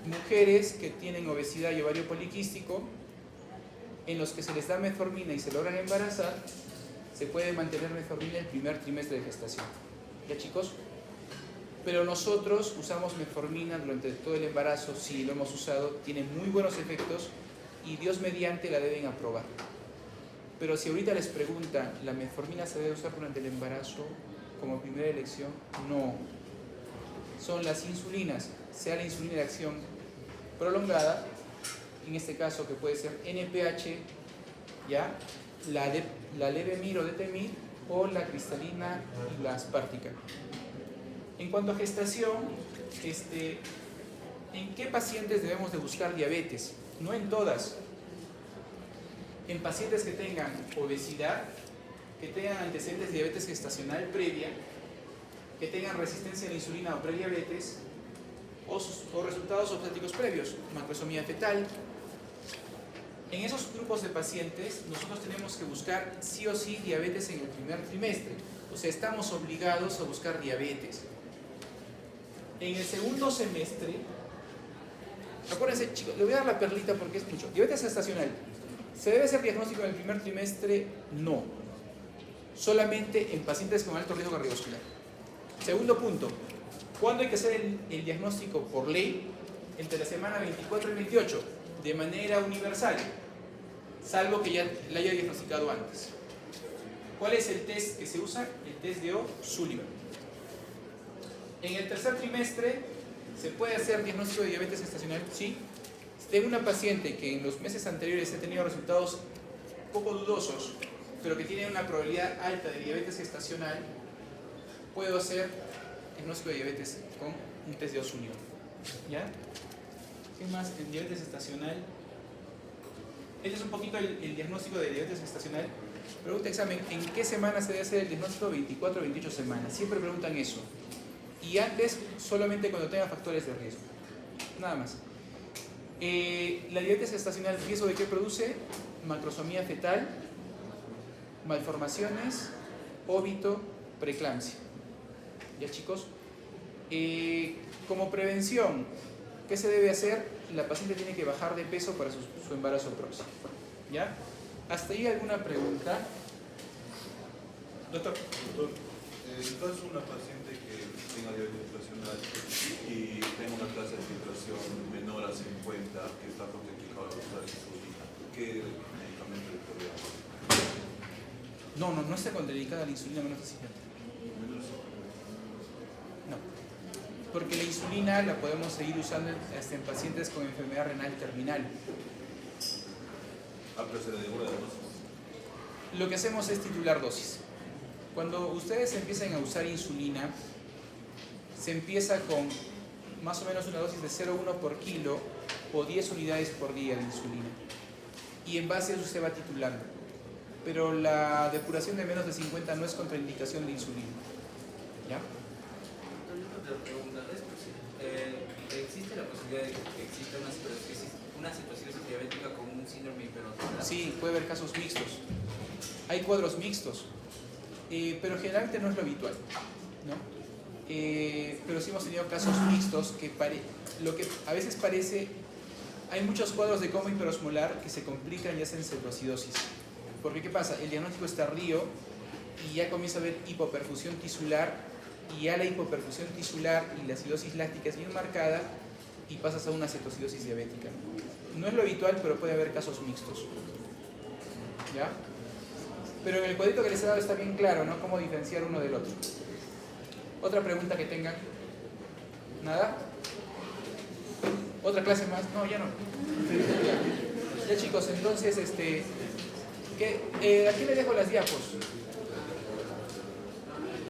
Mujeres que tienen obesidad y ovario poliquístico, en los que se les da metformina y se logran embarazar, se puede mantener metformina el primer trimestre de gestación. ¿Ya, chicos? Pero nosotros usamos metformina durante todo el embarazo, si lo hemos usado, tiene muy buenos efectos y Dios mediante la deben aprobar. Pero si ahorita les preguntan, ¿la metformina se debe usar durante el embarazo como primera elección? No. Son las insulinas, sea la insulina de acción prolongada, en este caso que puede ser NPH, ¿ya? La Levemir o DT-MIR o la cristalina y la aspartica. En cuanto a gestación, ¿en qué pacientes debemos de buscar diabetes? No en todas. En pacientes que tengan obesidad, que tengan antecedentes de diabetes gestacional previa, que tengan resistencia a la insulina o prediabetes, o resultados obstétricos previos, macrosomía fetal. En esos grupos de pacientes, nosotros tenemos que buscar sí o sí diabetes en el primer trimestre. O sea, estamos obligados a buscar diabetes. En el segundo semestre, acuérdense, chicos, le voy a dar la perlita porque es mucho. Diabetes gestacional, ¿se debe hacer diagnóstico en el primer trimestre? No. Solamente en pacientes con alto riesgo cardiovascular. Segundo punto, ¿cuándo hay que hacer el diagnóstico por ley? Entre la semana 24 y 28, de manera universal, salvo que ya la haya diagnosticado antes. ¿Cuál es el test que se usa? El test de O'Sullivan. En el tercer trimestre, ¿se puede hacer diagnóstico de diabetes gestacional? Sí. Si tengo una paciente que en los meses anteriores ha tenido resultados poco dudosos, pero que tiene una probabilidad alta de diabetes gestacional, puedo hacer diagnóstico de diabetes con un test de O'Sullivan. ¿Ya? ¿Qué más en diabetes gestacional? Este es un poquito el diagnóstico de diabetes gestacional. Pregunta examen, ¿en qué semana se debe hacer el diagnóstico? 24 o 28 semanas. Siempre preguntan eso. Y antes, solamente cuando tenga factores de riesgo. Nada más. La diabetes gestacional, ¿riesgo de qué produce? Macrosomía fetal, malformaciones, óbito, preeclampsia. ¿Ya, chicos? Como prevención, ¿qué se debe hacer? La paciente tiene que bajar de peso para su embarazo próximo. ¿Ya? ¿Hasta ahí alguna pregunta? Doctor. En caso de una paciente que tenga diabetes gestacional y tenga una tasa de filtración menor a 50, que está contraindicada a usar insulina, ¿qué medicamento le podría dar? No está contraindicada la insulina menos de 50. Menor a 50. No. Porque la insulina la podemos seguir usando en pacientes con enfermedad renal terminal. Pero se le devuelve la dosis. Lo que hacemos es titular dosis. Cuando ustedes empiezan a usar insulina, se empieza con más o menos una dosis de 0,1 por kilo o 10 unidades por día de insulina. Y en base a eso se va titulando. Pero la depuración de menos de 50 no es contraindicación de insulina. ¿Ya? Otra pregunta, ¿existe la posibilidad de que exista una situación diabética con un síndrome hiperosmolar? Sí, puede haber casos mixtos. Hay cuadros mixtos, pero generalmente no es lo habitual, ¿no? Pero sí hemos tenido casos mixtos lo que a veces parece, hay muchos cuadros de coma hiperosmolar que se complican y hacen cetoacidosis. Porque ¿qué pasa? El diagnóstico es tardío y ya comienza a haber hipoperfusión tisular, y ya la hipoperfusión tisular y la acidosis láctica es bien marcada y pasas a una cetoacidosis diabética. No es lo habitual, pero puede haber casos mixtos. ¿Ya? Pero en el cuadrito que les he dado está bien claro, ¿no? Cómo diferenciar uno del otro. ¿Otra pregunta que tengan? ¿Nada? ¿Otra clase más? No, ya no. Ya chicos, entonces, ¿a quién le dejo las diapos?